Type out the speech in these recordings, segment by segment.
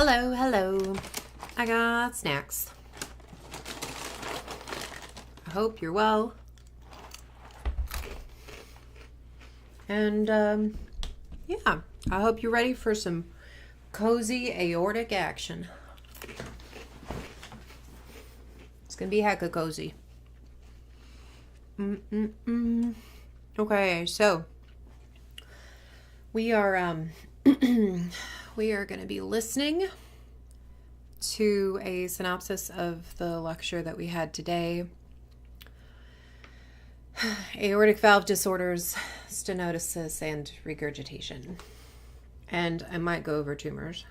Hello, hello. I got snacks. I hope you're well. And, yeah, I hope you're ready for some cozy aortic action. It's gonna be hecka cozy. Okay, so we are, we are going to be listening to a synopsis of the lecture that we had today. Aortic valve disorders, stenosis, and regurgitation. And I might go over tumors,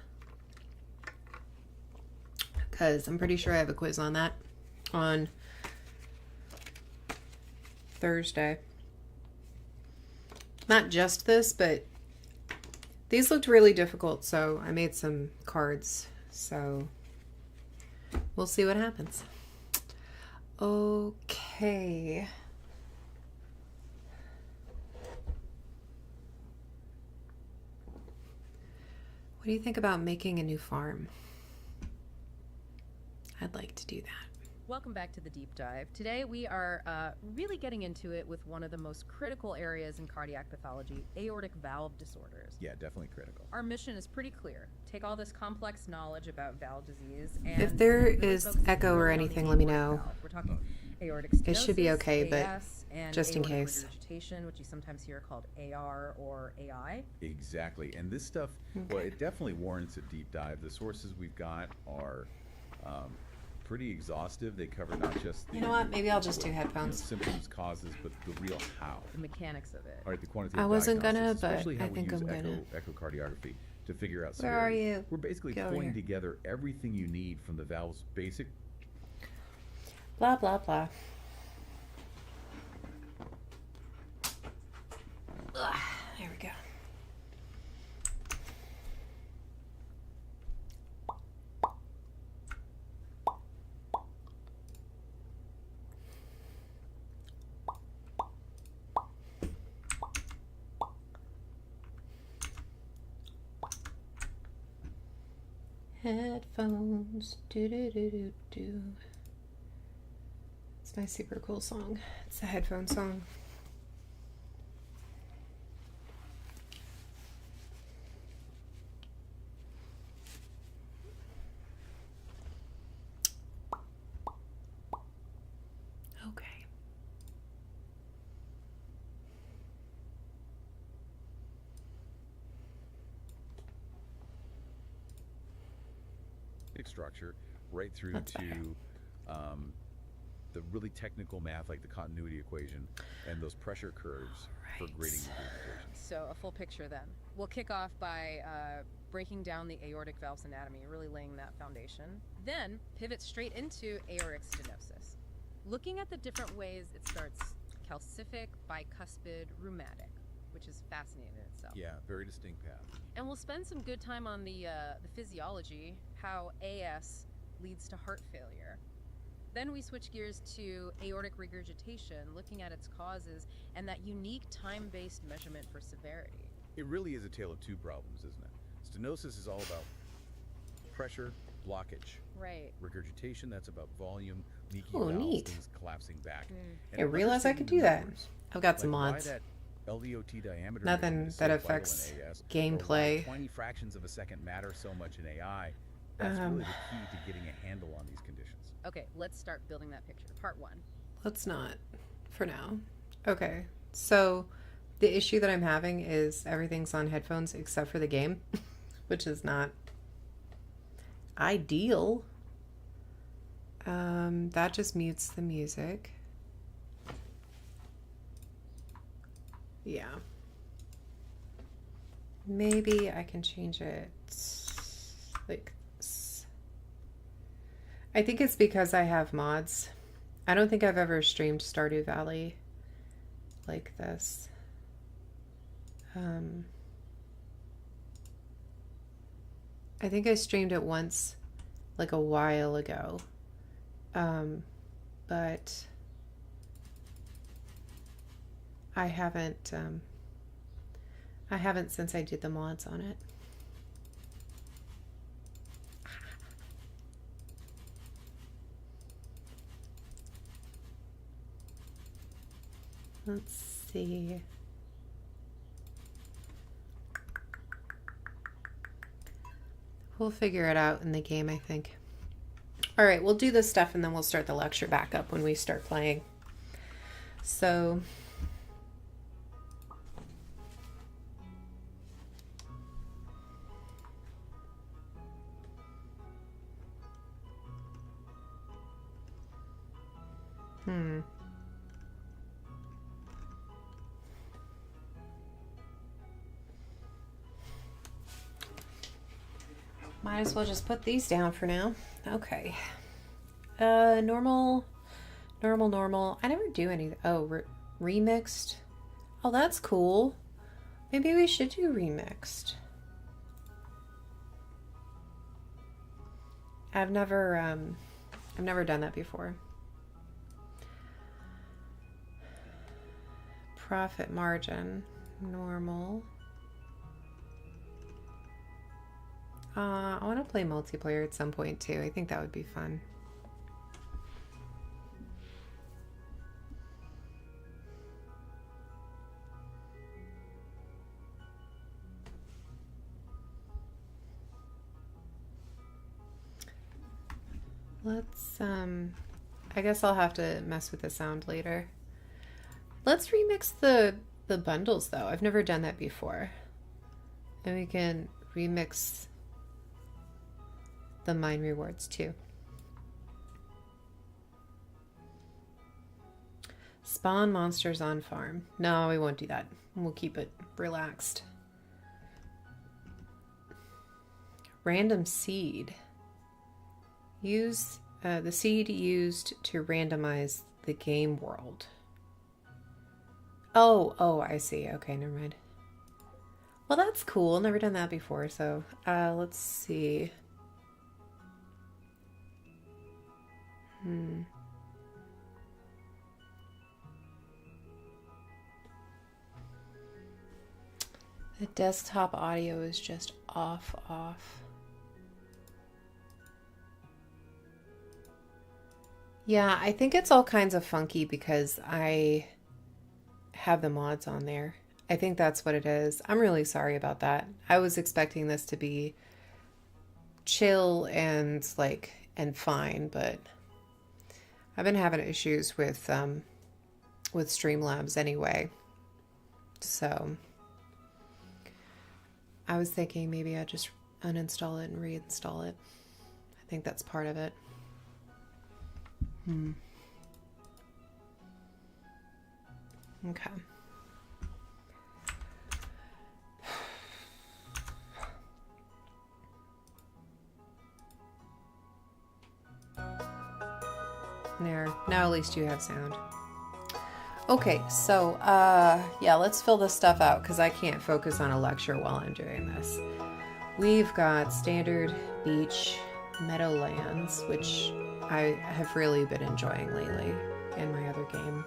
because I'm pretty sure I have a quiz on that on Thursday. Not just this, but these looked really difficult, so I made some cards. So we'll see what happens. Okay. What do you think about making a new farm? I'd like to do that. Welcome back to the deep dive. Today we are really getting into it with one of the most critical areas in cardiac pathology, aortic valve disorders. Yeah, definitely critical. Our mission is pretty clear. Take all this complex knowledge about valve disease and if there really is echo or anything, let me know. valve. We're talking aortic stenosis, It should be okay, but AS, and just in aortic case. regurgitation, which you sometimes hear called AR or AI. Exactly. And this stuff, well, it definitely warrants a deep dive. The sources we've got are pretty exhaustive. They cover not just the, You know what? Maybe I'll just do headphones. symptoms, causes, but the real how. The mechanics of it. All right, the quantitative I wasn't gonna, diagnostics, but especially how I we think use I'm gonna. echocardiography to figure out Where are severity. you? We're basically Get over pulling here. together everything you need from the valve's basic. Blah, blah, blah. Ugh, there we go. Headphones, do do do do do. It's my super cool song. It's the headphone song. Okay. Structure right through That's to the really technical math like the continuity equation and those pressure curves for Right. grading regurgitation. So a full picture then. We'll kick off by breaking down the aortic valve's anatomy, really laying that foundation. Then pivot straight into aortic stenosis. Looking at the different ways it starts calcific, bicuspid, rheumatic, which is fascinating in itself. Yeah, very distinct path. And we'll spend some good time on the physiology, how AS leads to heart failure. Then we switch gears to aortic regurgitation, looking at its causes and that unique time-based measurement for severity. It really is a tale of two problems, isn't it? Stenosis is all about pressure, blockage. Right. Regurgitation, that's about volume, leaky Oh, valves, neat. things collapsing back. I realized I could do that. I've got some Like why mods. that LVOT diameter Nothing movement is that so affects vital in AS, or gameplay. why 20 fractions of a second matter so much in AI. That's really the key to getting a handle on these conditions. Okay, let's start building that picture. Part one. Let's not for now. Okay. So the issue that I'm having is everything's on headphones except for the game, which is not ideal. That just mutes the music. Yeah. Maybe I can change it like this. I think it's because I have mods. I don't think I've ever streamed Stardew Valley like this. I think I streamed it once, like a while ago. But I haven't since I did the mods on it. Let's see. We'll figure it out in the game, I think. All right, we'll do this stuff and then we'll start the lecture back up when we start playing. So, might as well just put these down for now. Okay. Normal. I never do anything. Oh, remixed. Oh, that's cool. Maybe we should do remixed. I've never done that before. Profit margin, normal. I want to play multiplayer at some point too. I think that would be fun. Let's, I guess I'll have to mess with the sound later. Let's remix the bundles though. I've never done that before. And we can remix the mine rewards too. Spawn monsters on farm. No, we won't do that. We'll keep it relaxed. Random seed. Use the seed used to randomize the game world. Oh, I see. Okay, never mind. Well, that's cool. Never done that before. So let's see. The desktop audio is just off. Yeah, I think it's all kinds of funky because I have the mods on there. I think that's what it is. I'm really sorry about that. I was expecting this to be chill and fine, but I've been having issues with Streamlabs anyway. So I was thinking maybe I'd just uninstall it and reinstall it. I think that's part of it. Okay. There. Now at least you have sound. Okay, so yeah, let's fill this stuff out because I can't focus on a lecture while I'm doing this. We've got standard beach meadowlands, which I have really been enjoying lately in my other game.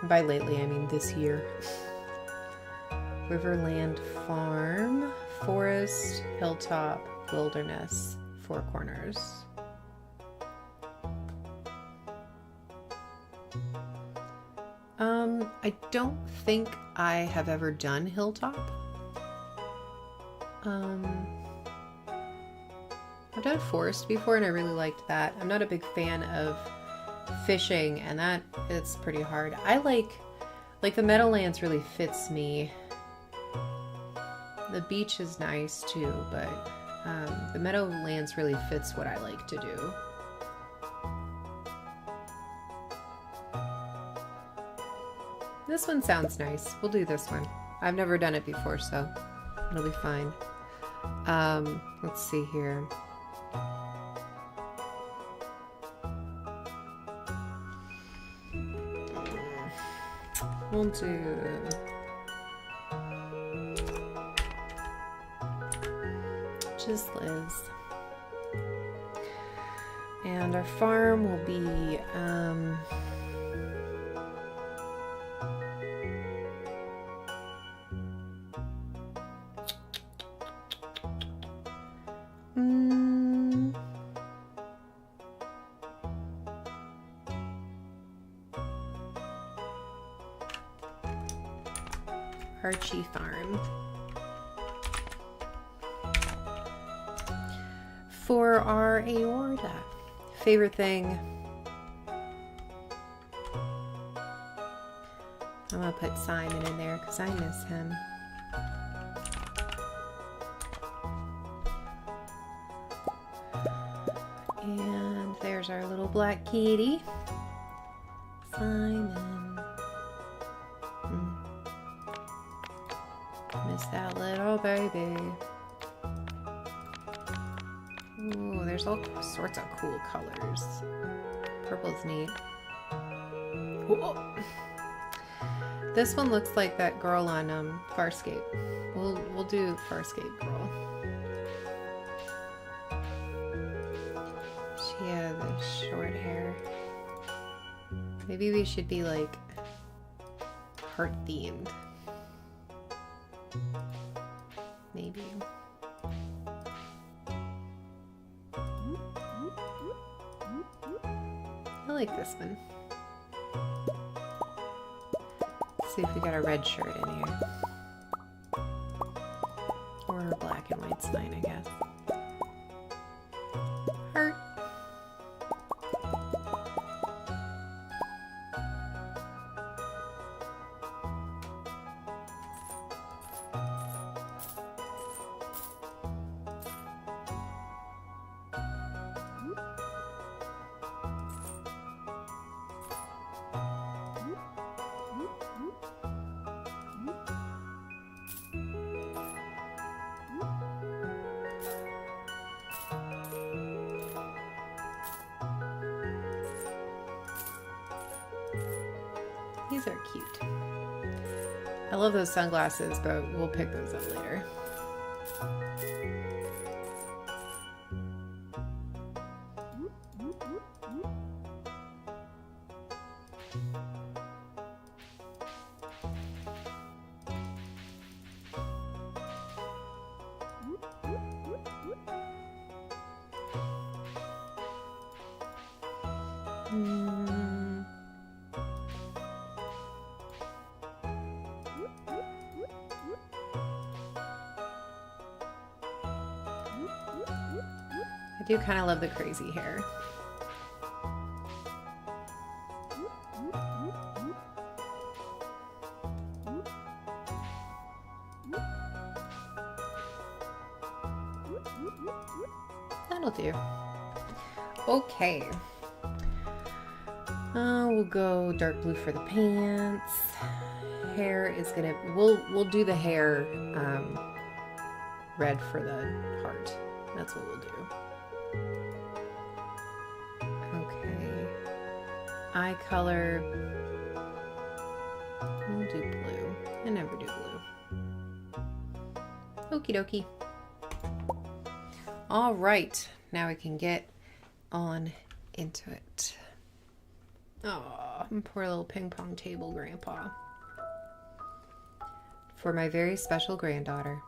By lately, I mean this year. Riverland Farm, Forest, Hilltop, Wilderness, Four Corners. I don't think I have ever done Hilltop. I've done Forest before and I really liked that. I'm not a big fan of fishing and that it's pretty hard. I like the Meadowlands really fits me. The beach is nice too, but the Meadowlands really fits what I like to do. This one sounds nice. We'll do this one. I've never done it before, so it'll be fine. Let's see here. We'll do... just Liz. And our farm will be, Archie Farm. For our aorta, favorite thing. I'm gonna put Simon in there because I miss him. And there's our little black kitty, Simon. Miss that little baby. Ooh, there's all sorts of cool colors. Purple's neat. Whoa. This one looks like that girl on Farscape. We'll do Farscape girl. She has short hair. Maybe we should be like heart themed. Maybe. I like this one. Let's see if we got a red shirt in here. Or a black and white's fine, I guess. Heart. These are cute. I love those sunglasses, but we'll pick those up later. I do kind of love the crazy hair. That'll do. Okay. We'll go dark blue for the pants. Hair is gonna, we'll do the hair red for the heart. That's what we'll do. Okay. Eye color. We'll do blue. I never do blue. Okie dokie. All right. Now we can get on into it. Oh, poor little ping pong table grandpa. For my very special granddaughter.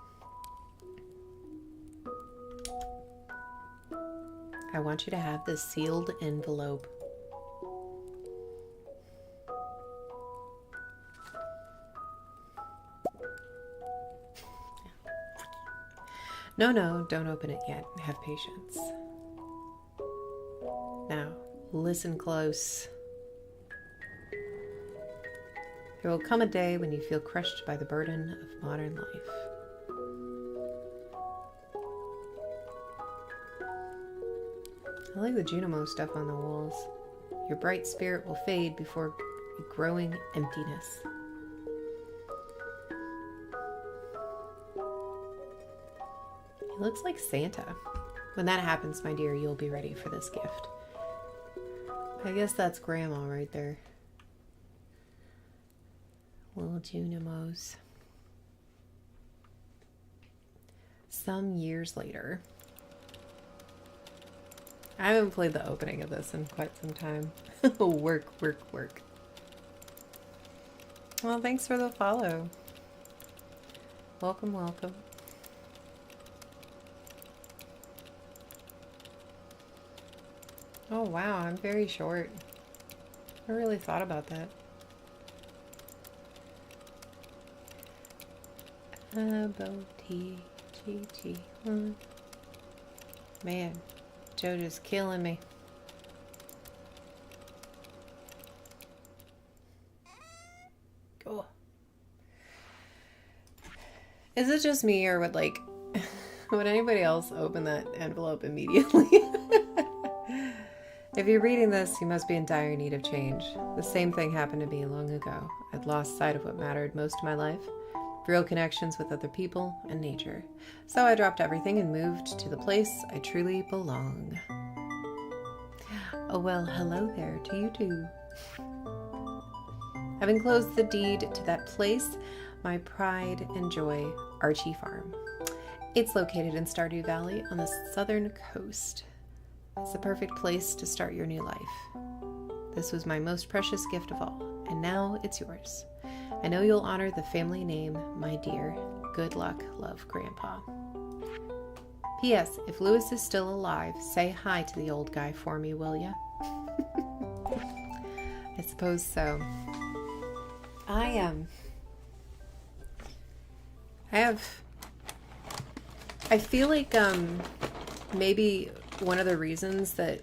I want you to have this sealed envelope. No, don't open it yet. Have patience. Now, listen close. There will come a day when you feel crushed by the burden of modern life. I like the Junimo stuff on the walls. Your bright spirit will fade before a growing emptiness. He looks like Santa. When that happens, my dear, you'll be ready for this gift. I guess that's Grandma right there. Little Junimos. Some years later. I haven't played the opening of this in quite some time. Work. Well, thanks for the follow. Welcome. Oh wow, I'm very short. I really thought about that. A-B-O-T-G-G. Man, JoJo's killing me. Oh. Is it just me, or would would anybody else open that envelope immediately? If you're reading this, you must be in dire need of change. The same thing happened to me long ago. I'd lost sight of what mattered most in my life. Real connections with other people and nature. So I dropped everything and moved to the place I truly belong. Oh well, hello there to you too. Having closed the deed to that place, my pride and joy, Archie Farm. It's located in Stardew Valley on the southern coast. It's the perfect place to start your new life. This was my most precious gift of all, and now it's yours. I know you'll honor the family name, my dear. Good luck, love, Grandpa. P.S. If Lewis is still alive, say hi to the old guy for me, will ya? I suppose so. I feel like maybe one of the reasons that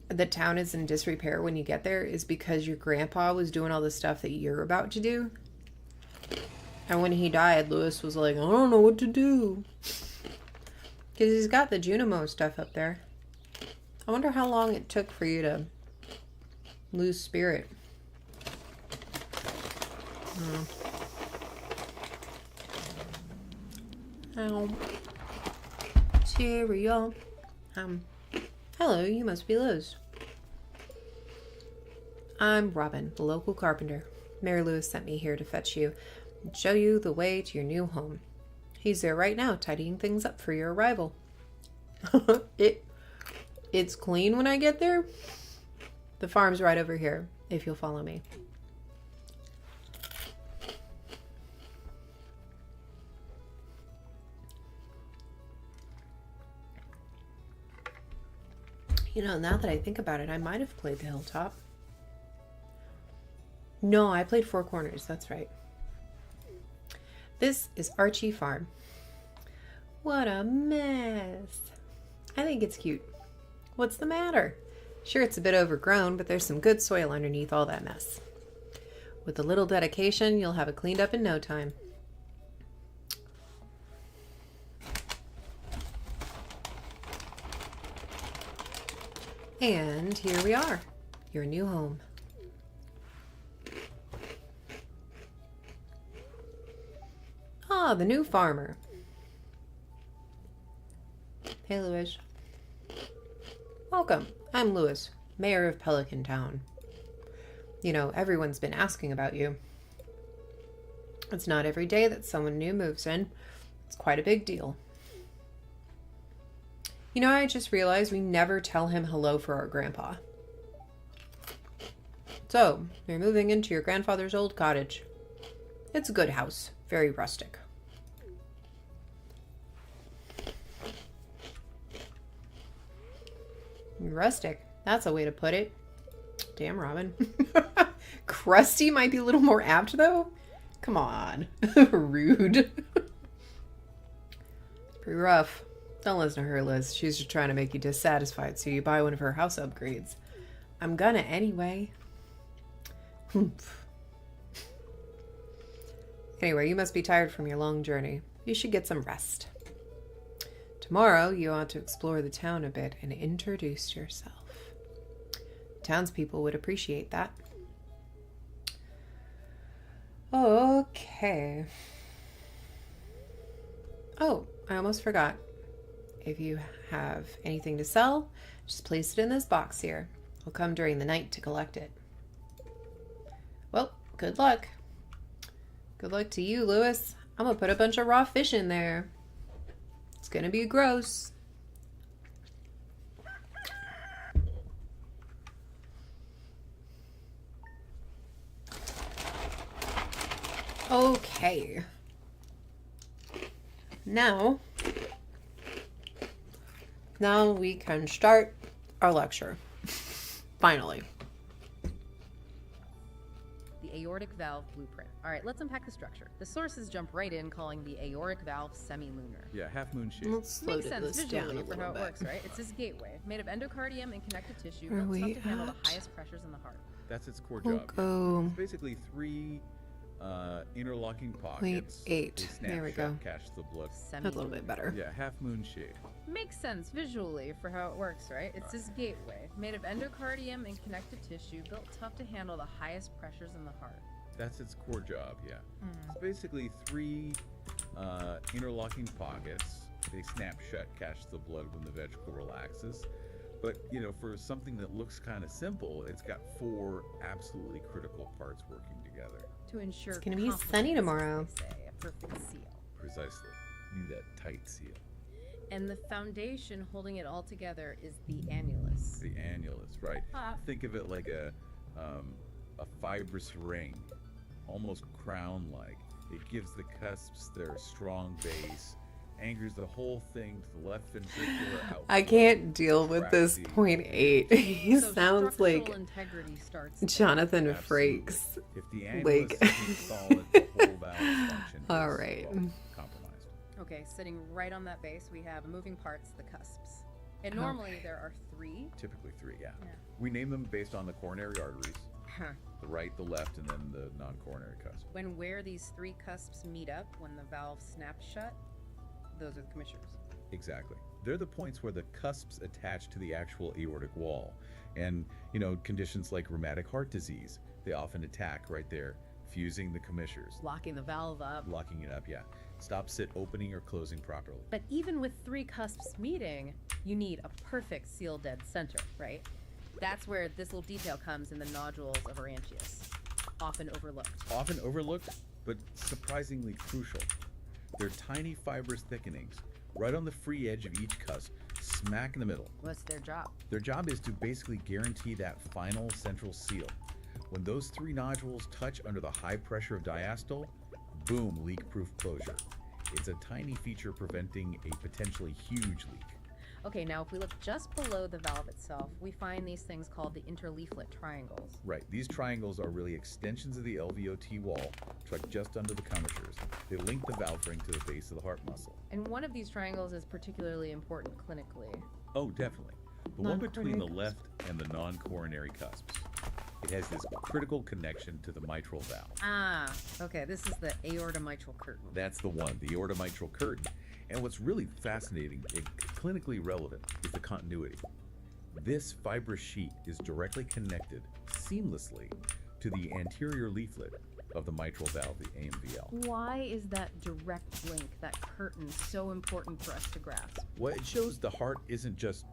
the town is in disrepair when you get there is because your grandpa was doing all the stuff that you're about to do. And when he died, Lewis was like, I don't know what to do. Because he's got the Junimo stuff up there. I wonder how long it took for you to lose spirit. Ow. Cheerio. Hello, you must be Liz. I'm Robin, the local carpenter. Mary Lewis sent me here to fetch you and show you the way to your new home. He's there right now, tidying things up for your arrival. It's clean when I get there. The farm's right over here, if you'll follow me. You know, now that I think about it, I might have played the Hilltop. No, I played Four Corners, that's right. This is Archie Farm. What a mess. I think it's cute. What's the matter? Sure, it's a bit overgrown, but there's some good soil underneath all that mess. With a little dedication, you'll have it cleaned up in no time. And here we are, your new home. Ah, the new farmer. Hey, Lewis. Welcome. I'm Lewis, mayor of Pelican Town. You know, everyone's been asking about you. It's not every day that someone new moves in. It's quite a big deal. You know, I just realized we never tell him hello for our grandpa. So, you're moving into your grandfather's old cottage. It's a good house, very rustic. Rustic, that's a way to put it. Damn, Robin. Crusty might be a little more apt, though. Come on. Rude. It's pretty rough. Don't listen to her, Liz. She's just trying to make you dissatisfied so you buy one of her house upgrades. I'm gonna anyway. Anyway, you must be tired from your long journey. You should get some rest. Tomorrow, you ought to explore the town a bit and introduce yourself. Townspeople would appreciate that. Okay. Oh, I almost forgot. If you have anything to sell, just place it in this box here. I'll come during the night to collect it. Well, good luck. Good luck to you, Lewis. I'm gonna put a bunch of raw fish in there. It's gonna be gross. Okay. Now we can start our lecture. Finally. The aortic valve blueprint. All right, let's unpack the structure. The sources jump right in, calling the aortic valve semilunar. Yeah, half moon shape. Let's slow Makes sense this down visually a for how little it bit. works, right? It's this gateway made of endocardium and connective tissue Where are built we tough to handle the at? highest pressures in the heart. That's its core We'll job. go. It's basically three interlocking pockets. They 8. snap There we shut, go. catch the blood. A little bit better. Yeah, half moon shape. Makes sense visually for how it works, right? It's this gateway made of endocardium and connective tissue built tough to handle the highest pressures in the heart. That's its core job, yeah. It's basically three interlocking pockets. They snap shut, catch the blood when the ventricle relaxes. But, you know, for something that looks kind of simple, it's got 4 absolutely critical parts working together. To ensure It's gonna be confidence, sunny as tomorrow. they say, a perfect seal. Precisely. Need that tight seal. And the foundation holding it all together is the annulus. The annulus, right? Ah. Think of it like a fibrous ring, almost crown-like. It gives the cusps their strong base, anchors the whole thing to the left ventricular outflow. I can't deal with this Crack the- point 8. He So sounds structural like integrity starts there. Jonathan Absolutely. Frakes. If the annulus Like- isn't solid, the whole valve function All is, right. well, compromised. Okay, sitting right on that base, we have moving parts, the cusps. And Okay. normally there are 3. Typically 3, yeah. Yeah. We name them based on the coronary arteries, Huh. the right, the left, and then the non-coronary cusp. When where these 3 cusps meet up, when the valve snaps shut, those are the commissures. Exactly. They're the points where the cusps attach to the actual aortic wall. And, you know, conditions like rheumatic heart disease, they often attack right there, fusing the commissures, Locking the valve up. locking it up, yeah. Stops it opening or closing properly. But even with 3 cusps meeting, you need a perfect seal dead center, right? That's where this little detail comes in the nodules of Arantius, often overlooked. Often overlooked, but surprisingly crucial. They're tiny fibrous thickenings, right on the free edge of each cusp, smack in the middle. What's their job? Their job is to basically guarantee that final central seal. When those 3 nodules touch under the high pressure of diastole, boom, leak-proof closure. It's a tiny feature preventing a potentially huge leak. Okay, now if we look just below the valve itself, we find these things called the interleaflet triangles. Right, these triangles are really extensions of the LVOT wall, tucked just under the commissures. They link the valve ring to the base of the heart muscle. And one of these triangles is particularly important clinically. Oh, definitely. The one between the Non-coronary left and the non-coronary cusps. It has this critical connection to the mitral valve. Ah, okay, this is the aorta mitral curtain. That's the one, the aorta mitral curtain. And what's really fascinating and clinically relevant is the continuity. This fibrous sheet is directly connected seamlessly to the anterior leaflet of the mitral valve, the AMVL. Why is that direct link, that curtain, so important for us to grasp? Well, it shows the heart isn't just,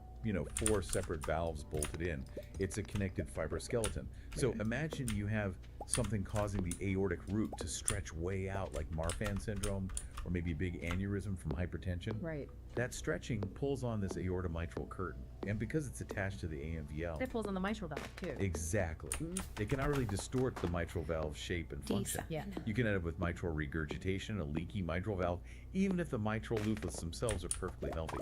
4 separate valves bolted in. It's a connected fibroskeleton. So imagine you have something causing the aortic root to stretch way out, like Marfan syndrome, or maybe a big aneurysm from hypertension. Right. That stretching pulls on this aorta mitral curtain. And because it's attached to the AMVL, It pulls on the mitral valve, too. exactly, it cannot really distort the mitral valve shape and function. Decent. Yeah. You can end up with mitral regurgitation, a leaky mitral valve, even if the mitral leaflets themselves are perfectly healthy.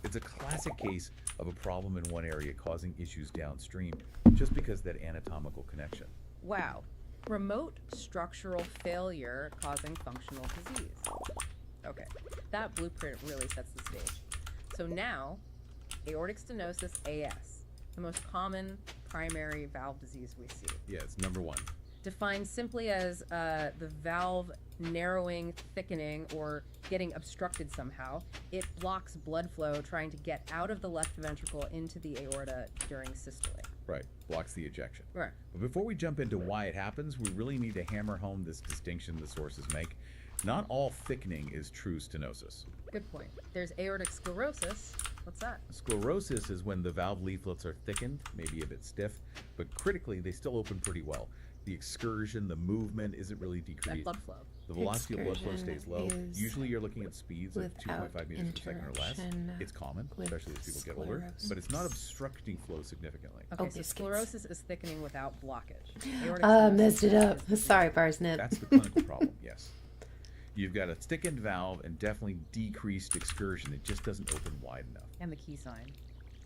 It's a classic case of a problem in one area causing issues downstream just because of that anatomical connection. Wow. Remote structural failure causing functional disease. Okay, that blueprint really sets the stage. So now, aortic stenosis AS, the most common primary valve disease we see. Yeah, it's number 1. Defined simply as the valve narrowing, thickening, or getting obstructed somehow. It blocks blood flow trying to get out of the left ventricle into the aorta during systole. Right, blocks the ejection. Right. But before we jump into why it happens, we really need to hammer home this distinction the sources make. Not all thickening is true stenosis. Good point. There's aortic sclerosis. What's that? Sclerosis is when the valve leaflets are thickened, maybe a bit stiff, but critically they still open pretty well. The excursion, the movement isn't really That decreased. blood flow. The velocity of blood flow Excursion stays low. is Usually you're looking at speeds of without 2.5 meters per second or less. interruption It's common, with especially as people get older, but it's not obstructing flow significantly. Okay, Oh, so biscuits. sclerosis is thickening without blockage. Aortic Messed it stenosis up. is Sorry, Parsnip. That's the clinical problem, yes. You've got a thickened valve and definitely decreased excursion. It just doesn't open wide enough. And the key sign.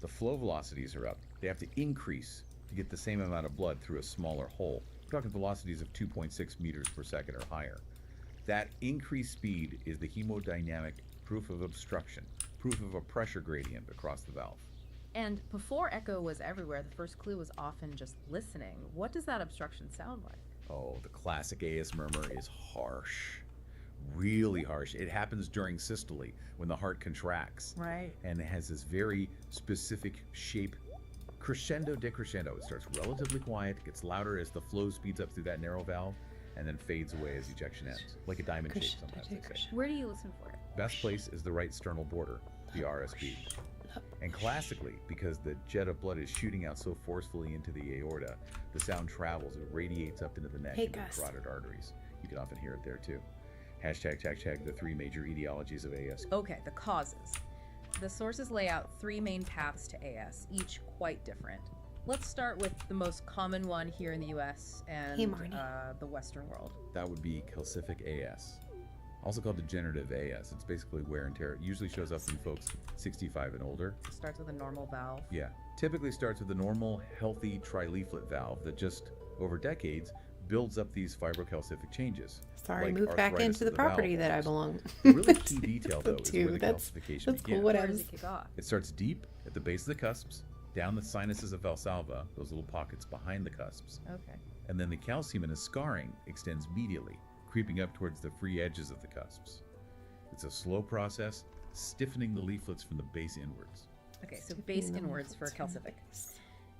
The flow velocities are up. They have to increase to get the same amount of blood through a smaller hole. talking velocities of 2.6 meters per second or higher. That increased speed is the hemodynamic proof of obstruction, proof of a pressure gradient across the valve. And before echo was everywhere, the first clue was often just listening. What does that obstruction sound like? Oh, the classic AS murmur is harsh. Really harsh. It happens during systole when the heart contracts. Right. And it has this very specific shape, crescendo, decrescendo. It starts relatively quiet, gets louder as the flow speeds up through that narrow valve, and then fades away as ejection ends, like a diamond shape sometimes they say. Where do you listen for it? Best place is the right sternal border, the RSB. And classically, because the jet of blood is shooting out so forcefully into the aorta, the sound travels, it radiates up into the neck and the carotid arteries. You can often hear it there too. Hashtag the three major etiologies of AS. Okay, the causes. The sources lay out three main paths to AS, each quite different. Let's start with the most common one here in the US and the Western world. That would be calcific AS. Also called degenerative AS. It's basically wear and tear. It usually shows up in folks 65 and older. It starts with a normal valve. Yeah. Typically starts with a normal, healthy trileaflet valve that just, over decades, builds up these fibrocalcific changes. Sorry, like move back into the property that I valve. belong. The really key detail, though, is where the calcification that's cool. begins. What Where else? does it kick off? It starts deep at the base of the cusps, down the sinuses of Valsalva, those little pockets behind the cusps. Okay. And then the calcium in a scarring extends medially, creeping up towards the free edges of the cusps. It's a slow process, stiffening the leaflets from the base inwards. Okay, so base inwards for calcific.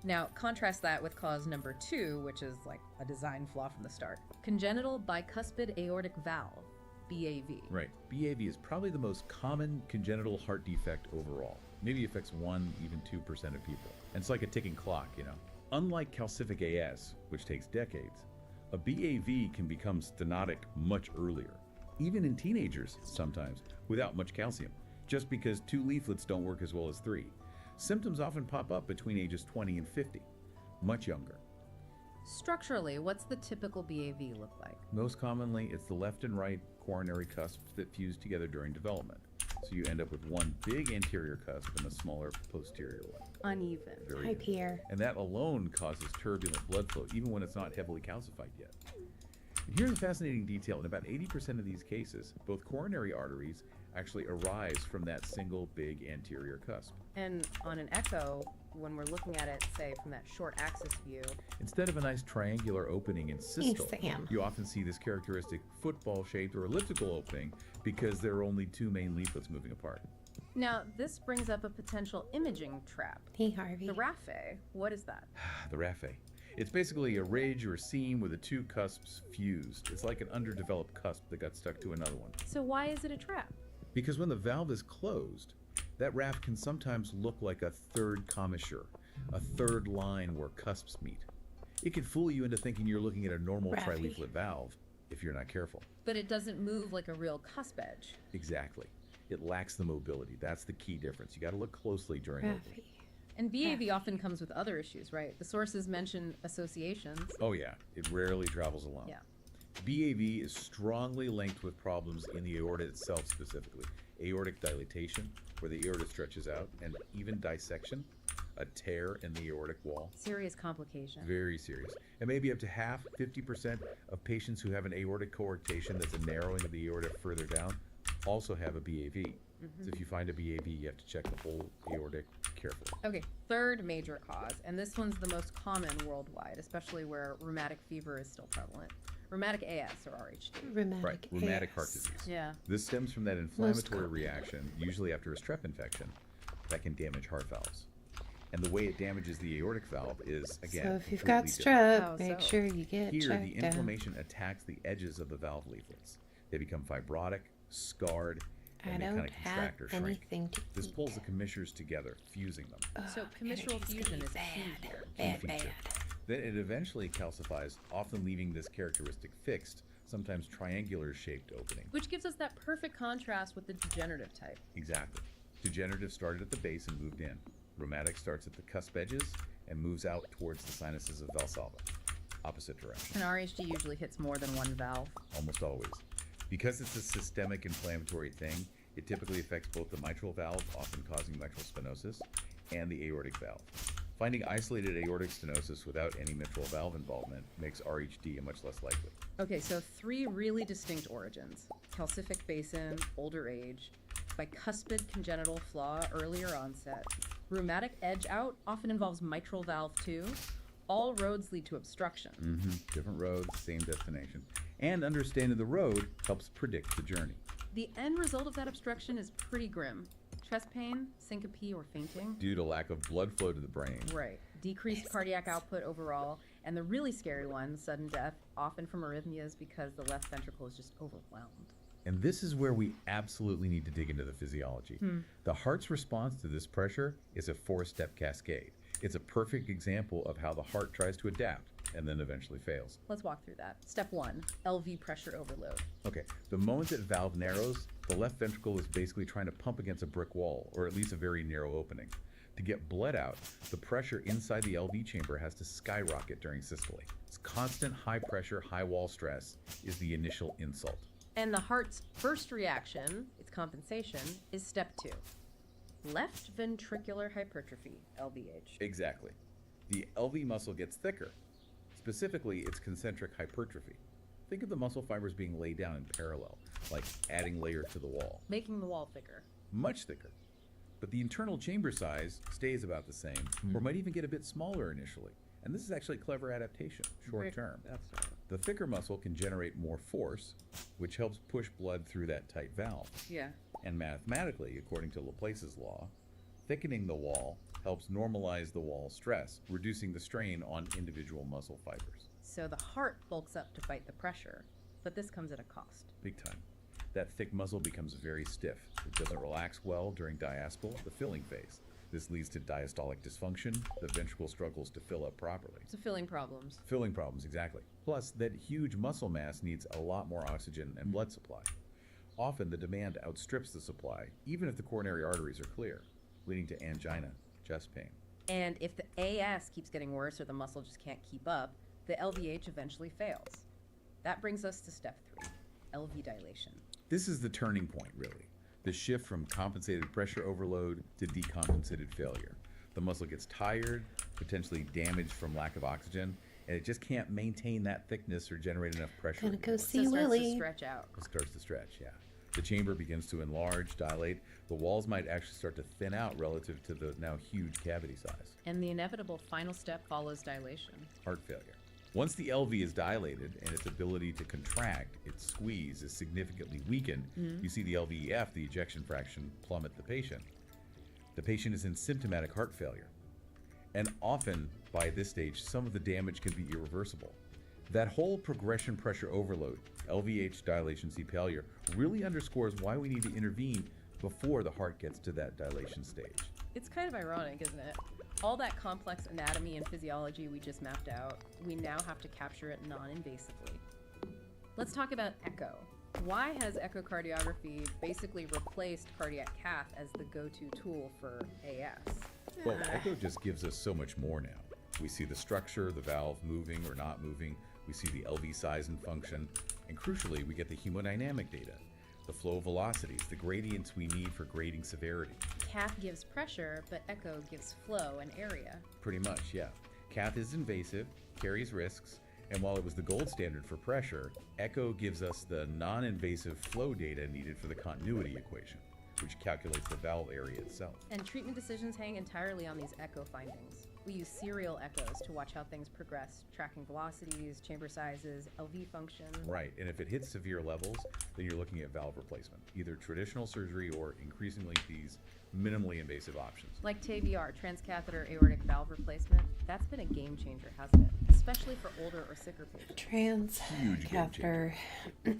Now, contrast that with cause number 2, which is like a design flaw from the start. Congenital bicuspid aortic valve, BAV. Right. BAV is probably the most common congenital heart defect overall. Maybe affects 1, even 2% of people. And it's like a ticking clock, you know. Unlike calcific AS, which takes decades, a BAV can become stenotic much earlier, even in teenagers sometimes, without much calcium, just because 2 leaflets don't work as well as 3. Symptoms often pop up between ages 20 and 50, much younger. Structurally, what's the typical BAV look like? Most commonly, it's the left and right coronary cusps that fuse together during development. So you end up with one big anterior cusp and a smaller posterior one. Uneven. Very Hi, good. Pierre. And that alone causes turbulent blood flow, even when it's not heavily calcified yet. And here's a fascinating detail. In about 80% of these cases, both coronary arteries actually arise from that single big anterior cusp. And on an echo, when we're looking at it, say, from that short axis view, Instead of a nice triangular opening in systole, Sam. you often see this characteristic football-shaped or elliptical opening because there are only 2 main leaflets moving apart. Now, this brings up a potential imaging trap. Hey, Harvey. The raphe, what is that? The raphe. It's basically a ridge or a seam where the 2 cusps fused. It's like an underdeveloped cusp that got stuck to another one. So why is it a trap? Because when the valve is closed, that raphe can sometimes look like a third commissure, a third line where cusps meet. It can fool you into thinking you're looking at a normal Raphe. trileaflet valve if you're not careful. But it doesn't move like a real cusp edge. Exactly. It lacks the mobility. That's the key difference. You got to look closely during opening. Raffy. And BAV often comes with other issues, right? The sources mention associations. Oh yeah, it rarely travels alone. Yeah. BAV is strongly linked with problems in the aorta itself specifically. Aortic dilatation, where the aorta stretches out, and even dissection, a tear in the aortic wall. Serious complication. Very serious. And maybe up to half, 50% of patients who have an aortic coarctation, that's a narrowing of the aorta further down, also have a BAV. So if you find a BAV, you have to check the whole aortic carefully. Okay, third major cause, and this one's the most common worldwide, especially where rheumatic fever is still prevalent. Rheumatic AS or RHD. Rheumatic. Rheumatic heart AS. disease. Yeah. This stems from that inflammatory common. reaction, usually after a strep infection, that can damage heart valves. And the way it damages the aortic valve is, again, So if you've got completely different. strep, How make so? sure you get Here, checked the out. inflammation attacks the edges of the valve leaflets. They become fibrotic, scarred, I and they kind don't of have contract or shrink. anything to This eat. pulls the commissures together, fusing them. So commissural It's gonna fusion be is key bad. here. Bad, Key bad. feature. Then it eventually calcifies, often leaving this characteristic fixed, sometimes triangular shaped opening. Which gives us that perfect contrast with the degenerative type. Exactly. Degenerative started at the base and moved in. Rheumatic starts at the cusp edges and moves out towards the sinuses of Valsalva. Opposite direction, And RHD usually hits more than one valve. almost always. Because it's a systemic inflammatory thing, it typically affects both the mitral valve, often causing mitral stenosis, and the aortic valve. Finding isolated aortic stenosis without any mitral valve involvement makes RHD much less likely. Okay, so 3 really distinct origins: calcific basin, older age; bicuspid congenital flaw, earlier onset; rheumatic edge out, often involves mitral valve too. All roads lead to obstruction. Different roads, same destination. And understanding the road helps predict the journey. The end result of that obstruction is pretty grim: chest pain, syncope, or fainting. Due to lack of blood flow to the brain. Right. Decreased cardiac output overall, and the really scary one, sudden death, often from arrhythmias because the left ventricle is just overwhelmed. And this is where we absolutely need to dig into the physiology. The heart's response to this pressure is a 4-step cascade. It's a perfect example of how the heart tries to adapt and then eventually fails. Let's walk through that. Step 1, LV pressure overload. Okay, the moment that valve narrows, the left ventricle is basically trying to pump against a brick wall, or at least a very narrow opening. To get blood out, the pressure inside the LV chamber has to skyrocket during systole. It's constant high pressure, high wall stress is the initial insult. And the heart's first reaction, its compensation, is step 2, left ventricular hypertrophy, LVH. Exactly. The LV muscle gets thicker. Specifically, it's concentric hypertrophy. Think of the muscle fibers being laid down in parallel, like adding layer to the wall. Making the wall thicker. Much thicker. But the internal chamber size stays about the same, or might even get a bit smaller initially. And this is actually clever adaptation, short term. That's right. The thicker muscle can generate more force, which helps push blood through that tight valve. Yeah. And mathematically, according to Laplace's law, thickening the wall helps normalize the wall stress, reducing the strain on individual muscle fibers. So the heart bulks up to fight the pressure, but this comes at a cost. Big time. That thick muscle becomes very stiff. It doesn't relax well during diastole, the filling phase. This leads to diastolic dysfunction. The ventricle struggles to fill up properly. So filling problems. Filling problems, exactly. Plus, that huge muscle mass needs a lot more oxygen and blood supply. Often, the demand outstrips the supply, even if the coronary arteries are clear, leading to angina, chest pain. And if the AS keeps getting worse or the muscle just can't keep up, the LVH eventually fails. That brings us to step 3, LV dilation. This is the turning point, really. The shift from compensated pressure overload to decompensated failure. The muscle gets tired, potentially damaged from lack of oxygen, and it just can't maintain that thickness or generate enough pressure. Gonna go anymore. see So it starts to Willie. stretch out. It starts to stretch, yeah. The chamber begins to enlarge, dilate. The walls might actually start to thin out relative to the now huge cavity size. And the inevitable final step follows dilation. Heart failure. Once the LV is dilated and its ability to contract, its squeeze is significantly weakened, you see the LVEF, the ejection fraction, plummet the patient. The patient is in symptomatic heart failure. And often, by this stage, some of the damage can be irreversible. That whole progression pressure overload, LVH dilation C failure, really underscores why we need to intervene before the heart gets to that dilation stage. It's kind of ironic, isn't it? All that complex anatomy and physiology we just mapped out, we now have to capture it non-invasively. Let's talk about echo. Why has echocardiography basically replaced cardiac cath as the go-to tool for AS? Well, echo just gives us so much more now. We see the structure, the valve moving or not moving. We see the LV size and function. And crucially, we get the hemodynamic data, the flow velocities, the gradients we need for grading severity. Cath gives pressure, but echo gives flow and area. Pretty much, yeah. Cath is invasive, carries risks, and while it was the gold standard for pressure, echo gives us the non-invasive flow data needed for the continuity equation, which calculates the valve area itself. And treatment decisions hang entirely on these echo findings. We use serial echoes to watch how things progress, tracking velocities, chamber sizes, LV function. Right, and if it hits severe levels, then you're looking at valve replacement, either traditional surgery or increasingly these minimally invasive options. Like TAVR, transcatheter aortic valve replacement. That's been a game changer, hasn't it? Especially for older or sicker patients. Huge game Catheter.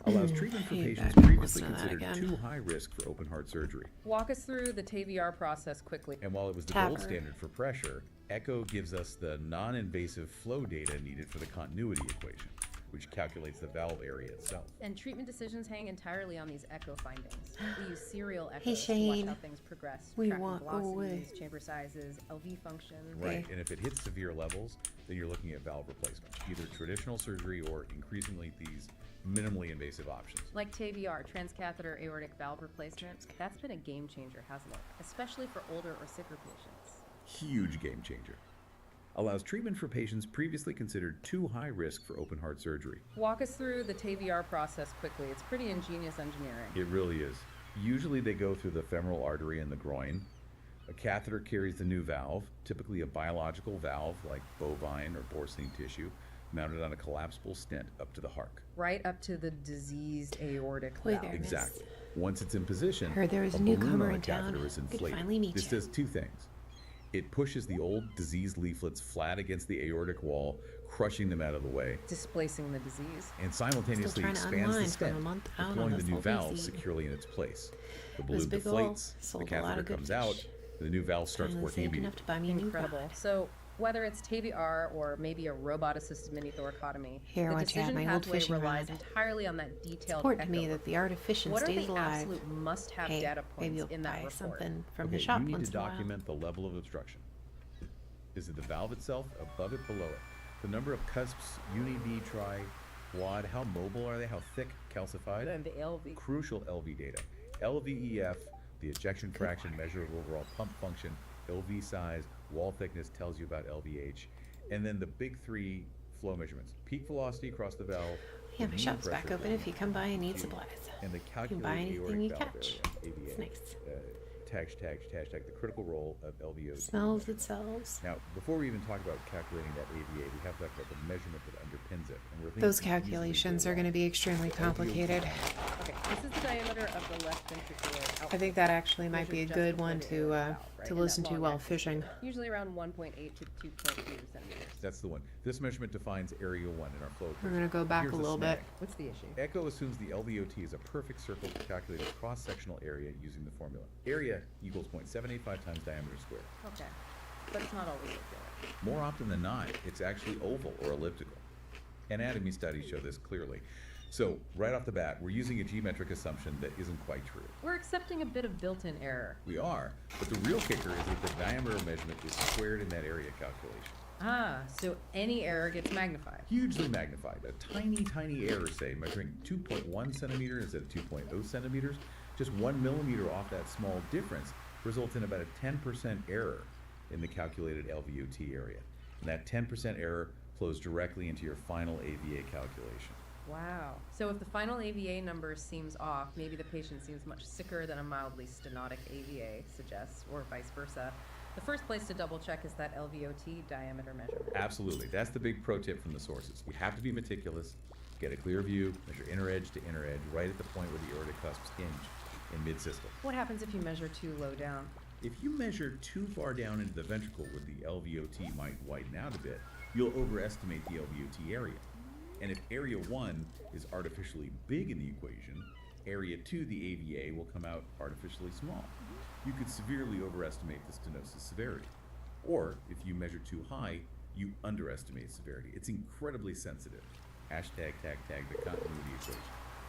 Allows treatment for Hate patients that. previously Listen to that considered again. too high risk for open heart surgery. Walk us through the TAVR process quickly. And while it was the gold TAVR. standard for pressure, echo gives us the non-invasive flow data needed for the continuity equation, which calculates the valve area itself. And treatment decisions hang entirely on these echo findings. We use serial echoes Hey, to watch Shane. how things progress, We tracking want velocities, away. chamber sizes, LV function. Right, and if it hits severe levels, then you're looking at valve replacement, either traditional surgery or increasingly these minimally invasive options. Like TAVR, transcatheter aortic valve replacement. That's been a game changer, hasn't it? Especially for older or sicker patients. Huge game changer. allows treatment for patients previously considered too high risk for open heart surgery. Walk us through the TAVR process quickly. It's pretty ingenious engineering. It really is. Usually they go through the femoral artery in the groin. A catheter carries the new valve, typically a biological valve like bovine or porcine tissue, mounted on a collapsible stent up to the heart. Right up to the diseased aortic Boy, valve. there. Exactly. Once it's in position, Heard there was a balloon newcomer on the in town. catheter is Good to inflated. finally meet This you. does two things. It pushes the old diseased leaflets flat against the aortic wall, crushing them out of the way, Displacing the disease. and simultaneously trying to expands the unwind from stent, a month out on deploying the this new whole valve disease. securely in its place. The was balloon big ol', deflates, the sold a lot catheter of good comes fish. out, the new valve starts Finally working saved enough immediately. to buy me a new Incredible. product. So whether it's TAVR or maybe a robot-assisted mini thoracotomy, Here, the watch out, decision my old pathway fishing relies rod. entirely on that detailed It's important to me echo that the artificial What are stays the alive. absolute must-have Hey, data maybe points you'll in that buy report? something from Okay, the shop you need once to in a while. document the level of obstruction. Is it the valve itself, above it, below it? The number of cusps, uni, B, tri, quad, how mobile are they, how thick, calcified? And the LV. Crucial LV data. LVEF, the ejection fraction measure of overall pump function, LV size, wall thickness tells you about LVH, and then the big three flow measurements. Peak velocity across the valve. Yeah, the my mean shop's back pressure open if you come by and need Q, supplies. and the You can buy calculated anything you aortic valve catch. area, AVA. It's nice. Hashtag, the critical role of LVO. Smells it sells. Now, before we even talk about calculating that AVA, we have to talk about the measurement that underpins it. And where things Those can easily calculations go are going to wrong. be extremely The LVO complicated. Okay, this is the diameter of the left ventricular outflow. I think that actually might be a Measured good just one before the aortic valve, right? to In that listen to long while axis fishing. here. Usually around 1.8 to 2.2 centimeters. That's the one. This measurement defines area 1 in our flow We're equation. going to go back Here's a the little snag. bit. What's the issue? Echo assumes the LVOT is a perfect circle to calculate a cross-sectional area using the formula. Area equals 0.785 times diameter squared. Okay, but it's not always accurate. More often than not, it's actually oval or elliptical. Anatomy studies show this clearly. So, right off the bat, we're using a geometric assumption that isn't quite true. We're accepting a bit of built-in error. We are, but the real kicker is that the diameter measurement is squared in that area calculation. Ah, so any error gets magnified. Hugely magnified. A tiny error, say, measuring 2.1 centimeters instead of 2.0 centimeters, just 1 millimeter off that small difference results in about a 10% error in the calculated LVOT area. And that 10% error flows directly into your final AVA calculation. Wow. So if the final AVA number seems off, maybe the patient seems much sicker than a mildly stenotic AVA suggests, or vice versa. The first place to double check is that LVOT diameter measurement. Absolutely. That's the big pro tip from the sources. You have to be meticulous, get a clear view, measure inner edge to inner edge, right at the point where the aortic cusps hinge in mid-systole. What happens if you measure too low down? If you measure too far down into the ventricle where the LVOT might widen out a bit, you'll overestimate the LVOT area. And if area 1 is artificially big in the equation, area 2, the AVA, will come out artificially small. You could severely overestimate the stenosis severity. Or, if you measure too high, you underestimate severity. It's incredibly sensitive. Hashtag, tag, the continuity equation.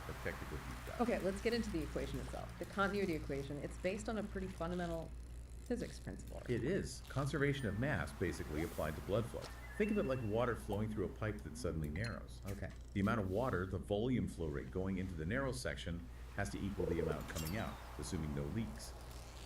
A technical deep dive. Okay, let's get into the equation itself. The continuity equation, it's based on a pretty fundamental physics principle. It is. Conservation of mass, basically, applied to blood flow. Think of it like water flowing through a pipe that suddenly narrows. Okay. The amount of water, the volume flow rate going into the narrow section, has to equal the amount coming out, assuming no leaks.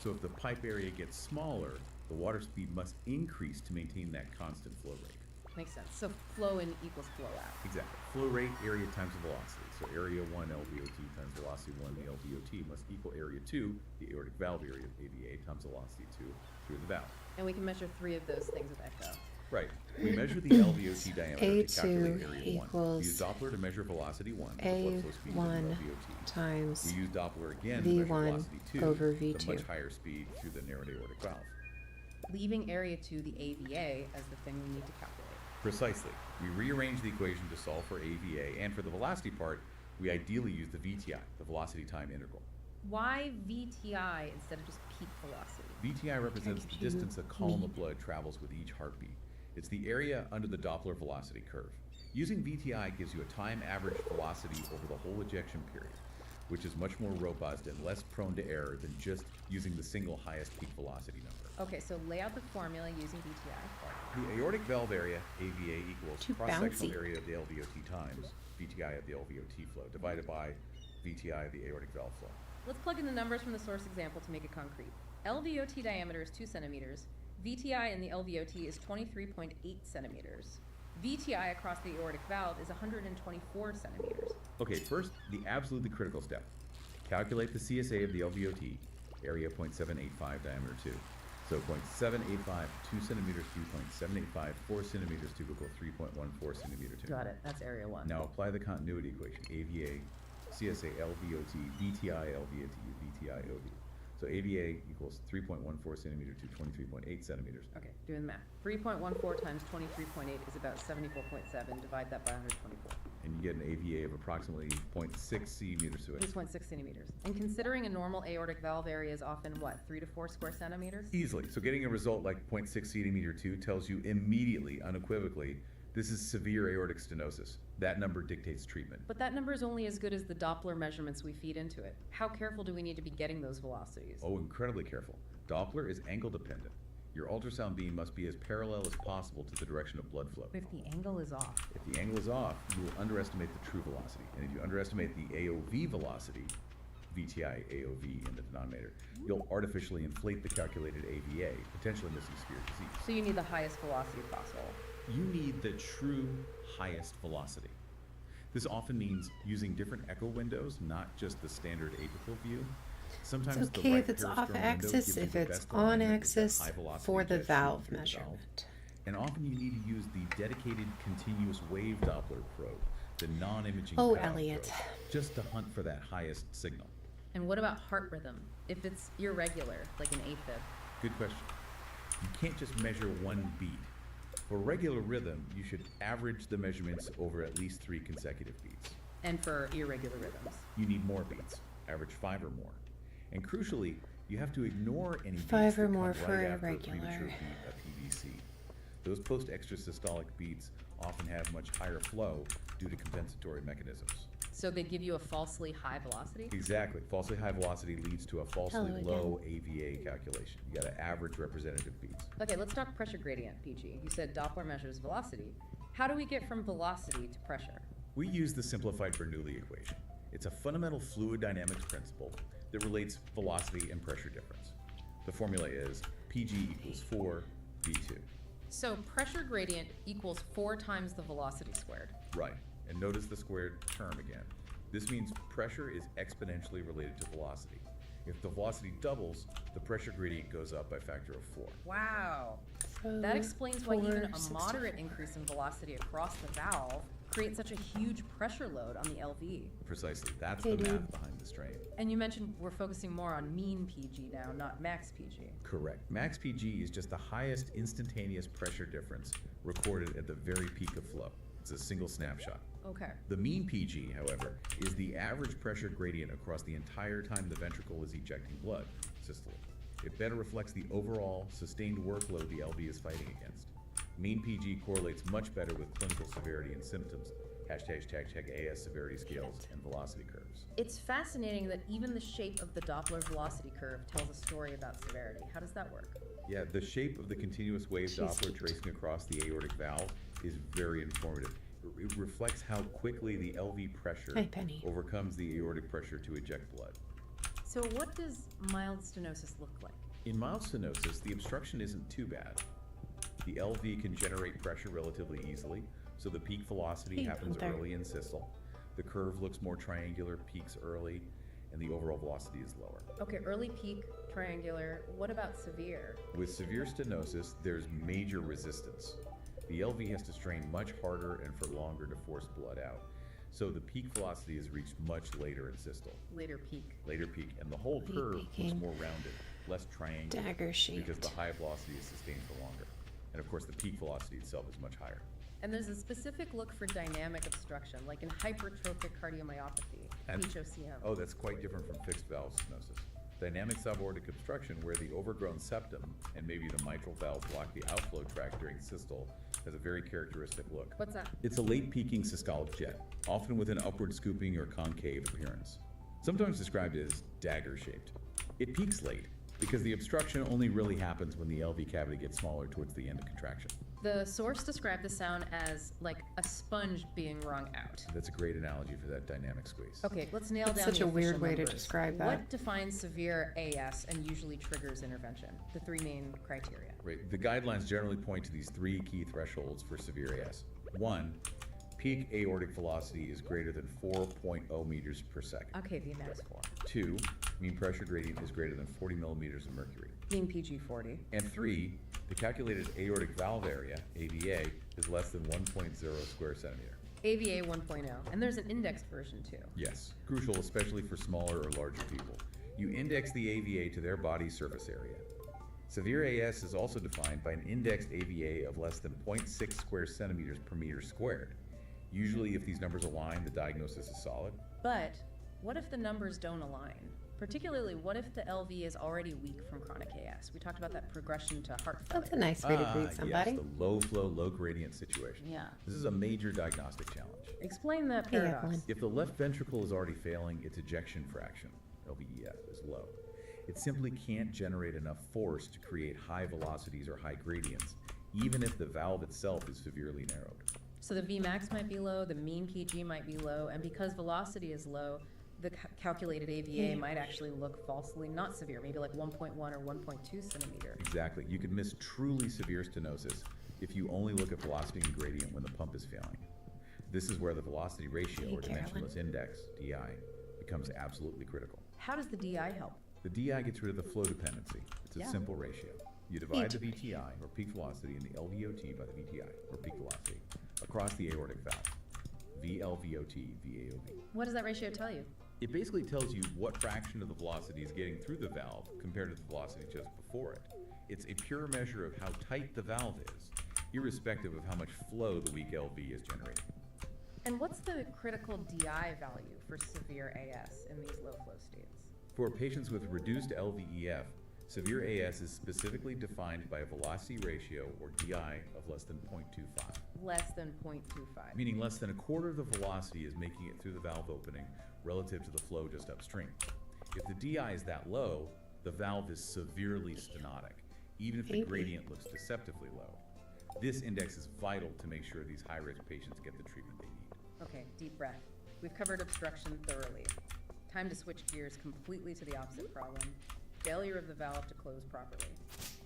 So if the pipe area gets smaller, the water speed must increase to maintain that constant flow rate. Makes sense. So flow in equals flow out. Exactly. Flow rate, area times the velocity. So area 1 LVOT times velocity 1 the LVOT must equal area 2, the aortic valve area of AVA, times velocity 2 through the valve. And we can measure 3 of those things with echo. Right. We measure the LVOT diameter to A2 calculate area 1. equals We use Doppler to measure velocity 1, the blood flow speed of A1 LVOT. times We use Doppler again to measure V1 velocity 2, over the V2. much higher speed through the narrowed aortic valve. Leaving area 2, the AVA, as the thing we need to calculate. Precisely. We rearrange the equation to solve for AVA, and for the velocity part, we ideally use the VTI, the velocity time integral. Why VTI instead of just peak velocity? VTI represents the distance a column of blood travels with each heartbeat. It's the area under the Doppler velocity curve. Using VTI gives you a time average velocity over the whole ejection period, which is much more robust and less prone to error than just using the single highest peak velocity number. Okay, so lay out the formula using VTI. The aortic valve area, AVA, equals Too cross-sectional bouncy. area of the LVOT times VTI of the LVOT flow, divided by VTI of the aortic valve flow. Let's plug in the numbers from the source example to make it concrete. LVOT diameter is 2 centimeters. VTI in the LVOT is 23.8 centimeters. VTI across the aortic valve is 124 centimeters. Okay, first, the absolutely critical step. Calculate the CSA of the LVOT, area 0.785, diameter 2. So 0.785, 2 centimeters to 0.785, 4 centimeters to equal 3.14 centimeter 2. Got it. That's area 1. Now apply the continuity equation, AVA, CSA, LVOT, VTI, LVOT, VTI, OV. So AVA equals 3.14 centimeter to 23.8 centimeters. Okay, doing the math. 3.14 times 23.8 is about 74.7. Divide that by 124. And you get an AVA of approximately 0.6 centimeters to it. 3.6 centimeters. And considering a normal aortic valve area is often, what, 3 to 4 square centimeters? Easily. So getting a result like 0.6 centimeter 2 tells you immediately, unequivocally, this is severe aortic stenosis. That number dictates treatment. But that number is only as good as the Doppler measurements we feed into it. How careful do we need to be getting those velocities? Oh, incredibly careful. Doppler is angle dependent. Your ultrasound beam must be as parallel as possible to the direction of blood flow. If the angle is off. If the angle is off, you will underestimate the true velocity. And if you underestimate the AOV velocity, VTI AOV in the denominator, you'll artificially inflate the calculated AVA, potentially missing severe disease. So you need the highest velocity possible. You need the true highest velocity. This often means using different echo windows, not just the standard apical view. Sometimes It's the okay right if it's periscleral off window axis, gives you if the it's best on alignment with that axis high velocity for the jet valve shooting through the valve. measurement. And often you need to use the dedicated continuous wave Doppler probe, the non-imaging Oh, valve Elliot. probe, just to hunt for that highest signal. And what about heart rhythm? If it's irregular, like an AFib? Good question. You can't just measure one beat. For regular rhythm, you should average the measurements over at least 3 consecutive beats. And for irregular rhythms? You need more beats, average 5 or more. And crucially, you have to ignore any beats 5 or that come more for right after a irregular. premature beat of PVC. Those post-extrasystolic beats often have much higher flow due to compensatory mechanisms. So they give you a falsely high velocity? Exactly. Falsely high velocity leads to a falsely Hello low AVA calculation. You got to average representative beats. Okay, let's talk pressure gradient, PG. You said Doppler measures velocity. How do we get from velocity to pressure? We use the simplified Bernoulli equation. It's a fundamental fluid dynamics principle that relates velocity and pressure difference. The formula is PG equals 4 V2. So pressure gradient equals 4 times the velocity squared. Right. And notice the squared term again. This means pressure is exponentially related to velocity. If the velocity doubles, the pressure gradient goes up by a factor of 4. Wow. So That explains why even a 460. moderate increase in velocity across the valve creates such a huge pressure load on the LV. Precisely. That's Hey, the math dude. behind the strain. And you mentioned we're focusing more on mean PG now, not max PG. Correct. Max PG is just the highest instantaneous pressure difference recorded at the very peak of flow. It's a single snapshot. Okay. The mean PG, however, is the average pressure gradient across the entire time the ventricle is ejecting blood, systole. It better reflects the overall sustained workload the LV is fighting against. Mean PG correlates much better with clinical severity and symptoms, hashtag AS severity scales and velocity curves. It's fascinating that even the shape of the Doppler velocity curve tells a story about severity. How does that work? Yeah, the shape of the continuous wave She's Doppler cute. tracing across the aortic valve is very informative. It reflects how quickly the LV pressure Hi, Penny. overcomes the aortic pressure to eject blood. So what does mild stenosis look like? In mild stenosis, the obstruction isn't too bad. The LV can generate pressure relatively easily, so the peak velocity Hey, happens Gunther. early in systole. The curve looks more triangular, peaks early, and the overall velocity is lower. Okay, early peak, triangular. What about severe? With severe stenosis, there's major resistance. The LV has to strain much harder and for longer to force blood out. So the peak velocity is reached much later in systole. Later peak. Later peak, and the whole Late curve looks peaking. more rounded, less triangular, Dagger shaped. because the high velocity is sustained for longer. And of course, the peak velocity itself is much higher. And there's a specific look for dynamic obstruction, like in hypertrophic cardiomyopathy, And- HOCM. Oh, that's quite different from fixed valve stenosis. Dynamic subaortic obstruction, where the overgrown septum and maybe the mitral valve block the outflow tract during systole, has a very characteristic look. What's that? It's a late peaking systolic jet, often with an upward scooping or concave appearance. Sometimes described as dagger shaped. It peaks late because the obstruction only really happens when the LV cavity gets smaller towards the end of contraction. The source described the sound as like a sponge being wrung out. That's a great analogy for that dynamic squeeze. Okay, let's nail That's down such the a weird official way to numbers. describe that. What defines severe AS and usually triggers intervention? The three main criteria. Right. The guidelines generally point to these three key thresholds for severe AS. 1, peak aortic velocity is greater than 4.0 meters per second. Okay, VMAX 4. 2, mean pressure gradient is greater than 40 millimeters of mercury. Mean PG 40. And 3, the calculated aortic valve area, AVA, is less than 1.0 square centimeter. AVA 1.0. And there's an indexed version too. Yes, crucial especially for smaller or larger people. You index the AVA to their body surface area. Severe AS is also defined by an indexed AVA of less than 0.6 square centimeters per meter squared. Usually, if these numbers align, the diagnosis is solid. But what if the numbers don't align? Particularly, what if the LV is already weak from chronic AS? We talked about that progression to heart failure. That's a nice way to greet somebody. Yes, the low flow, low gradient situation. Yeah. This is a major diagnostic challenge. Explain that Hey, paradox. Evelyn. If the left ventricle is already failing, its ejection fraction, LVEF, is low. It simply can't generate enough force to create high velocities or high gradients, even if the valve itself is severely narrowed. So the Vmax might be low, the mean PG might be low, and because velocity is low, the calculated AVA might actually look falsely not severe, maybe like 1.1 or 1.2 centimeter. Exactly. You could miss truly severe stenosis if you only look at velocity and gradient when the pump is failing. This is where the velocity ratio, Hey, or dimensionless index, DI, becomes absolutely critical. How does the DI help? The DI gets rid of the flow dependency. It's a Yeah. simple ratio. You divide the VTI, or peak velocity, and the LVOT by the VTI, or peak velocity, across the aortic valve. VLVOT, VAOV. What does that ratio tell you? It basically tells you what fraction of the velocity is getting through the valve compared to the velocity just before it. It's a pure measure of how tight the valve is, irrespective of how much flow the weak LV is generating. And what's the critical DI value for severe AS in these low flow states? For patients with reduced LVEF, severe AS is specifically defined by a velocity ratio, or DI, of less than 0.25. Less than 0.25. Meaning less than a quarter of the velocity is making it through the valve opening relative to the flow just upstream. If the DI is that low, the valve is severely stenotic, even if the gradient looks deceptively low. This index is vital to make sure these high-risk patients get the treatment they need. Okay, deep breath. We've covered obstruction thoroughly. Time to switch gears completely to the opposite problem. Failure of the valve to close properly.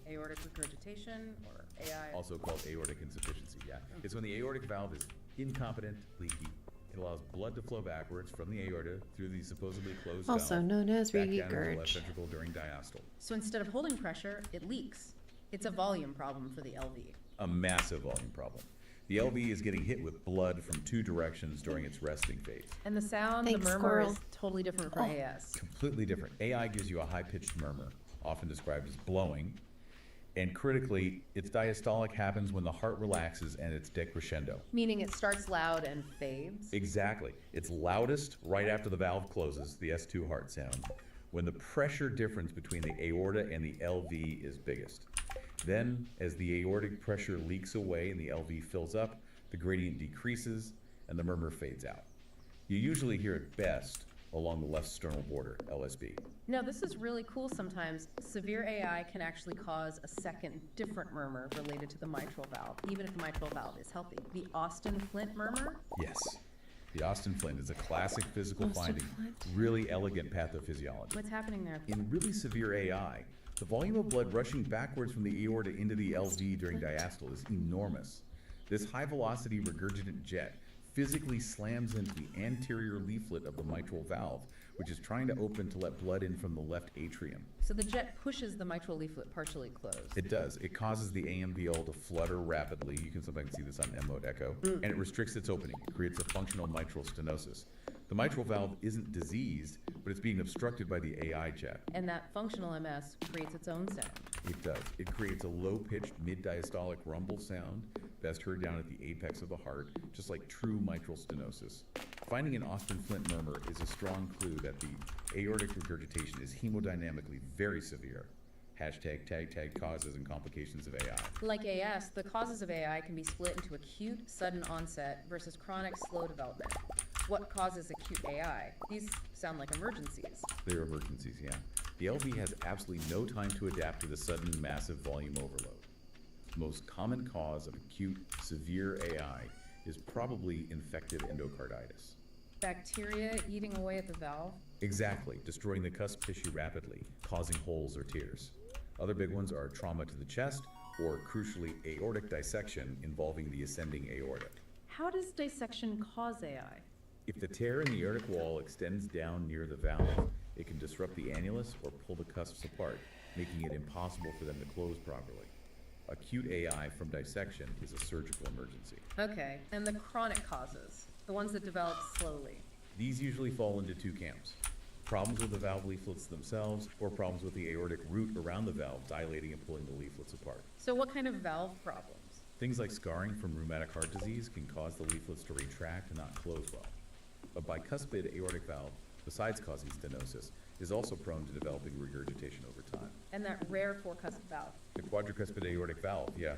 Aortic regurgitation, or AI. Also called aortic insufficiency, yeah. It's when the aortic valve is incompetent, leaky. It allows blood to flow backwards from the aorta through the supposedly closed Also valve, known as back down into the left regurg. ventricle during diastole. So instead of holding pressure, it leaks. It's a volume problem for the LV. A massive volume problem. The LV is getting hit with blood from two directions during its resting phase. And the sound, Thanks, the murmur squirrel. is totally different for Oh. AS. Completely different. AI gives you a high-pitched murmur, often described as blowing. And critically, its diastolic happens when the heart relaxes and it's decrescendo. Meaning it starts loud and fades. Exactly. It's loudest right after the valve closes, the S2 heart sound, when the pressure difference between the aorta and the LV is biggest. Then, as the aortic pressure leaks away and the LV fills up, the gradient decreases and the murmur fades out. You usually hear it best along the left sternal border, LSB. Now, this is really cool sometimes. Severe AI can actually cause a second different murmur related to the mitral valve, even if the mitral valve is healthy. The Austin-Flint murmur? Yes. The Austin Flint is a classic physical Austin finding, Flint. really elegant pathophysiology. What's happening there? In really severe AI, the volume of blood rushing backwards from the aorta into the LV during diastole is enormous. This high-velocity regurgitant jet physically slams into the anterior leaflet of the mitral valve, which is trying to open to let blood in from the left atrium. So the jet pushes the mitral leaflet partially closed. It does. It causes the AMVL to flutter rapidly. You can sometimes see this on M-mode echo. And it restricts its opening. It creates a functional mitral stenosis. The mitral valve isn't diseased, but it's being obstructed by the AI jet. And that functional MS creates its own sound. It does. It creates a low-pitched mid-diastolic rumble sound, best heard down at the apex of the heart, just like true mitral stenosis. Finding an Austin-Flint murmur is a strong clue that the aortic regurgitation is hemodynamically very severe. Hashtag tag causes and complications of AI. Like AS, the causes of AI can be split into acute, sudden onset versus chronic, slow development. What causes acute AI? These sound like emergencies. They're emergencies, yeah. The LV has absolutely no time to adapt to the sudden massive volume overload. The most common cause of acute, severe AI is probably infective endocarditis. Bacteria eating away at the valve? Exactly, destroying the cusp tissue rapidly, causing holes or tears. Other big ones are trauma to the chest, or crucially, aortic dissection involving the ascending aorta. How does dissection cause AI? If the tear in the aortic wall extends down near the valve, it can disrupt the annulus or pull the cusps apart, making it impossible for them to close properly. Acute AI from dissection is a surgical emergency. Okay, and the chronic causes, the ones that develop slowly. These usually fall into two camps: problems with the valve leaflets themselves, or problems with the aortic root around the valve dilating and pulling the leaflets apart. So what kind of valve problems? Things like scarring from rheumatic heart disease can cause the leaflets to retract and not close well. A bicuspid aortic valve, besides causing stenosis, is also prone to developing regurgitation over time. And that rare four-cuspid valve? The quadricuspid aortic valve, yeah,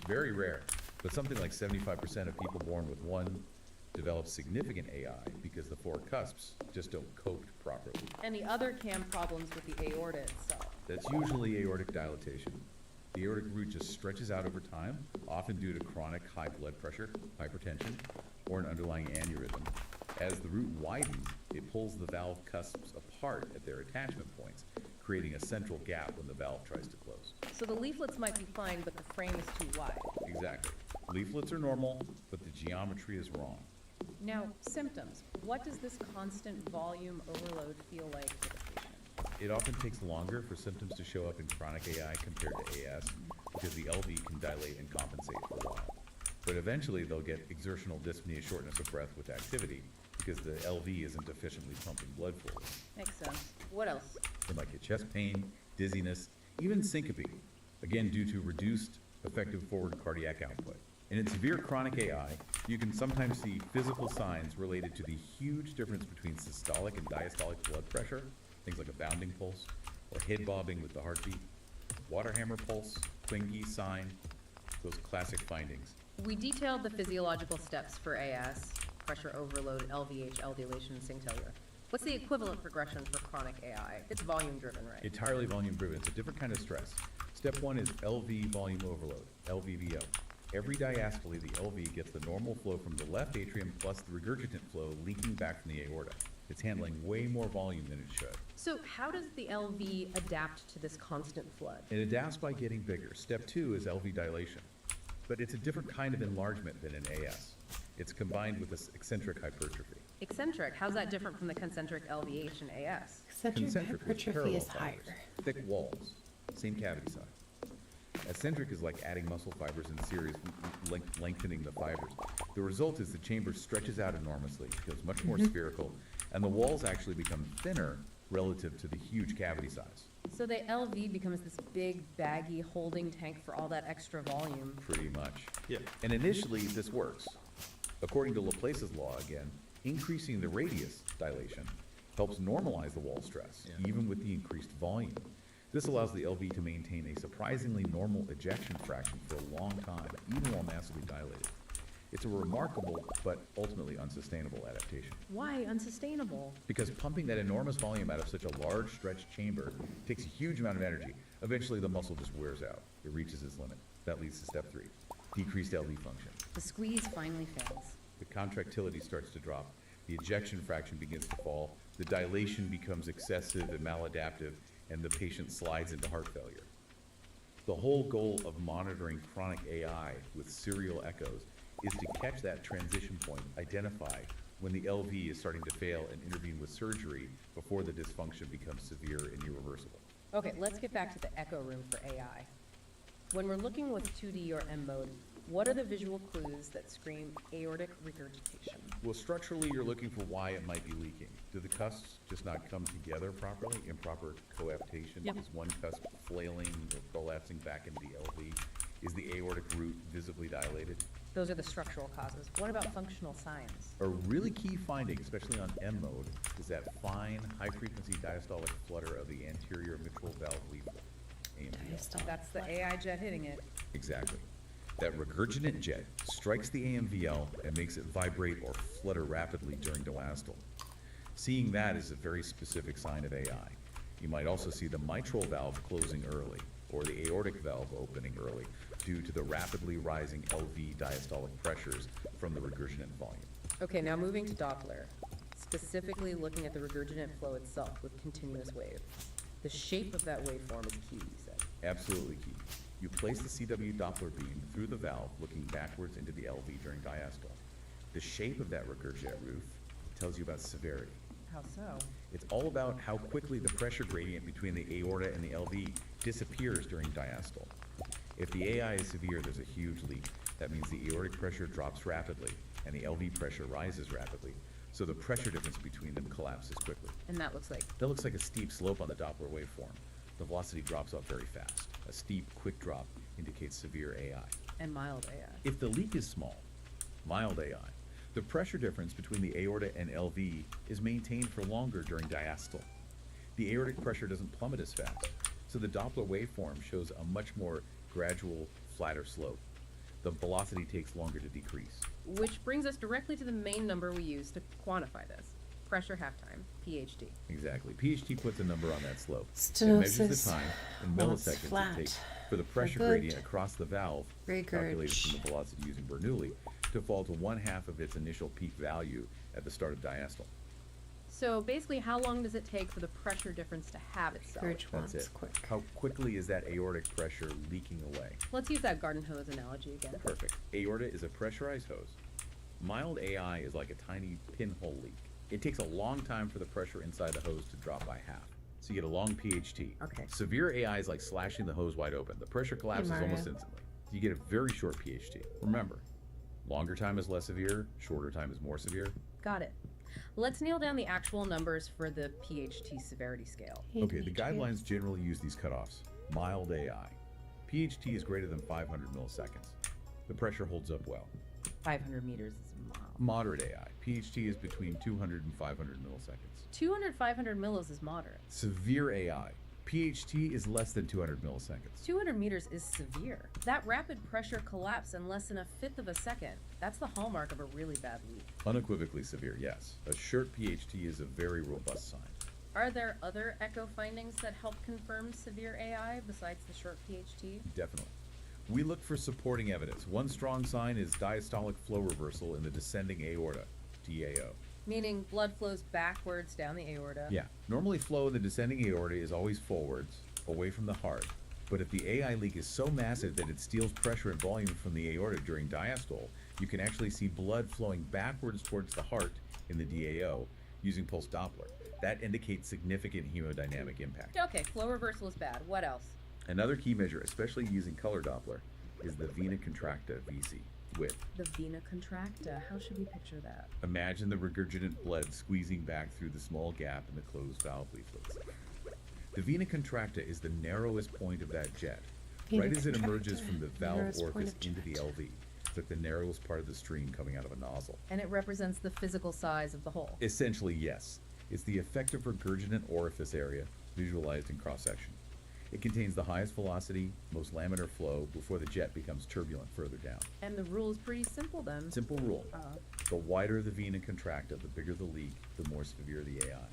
very rare, but something like 75% of people born with one develop significant AI because the four cusps just don't cope properly. Any other CAM problems with the aorta itself? That's usually aortic dilatation. The aortic root just stretches out over time, often due to chronic high blood pressure, hypertension, or an underlying aneurysm. As the root widens, it pulls the valve cusps apart at their attachment points, creating a central gap when the valve tries to close. So the leaflets might be fine, but the frame is too wide. Exactly. Leaflets are normal, but the geometry is wrong. Now, symptoms. What does this constant volume overload feel like for the patient? It often takes longer for symptoms to show up in chronic AI compared to AS because the LV can dilate and compensate for a while. But eventually they'll get exertional dyspnea, shortness of breath with activity because the LV isn't efficiently pumping blood forward. Makes sense. What else? They might get chest pain, dizziness, even syncope, again due to reduced effective forward cardiac output. And in severe chronic AI, you can sometimes see physical signs related to the huge difference between systolic and diastolic blood pressure, things like a bounding pulse, or head bobbing with the heartbeat, water hammer pulse, Twingie sign, those classic findings. We detailed the physiological steps for AS, pressure overload, LVH, L dilation, and sync failure. What's the equivalent progression for chronic AI? It's volume driven, right? Entirely volume driven. It's a different kind of stress. Step one is LV volume overload, LVVO. Every diastole, the LV gets the normal flow from the left atrium plus the regurgitant flow leaking back from the aorta. It's handling way more volume than it should. So how does the LV adapt to this constant flood? It adapts by getting bigger. Step two is LV dilation. But it's a different kind of enlargement than in AS. It's combined with this eccentric hypertrophy. Eccentric, how's that different from the concentric LVH and AS? Eccentric Concentric with hypertrophy parallel is higher. fibers, thick walls, same cavity size. Eccentric is like adding muscle fibers in series, lengthening the fibers. The result is the chamber stretches out enormously, feels much more spherical, and the walls actually become thinner relative to the huge cavity size. So the LV becomes this big, baggy holding tank for all that extra volume. Pretty much. Yeah. And initially, this works. According to Laplace's law, again, increasing the radius dilation helps normalize the wall stress, even with the increased volume. This allows the LV to maintain a surprisingly normal ejection fraction for a long time, even while massively dilated. It's a remarkable but ultimately unsustainable adaptation. Why unsustainable? Because pumping that enormous volume out of such a large stretched chamber takes a huge amount of energy. Eventually the muscle just wears out. It reaches its limit. That leads to step three, decreased LV function. The squeeze finally fails. The contractility starts to drop. The ejection fraction begins to fall. The dilation becomes excessive and maladaptive, and the patient slides into heart failure. The whole goal of monitoring chronic AI with serial echoes is to catch that transition point, identify when the LV is starting to fail and intervene with surgery before the dysfunction becomes severe and irreversible. Okay, let's get back to the echo room for AI. When we're looking with 2D or M mode, what are the visual clues that scream aortic regurgitation? Well, structurally, you're looking for why it might be leaking. Do the cusps just not come together properly? Improper coaptation? Yep. Is one cusp flailing or prolapsing back into the LV? Is the aortic root visibly dilated? Those are the structural causes. What about functional signs? A really key finding, especially on M mode, is that fine, high-frequency diastolic flutter of the anterior mitral valve leaflet, AMVL. That's the AI jet hitting it. Exactly. That regurgitant jet strikes the AMVL and makes it vibrate or flutter rapidly during diastole. Seeing that is a very specific sign of AI. You might also see the mitral valve closing early, or the aortic valve opening early due to the rapidly rising LV diastolic pressures from the regurgitant volume. Okay, now moving to Doppler, specifically looking at the regurgitant flow itself with continuous wave. The shape of that waveform is key, you said. Absolutely key. You place the CW Doppler beam through the valve looking backwards into the LV during diastole. The shape of that regurgitant roof tells you about severity. How so? It's all about how quickly the pressure gradient between the aorta and the LV disappears during diastole. If the AI is severe, there's a huge leak. That means the aortic pressure drops rapidly and the LV pressure rises rapidly. So the pressure difference between them collapses quickly. And that looks like? That looks like a steep slope on the Doppler waveform. The velocity drops off very fast. A steep, quick drop indicates severe AI. And mild AI. If the leak is small, mild AI, the pressure difference between the aorta and LV is maintained for longer during diastole. The aortic pressure doesn't plummet as fast, so the Doppler waveform shows a much more gradual, flatter slope. The velocity takes longer to decrease. Which brings us directly to the main number we use to quantify this. Pressure half-time, PHT. Exactly. PHT puts a number on that slope. It measures the Stenosis. time in Well, it's milliseconds flat. it takes for the pressure good. gradient across the valve, calculated Regurg. from the velocity using Bernoulli, to fall to 1/2 of its initial peak value at the start of diastole. So basically, how long does it take for the pressure difference to have itself? Courage That's wants it. quick. How quickly is that aortic pressure leaking away? Let's use that garden hose analogy again. Perfect. Aorta is a pressurized hose. Mild AI is like a tiny pinhole leak. It takes a long time for the pressure inside the hose to drop by half. So you get a long PHT. Okay. Severe AI is like slashing the hose wide open. The pressure collapses Mario. almost instantly. You get a very short PHT. Remember, longer time is less severe, shorter time is more severe. Got it. Let's nail down the actual numbers for the PHT severity scale. Okay, the guidelines generally use these cutoffs. Mild AI. PHT is greater than 500 milliseconds. The pressure holds up well. 500 meters is mild. Moderate AI. PHT is between 200 and 500 milliseconds. 200, 500 millis is moderate. Severe AI. PHT is less than 200 milliseconds. 200 meters is severe. That rapid pressure collapse in less than a fifth of a second. That's the hallmark of a really bad leak. Unequivocally severe, yes. A short PHT is a very robust sign. Are there other echo findings that help confirm severe AI besides the short PHT? Definitely. We look for supporting evidence. One strong sign is diastolic flow reversal in the descending aorta, DAO. Meaning blood flows backwards down the aorta. Yeah, normally flow in the descending aorta is always forwards, away from the heart. But if the AI leak is so massive that it steals pressure and volume from the aorta during diastole, you can actually see blood flowing backwards towards the heart in the DAO using pulse Doppler. That indicates significant hemodynamic impact. Okay, flow reversal is bad. What else? Another key measure, especially using color Doppler, is the vena contracta VC, width. The vena contracta. How should we picture that? Imagine the regurgitant blood squeezing back through the small gap in the closed valve leaflets. The vena contracta is the narrowest point of that jet, Vena right as it emerges contracta, from the valve narrowest point orifice of into the jet. LV. It's like the narrowest part of the stream coming out of a nozzle. And it represents the physical size of the hole. Essentially, yes. It's the effective regurgitant orifice area visualized in cross-section. It contains the highest velocity, most laminar flow before the jet becomes turbulent further down. And the rule is pretty simple then. Simple rule. Uh, The wider the vena contracta, the bigger the leak, the more severe the AI.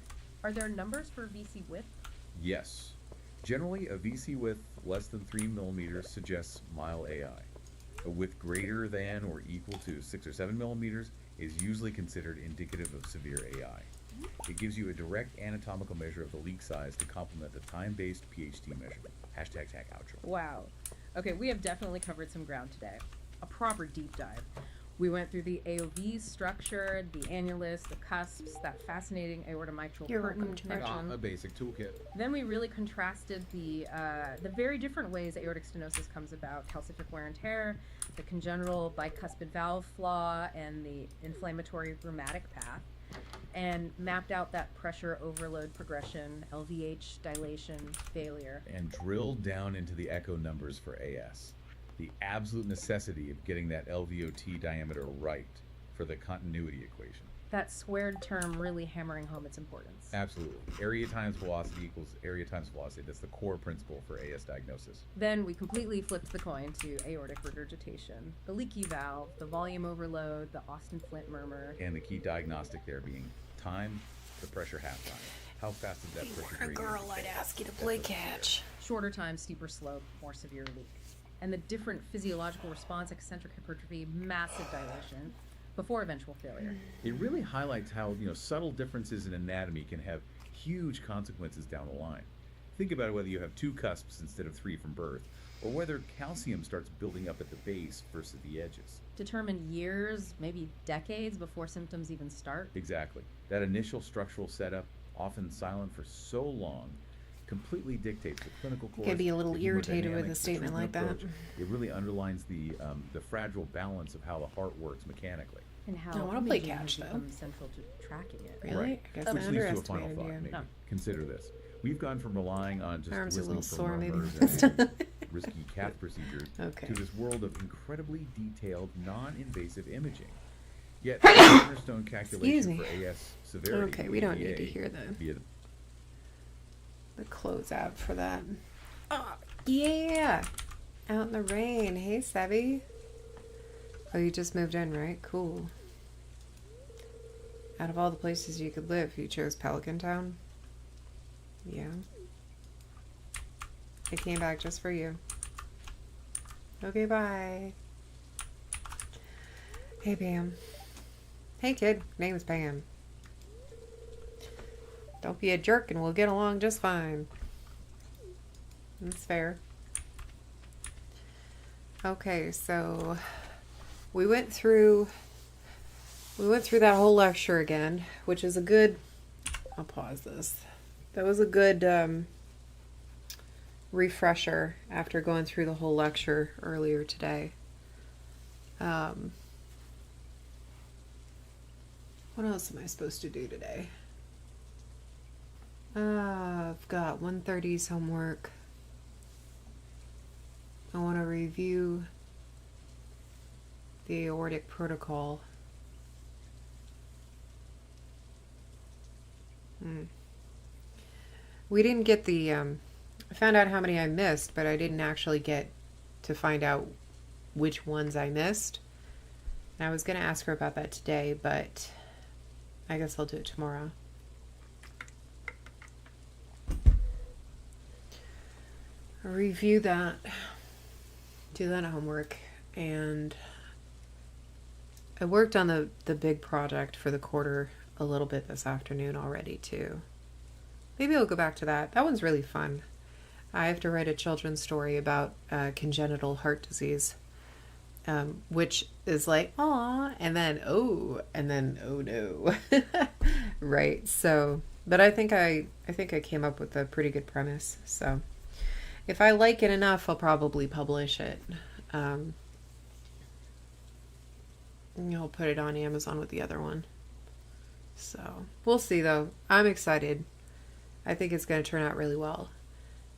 Are there numbers for VC width? Yes. Generally, a VC width less than 3 millimeters suggests mild AI. A width greater than or equal to 6 or 7 millimeters is usually considered indicative of severe AI. It gives you a direct anatomical measure of the leak size to complement the time-based PHT measurement. Hashtag tag outro. Wow. Okay, we have definitely covered some ground today. A proper deep dive. We went through the AOV structure, the annulus, the cusps, that fascinating aortomitral You're curtain welcome to my connection. A basic toolkit. Then we really contrasted the very different ways aortic stenosis comes about: calcific wear and tear, the congenital bicuspid valve flaw, and the inflammatory rheumatic path, and mapped out that pressure overload progression, LVH dilation, failure. And drilled down into the echo numbers for AS. The absolute necessity of getting that LVOT diameter right for the continuity equation. That squared term really hammering home its importance. Absolutely. Area times velocity equals area times velocity. That's the core principle for AS diagnosis. Then we completely flipped the coin to aortic regurgitation, the leaky valve, the volume overload, the Austin Flint murmur. And the key diagnostic there being time to pressure half time. How fast is that pressure gradient? I'd ask you to play catch. Shorter time, steeper slope, more severe leak. And the different physiological response, eccentric hypertrophy, massive dilation, before eventual failure. It really highlights how subtle differences in anatomy can have huge consequences down the line. Think about whether you have 2 cusps instead of 3 from birth, or whether calcium starts building up at the base versus the edges. Determine years, maybe decades before symptoms even start. Exactly. That initial structural setup, often silent for so long, completely dictates the clinical course. I could be a little the irritated with hemodynamics, a the statement like treatment that. approach. It really underlines the fragile balance of how the heart works mechanically. And how I wanna play imaging catch, has though. become central to tracking it. Really? Right. I guess I Which leads to a final underestimated thought, you. maybe. No. Consider this. We've gone from relying on just Arms are a listening little for sore, maybe. murmurs and risky cath procedures Okay. to this world of incredibly detailed, non-invasive imaging. Yet, the cornerstone calculation me. for AS severity. Okay, we don't need to AVA, hear via the closeout for that. Oh, yeah! Out in the rain. Hey, Sebby. Oh, you just moved in, right? Cool. Out of all the places you could live, you chose Pelican Town? Yeah. I came back just for you. Okay, bye. Hey, Pam. Hey, kid. Name is Pam. Don't be a jerk and we'll get along just fine. That's fair. Okay, so we went through that whole lecture again, which is a good, I'll pause this. That was a good refresher after going through the whole lecture earlier today. What else am I supposed to do today? I've got 1:30's homework. I want to review the aortic protocol. We didn't get the, I found out how many I missed, but I didn't actually get to find out which ones I missed. And I was going to ask her about that today, but I guess I'll do it tomorrow. Review that, do that homework, and I worked on the big project for the quarter a little bit this afternoon already too. Maybe I'll go back to that. That one's really fun. I have to write a children's story about congenital heart disease, which is like, aw, and then oh no. Right. So, but I think I came up with a pretty good premise. So if I like it enough, I'll probably publish it. I'll put it on Amazon with the other one. So we'll see though. I'm excited. I think it's going to turn out really well.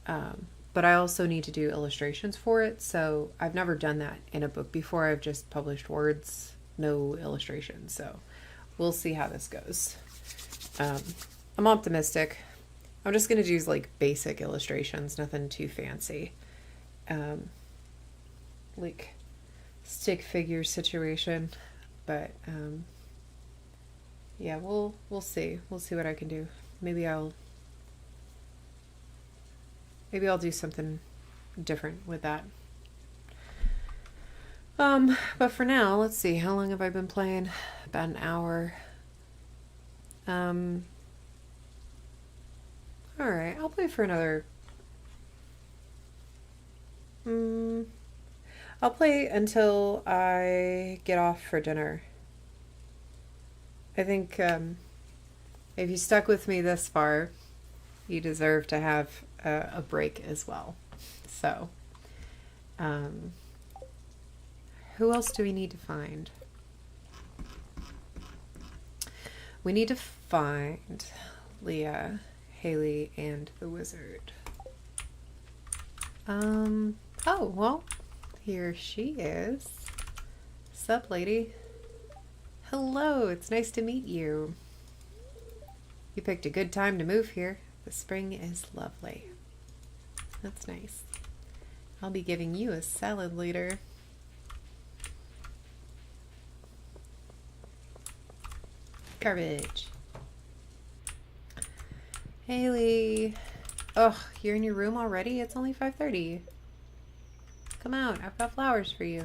But I also need to do illustrations for it. So I've never done that in a book before. I've just published words, no illustrations. So we'll see how this goes. I'm optimistic. I'm just going to use like basic illustrations, nothing too fancy. Like stick figure situation. But yeah, we'll see. We'll see what I can do. Maybe I'll do something different with that. But for now, let's see. How long have I been playing? About an hour. All right, I'll play for another. I'll play until I get off for dinner. I think if you stuck with me this far, you deserve to have a break as well. So, who else do we need to find? We need to find Leah, Haley, and the wizard. Oh, well, here she is. Sup, lady? Hello, it's nice to meet you. You picked a good time to move here. The spring is lovely. That's nice. I'll be giving you a salad later. Garbage. Haley. Ugh, you're in your room already? It's only 5:30. Come out. I've got flowers for you.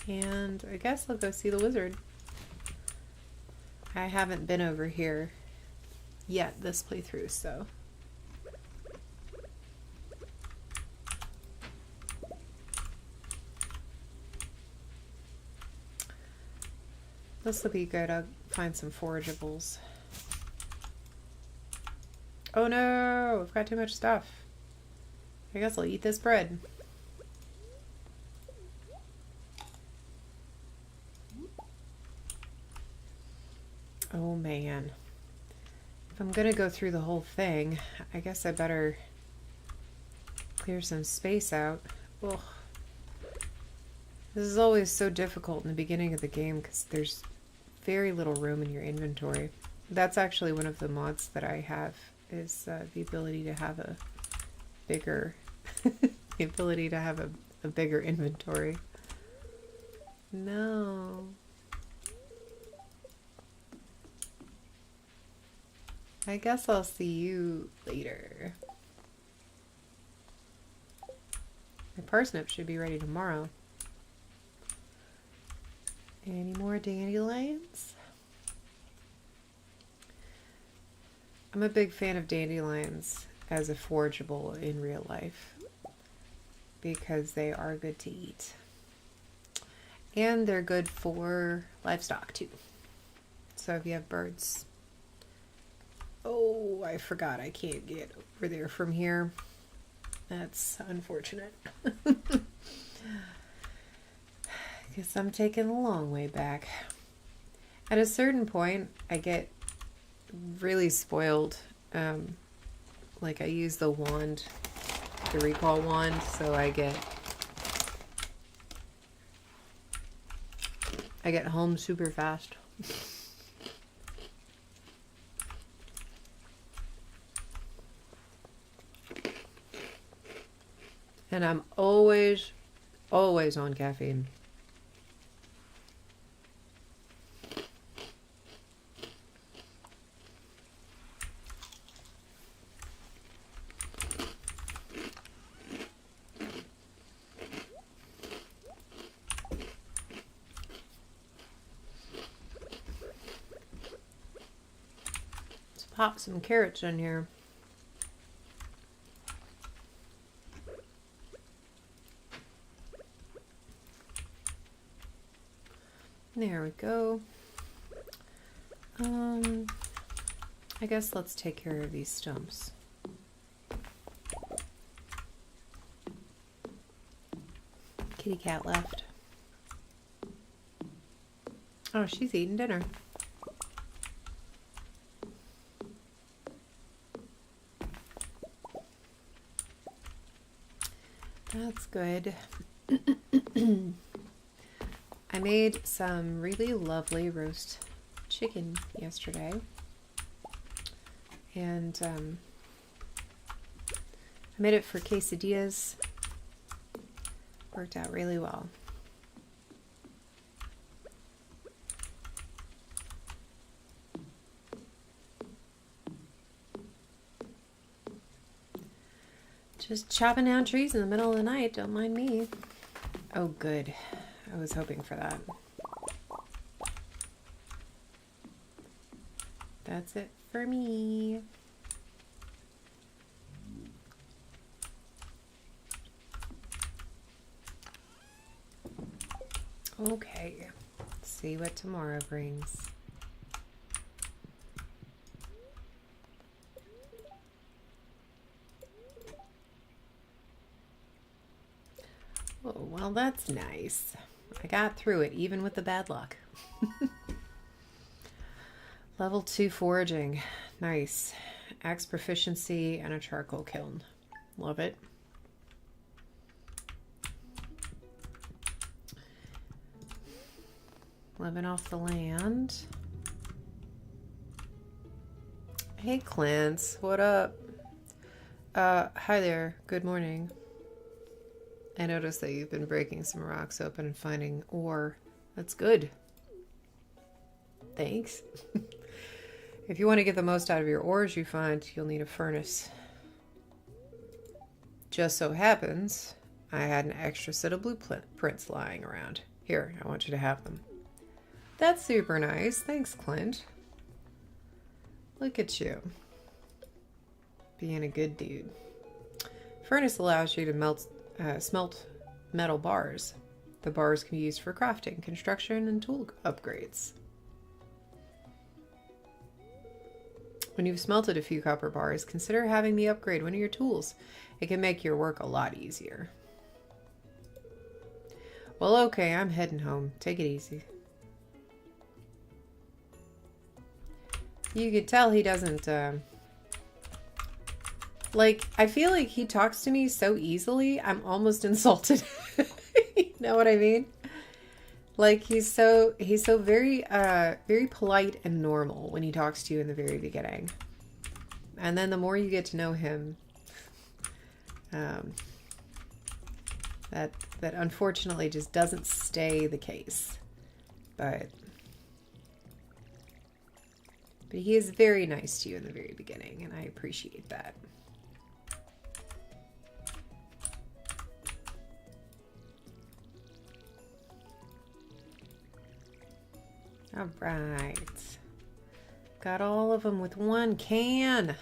And I guess I'll go see the wizard. I haven't been over here yet this playthrough, so. This will be good. I'll find some forageables. Oh no! I've got too much stuff. I guess I'll eat this bread. Oh man. If I'm gonna go through the whole thing, I guess I better clear some space out. Ugh. This is always so difficult in the beginning of the game because there's very little room in your inventory. That's actually one of the mods that I have, is the ability to have a bigger the ability to have a bigger inventory. No. I guess I'll see you later. My parsnips should be ready tomorrow. Any more dandelions? I'm a big fan of dandelions as a forageable in real life because they are good to eat. And they're good for livestock too. So if you have birds. Oh, I forgot I can't get over there from here. That's unfortunate. Because I'm taking the long way back. At a certain point, I get really spoiled. Like I use the wand, the recall wand, so I get home super fast. And I'm always on caffeine. Let's pop some carrots in here. There we go. I guess let's take care of these stumps. Kitty cat left. Oh, she's eating dinner. That's good. I made some really lovely roast chicken yesterday, and I made it for quesadillas. Worked out really well. Just chopping down trees in the middle of the night, don't mind me. Oh good, I was hoping for that. That's it for me. Okay, let's see what tomorrow brings. Oh, well, that's nice. I got through it, even with the bad luck. Level 2 foraging. Nice. Axe proficiency and a charcoal kiln. Love it. Living off the land. Hey, Clance. What up? Hi there. Good morning. I noticed that you've been breaking some rocks open and finding ore. That's good. Thanks. If you want to get the most out of your ores you find, you'll need a furnace. Just so happens, I had an extra set of blueprints lying around. Here, I want you to have them. That's super nice. Thanks, Clint. Look at you. Being a good dude. Furnace allows you to smelt metal bars. The bars can be used for crafting, construction, and tool upgrades. When you've smelted a few copper bars, consider having me upgrade one of your tools. It can make your work a lot easier. Well, okay, I'm heading home. Take it easy. You could tell he doesn't, like, I feel like he talks to me so easily, I'm almost insulted. You know what I mean? Like, he's so very, very polite and normal when he talks to you in the very beginning. And then the more you get to know him, that unfortunately just doesn't stay the case. But he is very nice to you in the very beginning, and I appreciate that. All right. Got all of them with one can.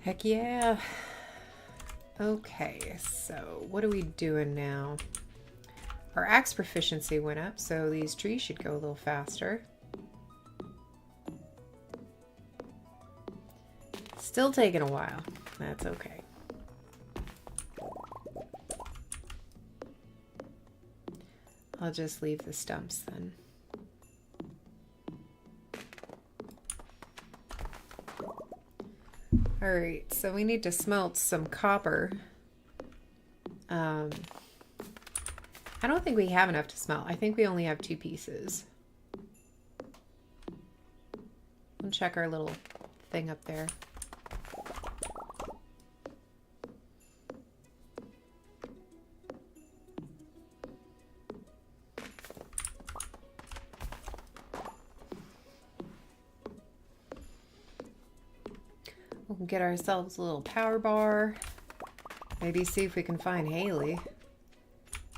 Heck yeah. Okay, so what are we doing now? Our axe proficiency went up, so these trees should go a little faster. Still taking a while. That's okay. I'll just leave the stumps then. Alright, so we need to smelt some copper. I don't think we have enough to smelt. I think we only have 2 pieces. We'll check our little thing up there. We'll get ourselves a little power bar. Maybe see if we can find Haley,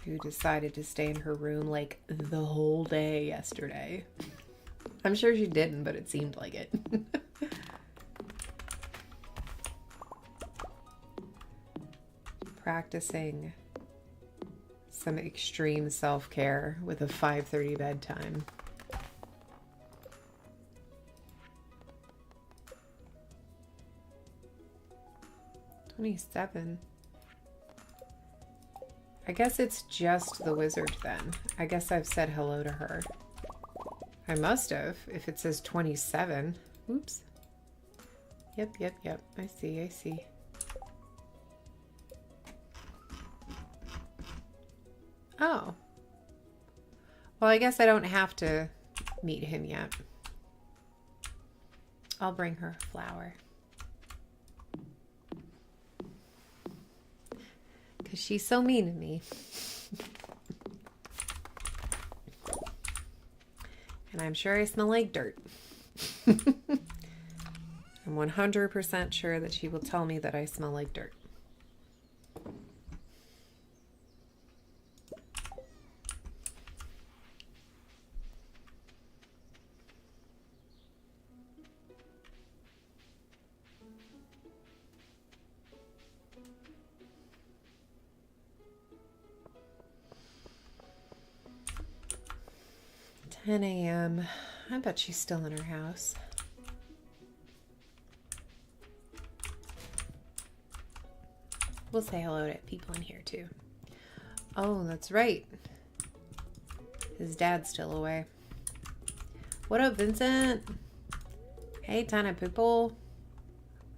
who decided to stay in her room like the whole day yesterday. I'm sure she didn't, but it seemed like it. Practicing some extreme self-care with a 5:30 bedtime. $27. I guess it's just the wizard then. I guess I've said hello to her. I must have, if it says 27. Oops. Yep. I see. Oh. Well, I guess I don't have to meet him yet. I'll bring her a flower. Because she's so mean to me. And I'm sure I smell like dirt. I'm 100% sure that she will tell me that I smell like dirt. $10 a.m. I bet she's still in her house. We'll say hello to people in here too. Oh, that's right. His dad's still away. What up, Vincent? Hey, Tana Poople.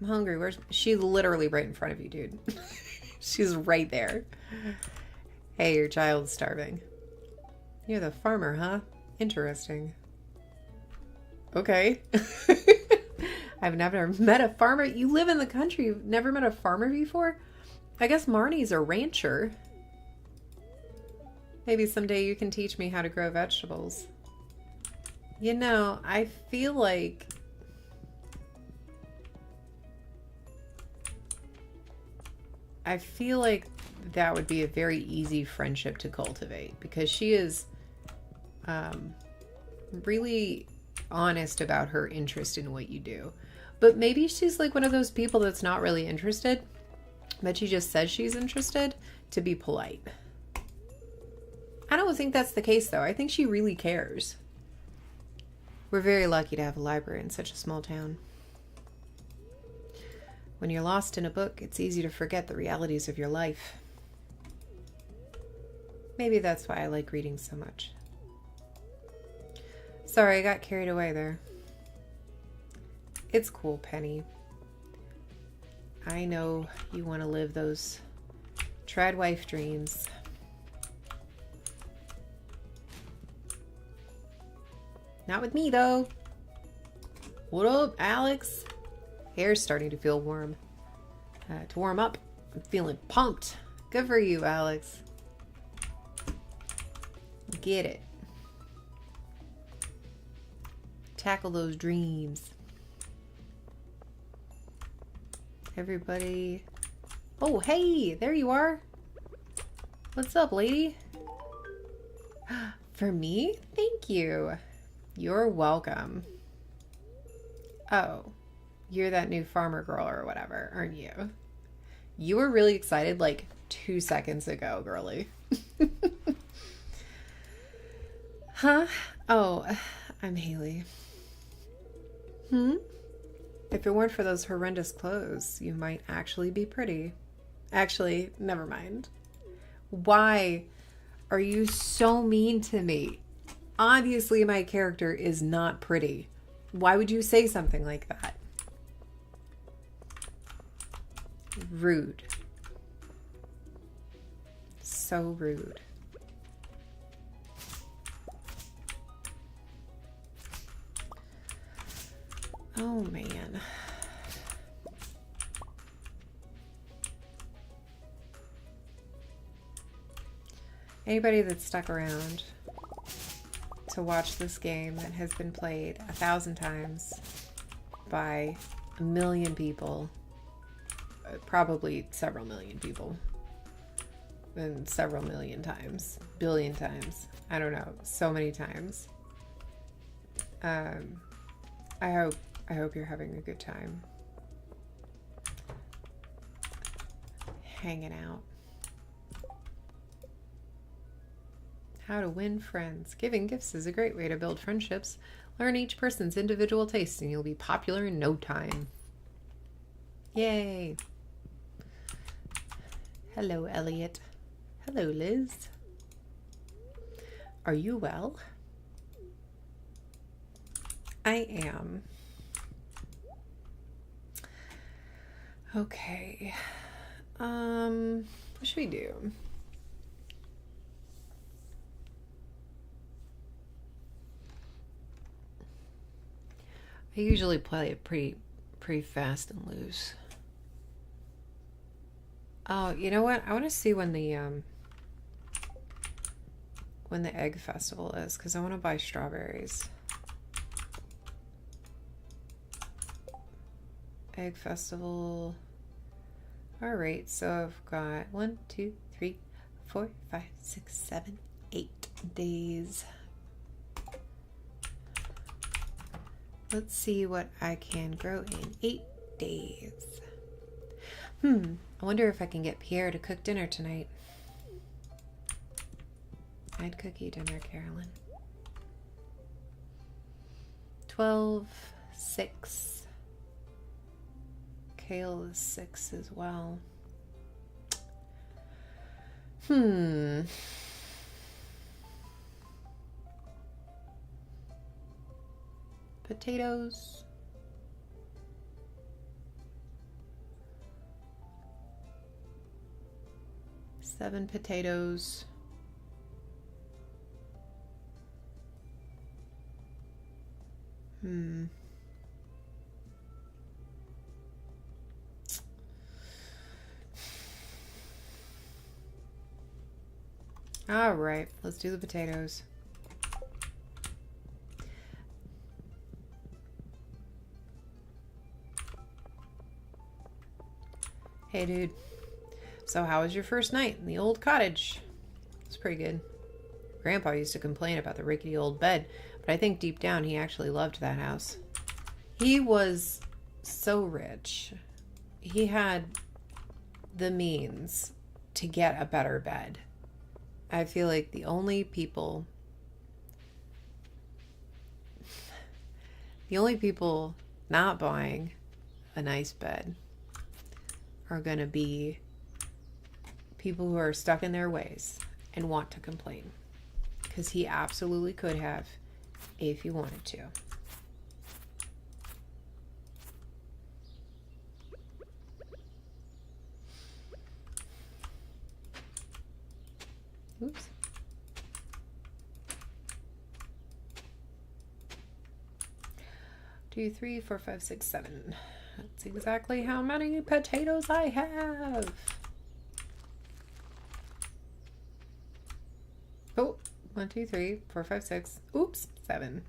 I'm hungry. She's literally right in front of you, dude. She's right there. Hey, your child's starving. You're the farmer, huh? Interesting. Okay. I've never met a farmer. You live in the country. You've never met a farmer before? I guess Marnie's a rancher. Maybe someday you can teach me how to grow vegetables. You know, I feel like that would be a very easy friendship to cultivate because she is really honest about her interest in what you do. But maybe she's like one of those people that's not really interested, but she just says she's interested to be polite. I don't think that's the case, though. I think she really cares. We're very lucky to have a library in such a small town. When you're lost in a book, it's easy to forget the realities of your life. Maybe that's why I like reading so much. Sorry, I got carried away there. It's cool, Penny. I know you want to live those trad wife dreams. Not with me, though. What up, Alex? Hair's starting to feel warm. To warm up, I'm feeling pumped. Good for you, Alex. Get it. Tackle those dreams. Everybody. Oh, hey, there you are. What's up, lady? For me? Thank you. You're welcome. Oh, you're that new farmer girl or whatever, aren't you? You were really excited like 2 seconds ago, girly. Huh? Oh, I'm Haley. If it weren't for those horrendous clothes, you might actually be pretty. Actually, never mind. Why are you so mean to me? Obviously, my character is not pretty. Why would you say something like that? Rude. So rude. Oh, man. Anybody that's stuck around to watch this game that has been played 1,000 times by 1 million people, probably several million people, and several million times, billion times, I don't know, so many times. I hope you're having a good time hanging out. How to win friends. Giving gifts is a great way to build friendships. Learn each person's individual tastes and you'll be popular in no time. Yay. Hello, Elliot. Hello, Liz. Are you well? I am. Okay. What should we do? I usually play it pretty fast and loose. Oh, you know what? I want to see when the egg festival is, because I want to buy strawberries. Egg festival. All right, so I've got 1, 2, 3, 4, 5, 6, 7, 8 days. Let's see what I can grow in 8 days. I wonder if I can get Pierre to cook dinner tonight. I'd cook you dinner, Carolyn. 12, 6. Kale is 6 as well. Potatoes. Seven potatoes. All right, let's do the potatoes. Hey, dude. So how was your first night in the old cottage? It's pretty good. Grandpa used to complain about the rickety old bed, but I think deep down he actually loved that house. He was so rich. He had the means to get a better bed. I feel like the only people not buying a nice bed are going to be people who are stuck in their ways and want to complain. Because he absolutely could have if he wanted to. Oops. Two, three, four, five, six, seven. That's exactly how many potatoes I have. Oh, 1, 2, 3, 4, 5, 6. Oops, 7.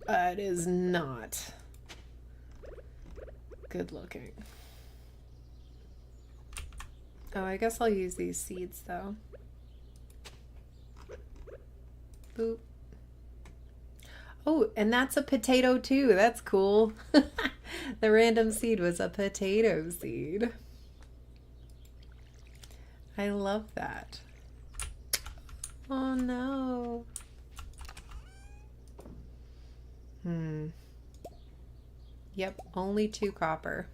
That is not good looking. Oh, I guess I'll use these seeds though. Boop. Oh, and that's a potato too. That's cool. The random seed was a potato seed. I love that. Oh no. Yep, only 2 copper.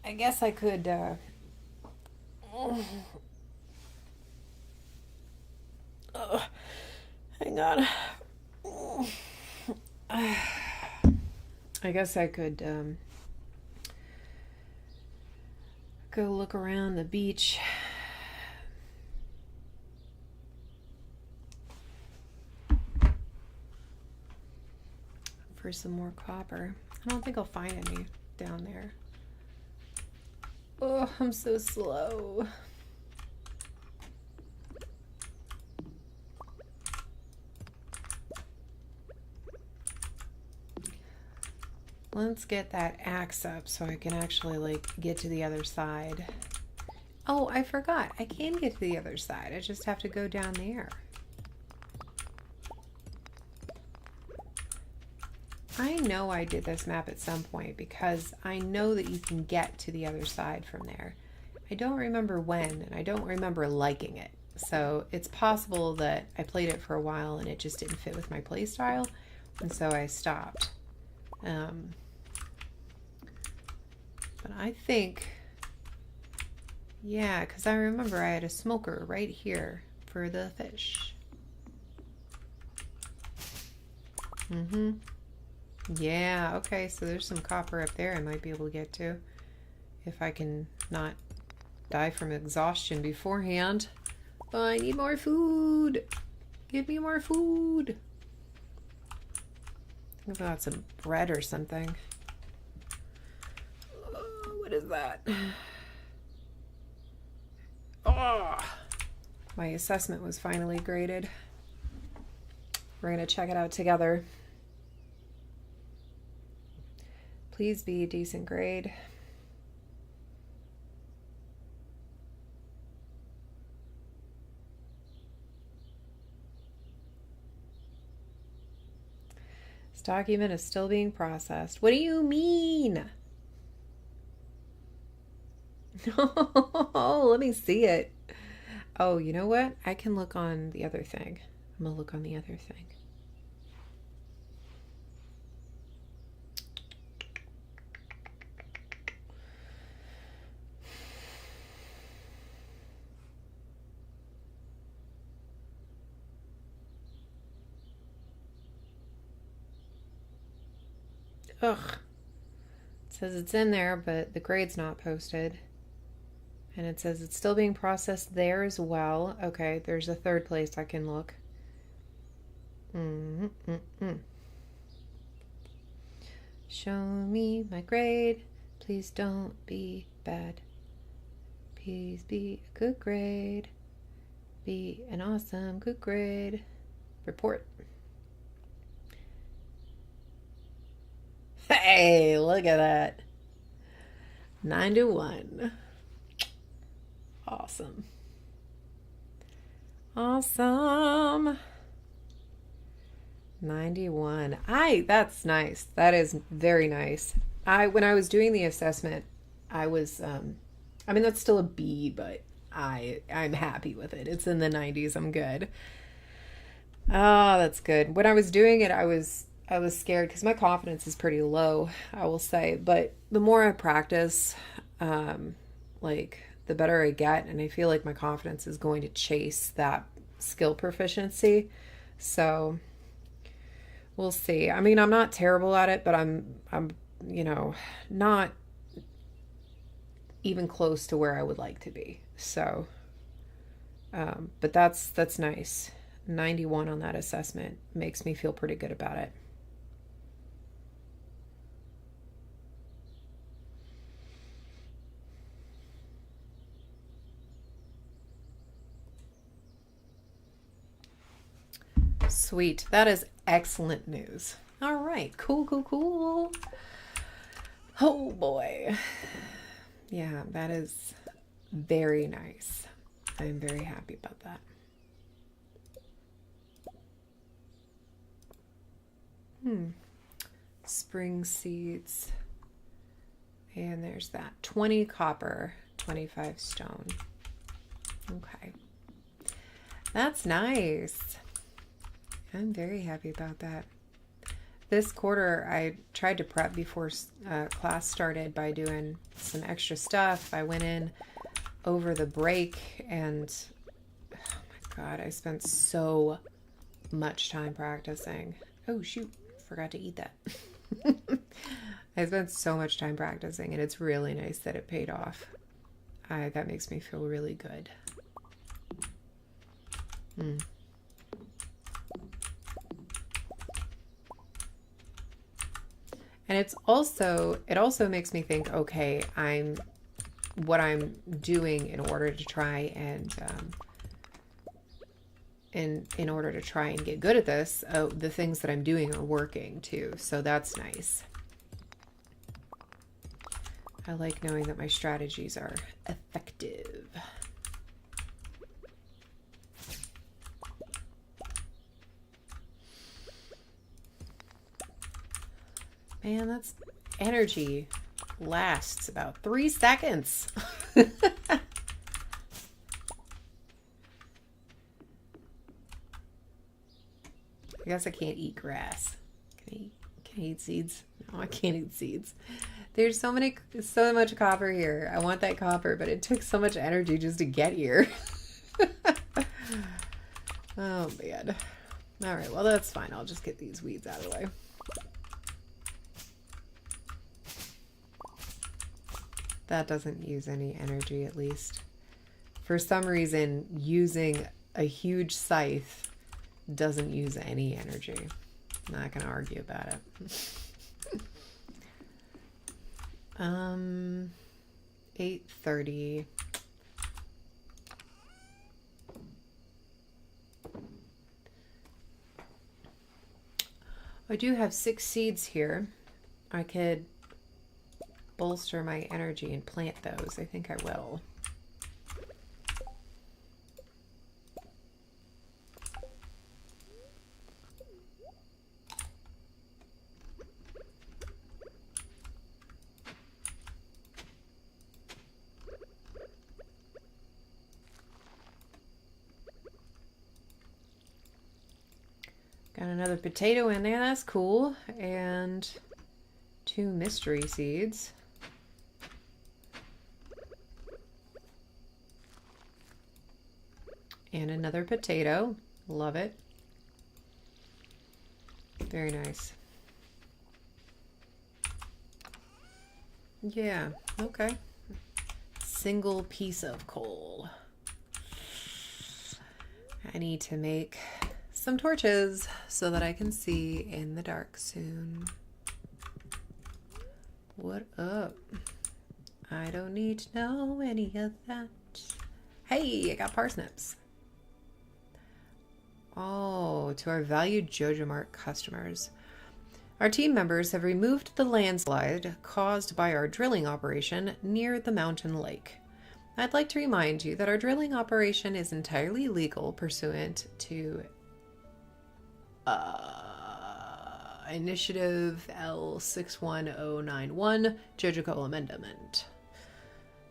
I guess I could hang on. I guess I could go look around the beach. For some more copper. I don't think I'll find any down there. Oh, I'm so slow. Let's get that axe up so I can actually like get to the other side. Oh, I forgot. I can get to the other side. I just have to go down there. I know I did this map at some point because I know that you can get to the other side from there. I don't remember when, and I don't remember liking it. So it's possible that I played it for a while and it just didn't fit with my play style, and so I stopped. But I think, yeah, because I remember I had a smoker right here for the fish. Yeah, okay, so there's some copper up there I might be able to get to if I can not die from exhaustion beforehand. Oh, I need more food. Give me more food. I think about some bread or something. Oh, what is that? Oh, my assessment was finally graded. We're going to check it out together. Please be a decent grade. This document is still being processed. What do you mean? Oh, let me see it. Oh, you know what? I can look on the other thing. I'm gonna look on the other thing. Ugh. It says it's in there, but the grade's not posted. And it says it's still being processed there as well. Okay, there's a third place I can look. Show me my grade. Please don't be bad. Please be a good grade. Be an awesome good grade. Report. Hey, look at that. 9-1. Awesome. Awesome. 91. That's nice. That is very nice. When I was doing the assessment, I was I mean that's still a B, but I'm happy with it. It's in the 90s. I'm good. Oh, that's good. When I was doing it, I was scared because my confidence is pretty low, I will say. But the more I practice, like the better I get, and I feel like my confidence is going to chase that skill proficiency. So we'll see. I mean, I'm not terrible at it, but I'm not even close to where I would like to be. So, but that's nice. 91 on that assessment makes me feel pretty good about it. Sweet. That is excellent news. All right. Cool, cool, cool. Oh boy. Yeah, that is very nice. I'm very happy about that. Spring seeds. And there's that. 20 copper, 25 stone. Okay. That's nice. I'm very happy about that. This quarter, I tried to prep before class started by doing some extra stuff. I went in over the break and, oh my God, I spent so much time practicing. Oh, shoot. Forgot to eat that. I spent so much time practicing, and it's really nice that it paid off. That makes me feel really good. And it also makes me think, okay, what I'm doing in order to try and in order to try and get good at this, the things that I'm doing are working too. So that's nice. I like knowing that my strategies are effective. Man, that's energy lasts about 3 seconds. I guess I can't eat grass. Can I eat seeds? No, I can't eat seeds. There's so much copper here. I want that copper, but it took so much energy just to get here. Oh, man. All right, well, that's fine. I'll just get these weeds out of the way. That doesn't use any energy, at least. For some reason, using a huge scythe doesn't use any energy. I'm not going to argue about it. 8:30. I do have 6 seeds here. I could bolster my energy and plant those. I think I will. Got another potato in there. That's cool. And 2 mystery seeds. And another potato. Love it. Very nice. Yeah, okay. Single piece of coal. I need to make some torches so that I can see in the dark soon. What up? I don't need to know any of that. Hey, I got parsnips. Oh, to our valued JoJo Mart customers. Our team members have removed the landslide caused by our drilling operation near the mountain lake. I'd like to remind you that our drilling operation is entirely legal pursuant to Initiative L61091, JoJo Cola Amendment.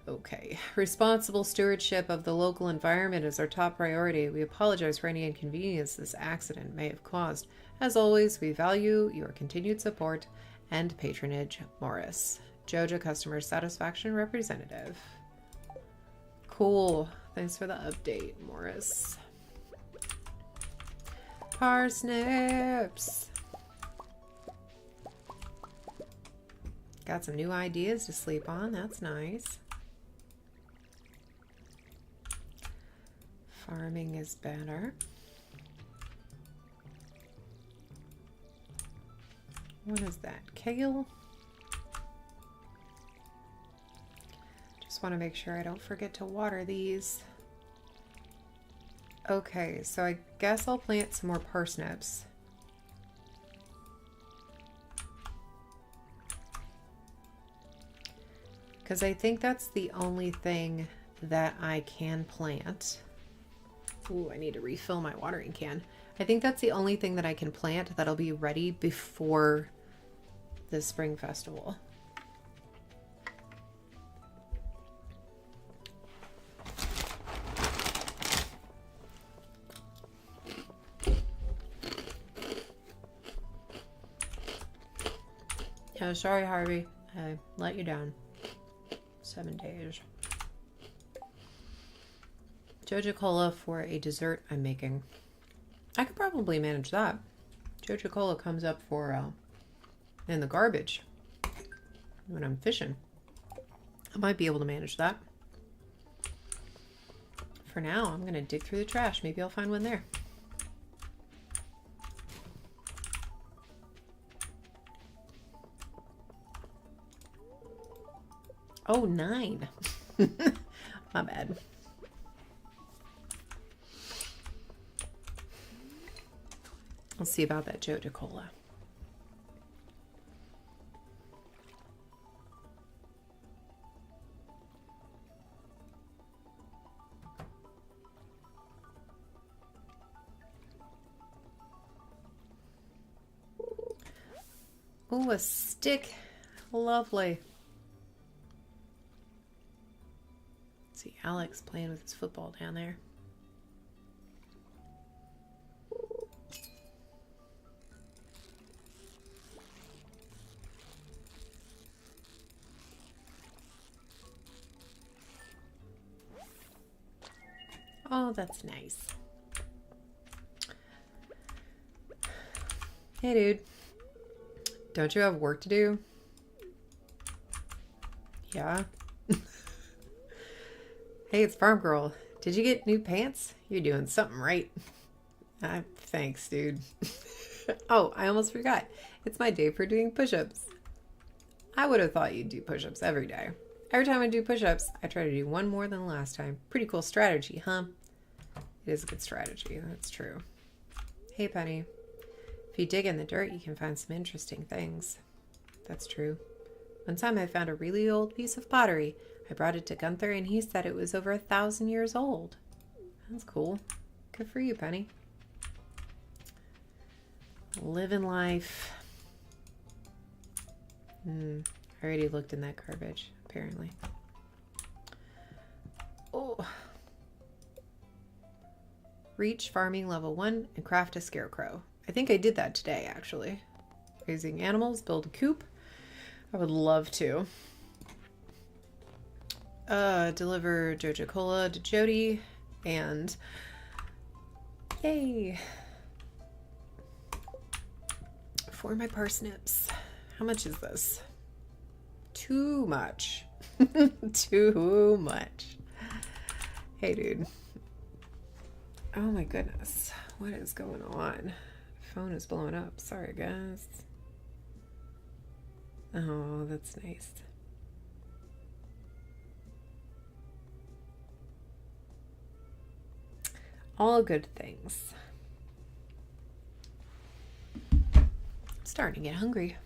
Okay. Responsible stewardship of the local environment is our top priority. We apologize for any inconvenience this accident may have caused. As always, we value your continued support and patronage. Morris, JoJo Customer Satisfaction Representative. Cool. Thanks for the update, Morris. Parsnips. Got some new ideas to sleep on. That's nice. Farming is better. What is that? Kale? Just want to make sure I don't forget to water these. Okay, so I guess I'll plant some more parsnips. Because I think that's the only thing that I can plant. Ooh, I need to refill my watering can. I think that's the only thing that I can plant that'll be ready before the spring festival. Oh, sorry, Harvey. I let you down. 7 days. JoJo Cola for a dessert I'm making. I could probably manage that. JoJo Cola comes up for in the garbage when I'm fishing. I might be able to manage that. For now, I'm going to dig through the trash. Maybe I'll find one there. Oh, 9. My bad. Let's see about that JoJo Cola. Oh, a stick. Lovely. Let's see Alex playing with his football down there. Oh, that's nice. Hey, dude. Don't you have work to do? Yeah. Hey, it's Farm Girl. Did you get new pants? You're doing something right. Thanks, dude. Oh, I almost forgot. It's my day for doing push-ups. I would have thought you'd do push-ups every day. Every time I do push-ups, I try to do one more than last time. Pretty cool strategy, huh? It is a good strategy, that's true. Hey, Penny. If you dig in the dirt, you can find some interesting things. That's true. One time I found a really old piece of pottery. I brought it to Gunther and he said it was over 1,000 years old. That's cool. Good for you, Penny. Living life. I already looked in that garbage, apparently. Oh. Reach farming level 1 and craft a scarecrow. I think I did that today, actually. Raising animals, build a coop. I would love to. Deliver JoJo Cola to Jody. And yay! For my parsnips. How much is this? Too much. Too much. Hey, dude. Oh my goodness. What is going on? Phone is blowing up. Sorry, guys. Oh, that's nice. All good things. Starting to get hungry.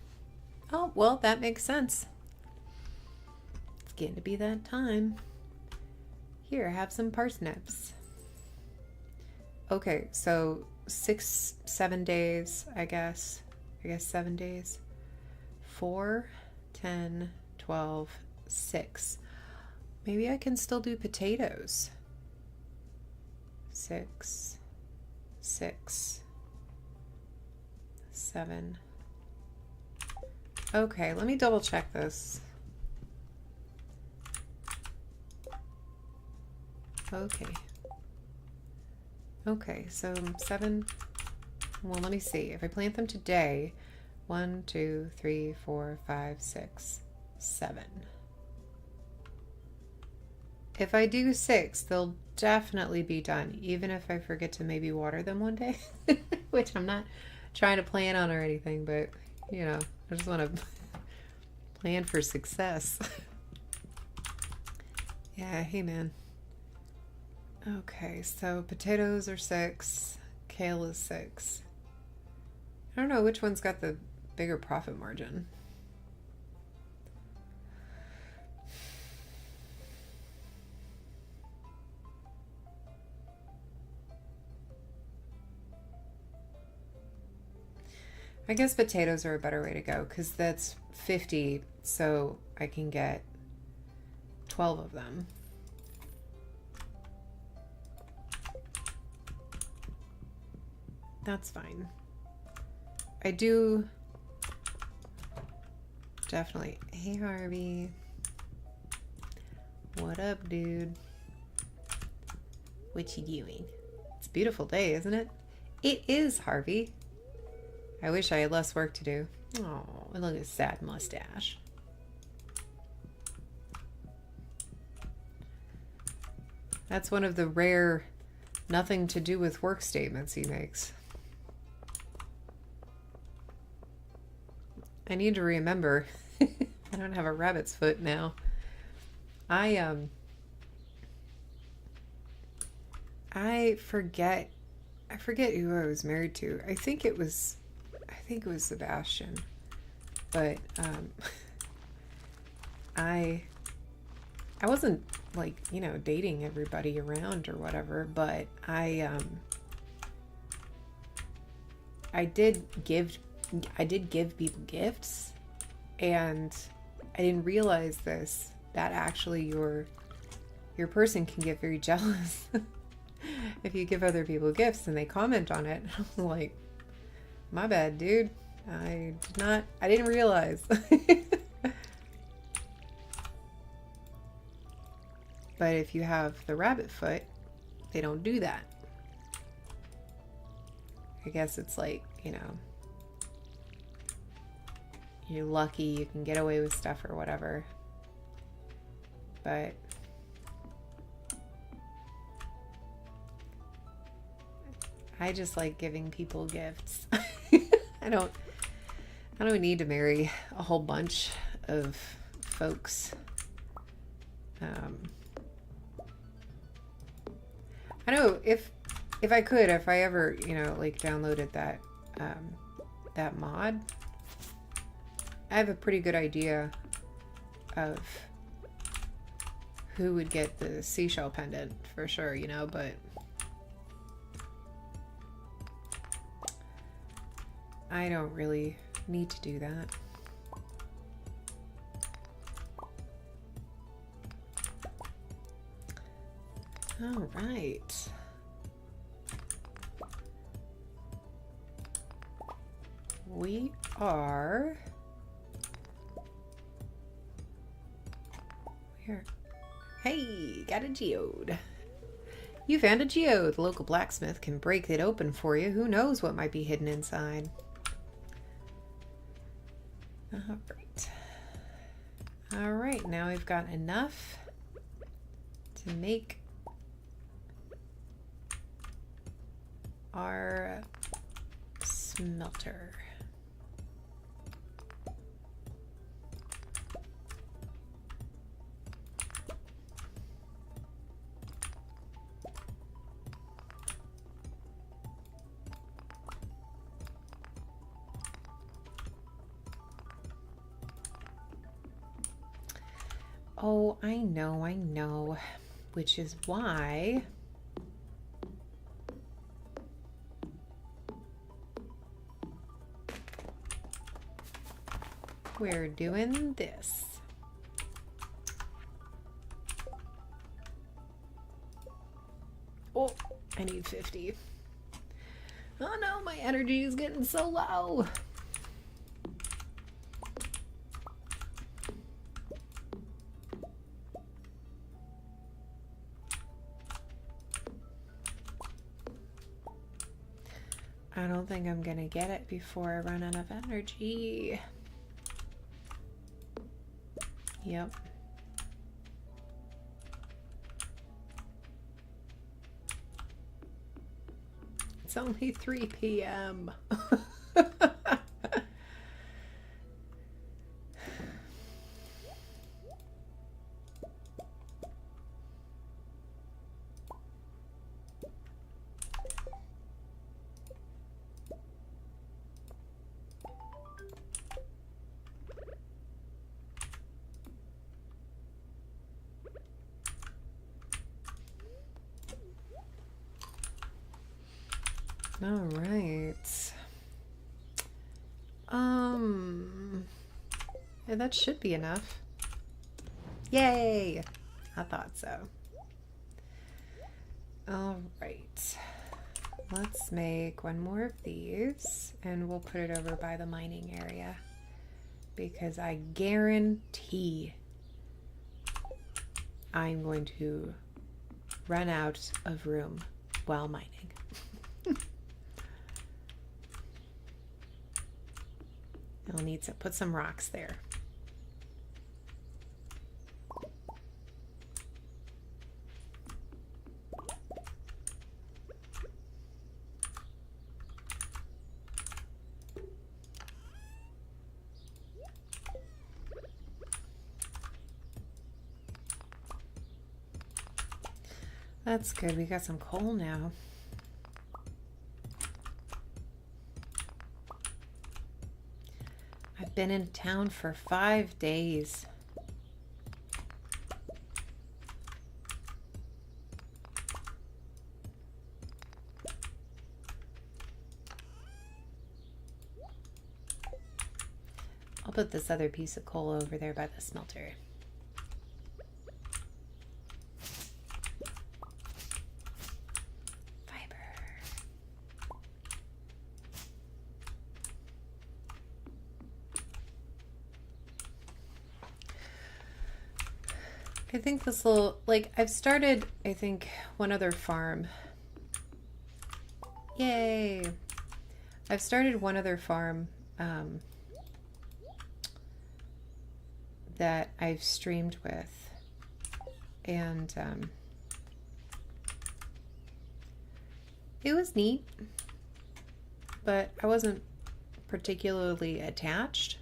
Oh, well, that makes sense. It's getting to be that time. Here, have some parsnips. Okay, so 6, 7 days, I guess. 7 days. 4, 10, 12, 6. Maybe I can still do potatoes. 6, 6, 7. Okay, let me double check this. Okay, so 7. Well, let me see. If I plant them today, 1, 2, 3, 4, 5, 6, 7. If I do 6, they'll definitely be done, even if I forget to maybe water them one day, which I'm not trying to plan on or anything, but you know, I just want to plan for success. Yeah, hey man. Okay, so potatoes are 6, kale is 6. I don't know which one's got the bigger profit margin. I guess potatoes are a better way to go because that's 50, so I can get 12 of them. That's fine. I do definitely. Hey Harvey. What up, dude? What you doing? It's a beautiful day, isn't it? It is, Harvey. I wish I had less work to do. Oh, and look at his sad mustache. That's one of the rare nothing to do with work statements he makes. I need to remember. I don't have a rabbit's foot now. I forget who I was married to. I think it was Sebastian. But I wasn't like, you know, dating everybody around or whatever, but I did give people gifts, and I didn't realize this, that actually your person can get very jealous if you give other people gifts and they comment on it. I'm like, my bad, dude. I didn't realize. But if you have the rabbit foot, they don't do that. I guess it's like, you know, you're lucky you can get away with stuff or whatever. But I just like giving people gifts. I don't need to marry a whole bunch of folks. I know if I could, if I ever, you know, like downloaded that that mod, I have a pretty good idea of who would get the seashell pendant for sure, you know, but I don't really need to do that. All right. We are here. Hey, got a geode. You found a geode. The local blacksmith can break it open for you. Who knows what might be hidden inside? All right. All right, now we've got enough to make our smelter. Oh, I know. Which is why we're doing this. Oh, I need 50. Oh no, my energy is getting so low. I don't think I'm gonna get it before I run out of energy. Yep. It's only 3 p.m. All right. Yeah, that should be enough. Yay! I thought so. All right. Let's make one more of these and we'll put it over by the mining area because I guarantee I'm going to run out of room while mining. I'll need to put some rocks there. That's good. We got some coal now. I've been in town for 5 days. I'll put this other piece of coal over there by the smelter. I think this will, like, I've started, I think, one other farm. Yay! I've started one other farm that I've streamed with. And it was neat, but I wasn't particularly attached.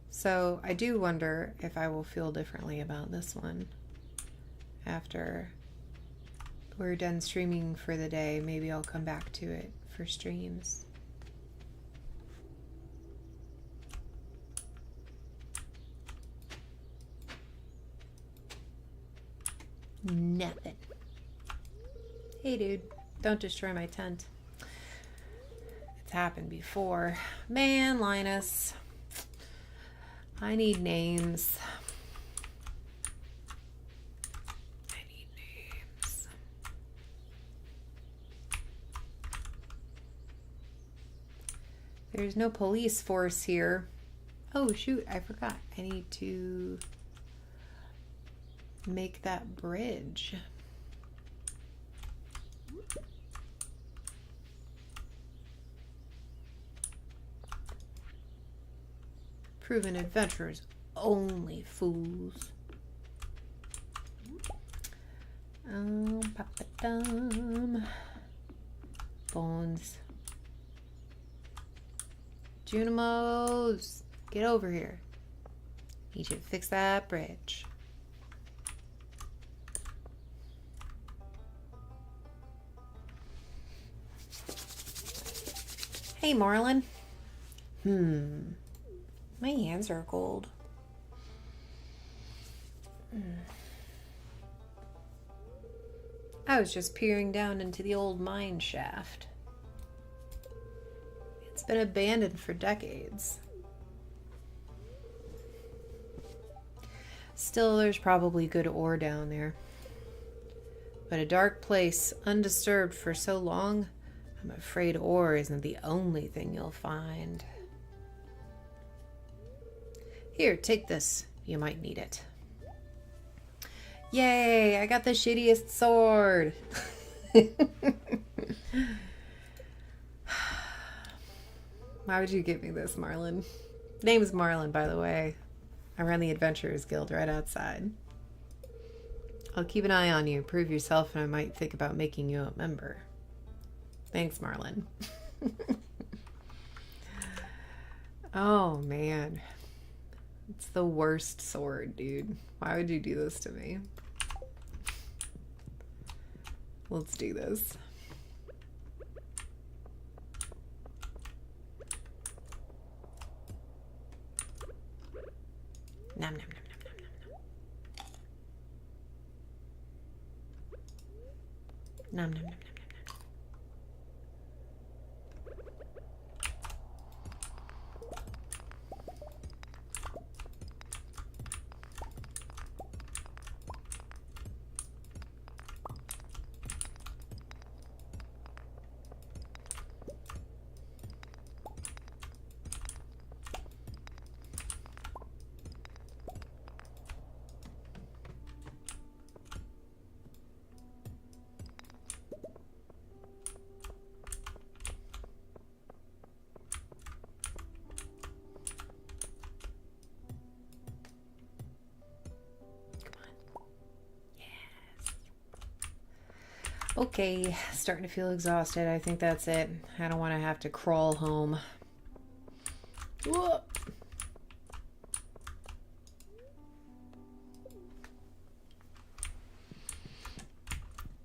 So I do wonder if I will feel differently about this one after we're done streaming for the day. Maybe I'll come back to it for streams. Nothing. Hey dude, don't destroy my tent. It's happened before. Man, Linus. I need names. I need names. There's no police force here. Oh shoot, I forgot. I need to make that bridge. Proven adventurers, only fools. Papa-dum. Bones. Junimos, get over here. You should fix that bridge. Hey, Marlin. My hands are cold. I was just peering down into the old mine shaft. It's been abandoned for decades. Still, there's probably good ore down there. But a dark place, undisturbed for so long, I'm afraid ore isn't the only thing you'll find. Here, take this. You might need it. Yay, I got the shittiest sword. Why would you give me this, Marlin? Name's Marlin, by the way. I run the Adventurers Guild right outside. I'll keep an eye on you, prove yourself, and I might think about making you a member. Thanks, Marlin. Oh, man. It's the worst sword, dude. Why would you do this to me? Let's do this. Nom, nom, nom, nom, nom, nom. Nom, nom, nom, nom, nom, nom. Okay, starting to feel exhausted. I think that's it. I don't want to have to crawl home. Whoa.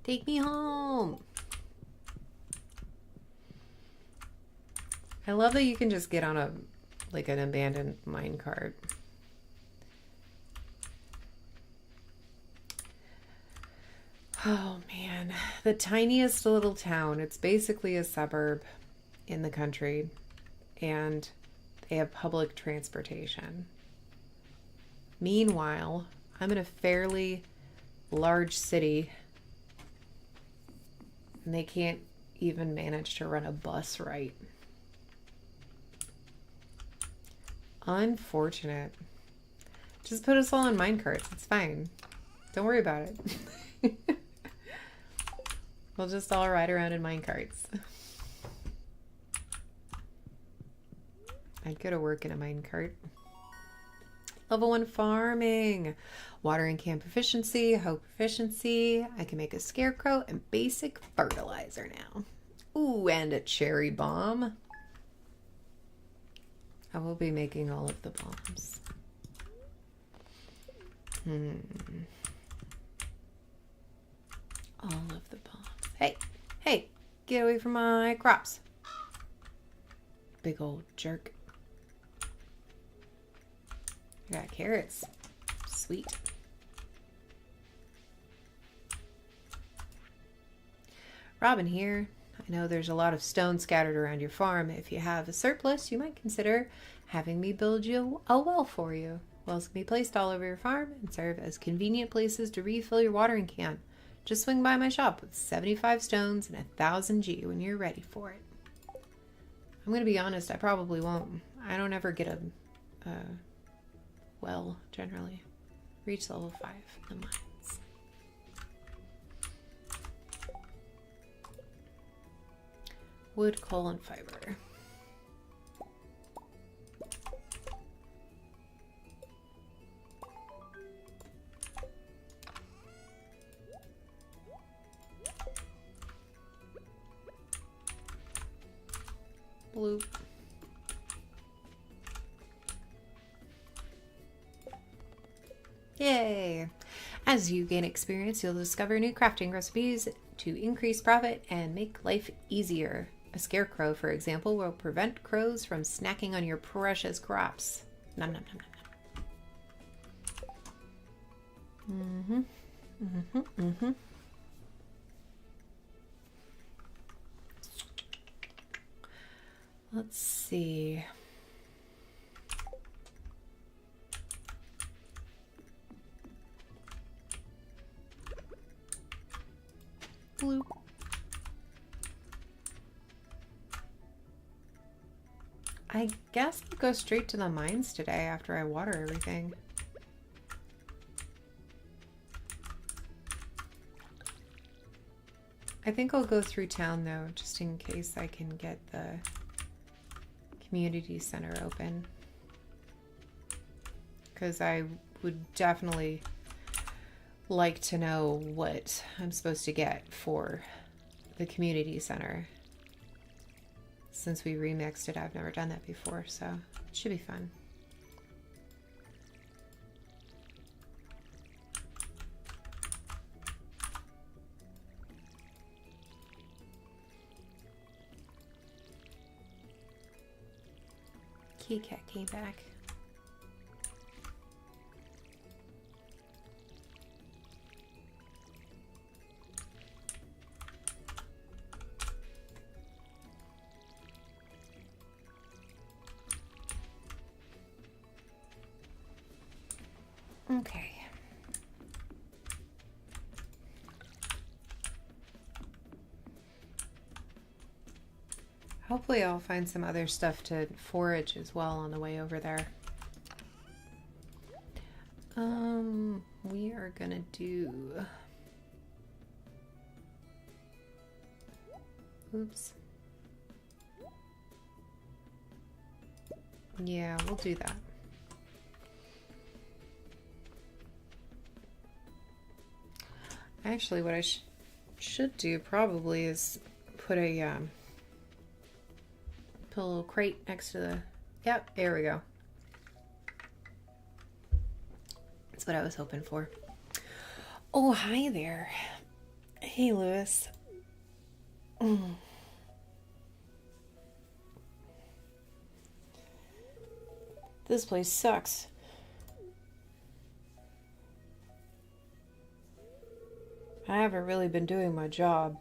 Take me home. I love that you can just get on an abandoned minecart. Oh man, the tiniest little town. It's basically a suburb in the country, and they have public transportation. Meanwhile, I'm in a fairly large city, and they can't even manage to run a bus right. Unfortunate. Just put us all in minecarts. It's fine. Don't worry about it. We'll just all ride around in minecarts. I'd go to work in a minecart. Level 1 farming. Watering can proficiency, hoe proficiency. I can make a scarecrow and basic fertilizer now. Ooh, and a cherry bomb. I will be making all of the bombs. All of the bombs. Hey, hey, get away from my crops. Big old jerk. I got carrots. Sweet. Robin here. I know there's a lot of stone scattered around your farm. If you have a surplus, you might consider having me build you a well for you. Wells can be placed all over your farm and serve as convenient places to refill your watering can. Just swing by my shop with 75 stones and 1,000 G when you're ready for it. I'm going to be honest, I probably won't. I don't ever get a well, generally. Reach level 5 in the mines. Wood, coal, and fiber. Bloop. Yay! As you gain experience, you'll discover new crafting recipes to increase profit and make life easier. A scarecrow, for example, will prevent crows from snacking on your precious crops. Nom nom nom nom nom. Mm-hmm. Mm-hmm. Mm-hmm. Let's see. Blue. I guess I'll go straight to the mines today after I water everything. I think I'll go through town though, just in case I can get the community center open. Because I would definitely like to know what I'm supposed to get for the community center. Since we remixed it, I've never done that before, so it should be fun. Key cat came back. Okay. Hopefully I'll find some other stuff to forage as well on the way over there. We are gonna do... Oops. Yeah, we'll do that. Actually, what I should do probably is put a little crate next to the... Yep, there we go. That's what I was hoping for. Oh, hi there. Hey, Lewis. This place sucks. I haven't really been doing my job.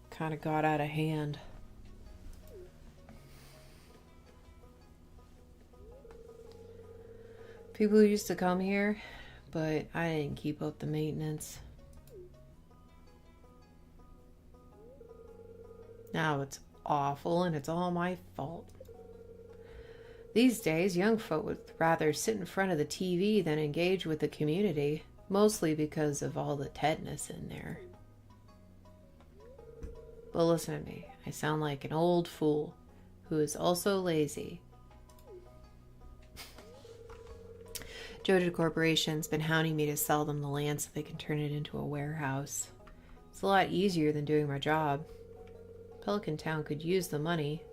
Kind of got out of hand. People used to come here, but I didn't keep up the maintenance. Now it's awful and it's all my fault. These days, young folk would rather sit in front of the TV than engage with the community, mostly because of all the tetanus in there. But listen to me, I sound like an old fool who is also lazy. Jojo Corporation's been hounding me to sell them the land so they can turn it into a warehouse. It's a lot easier than doing my job. Pelican Town could use the money.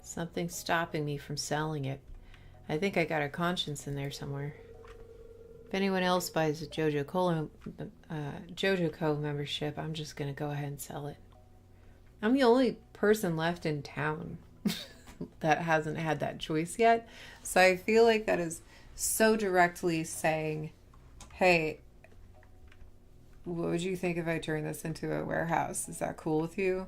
Something's stopping me from selling it. I think I got a conscience in there somewhere. If anyone else buys a Jojo Co membership, I'm just gonna go ahead and sell it. I'm the only person left in town that hasn't had that choice yet. So I feel like that is so directly saying, hey, what would you think if I turned this into a warehouse? Is that cool with you?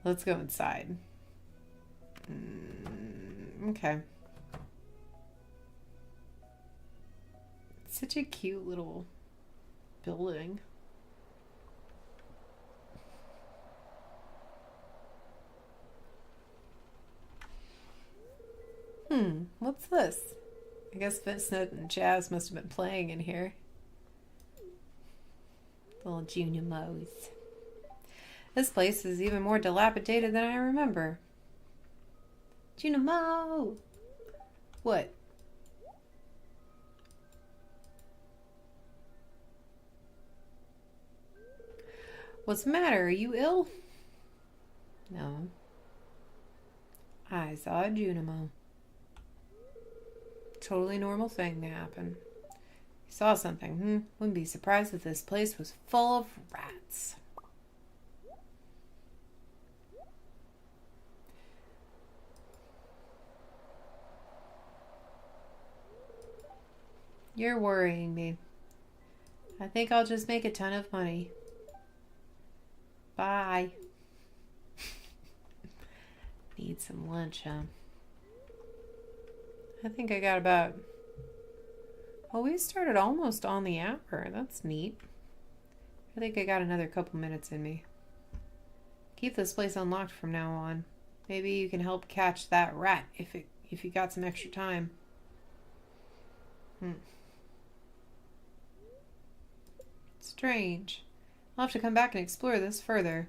Let's go inside. Okay. It's such a cute little building. What's this? I guess Vincent and Jazz must have been playing in here. Little junior moes. This place is even more dilapidated than I remember. Junimo! What? What's the matter? Are you ill? No. I saw a Junimo. Totally normal thing to happen. You saw something, Wouldn't be surprised if this place was full of rats. You're worrying me. I think I'll just make a ton of money. Bye. Need some lunch, huh? I think I got about... Well, we started almost on the hour. That's neat. I think I got another couple minutes in me. Keep this place unlocked from now on. Maybe you can help catch that rat if you got some extra time. Strange. I'll have to come back and explore this further.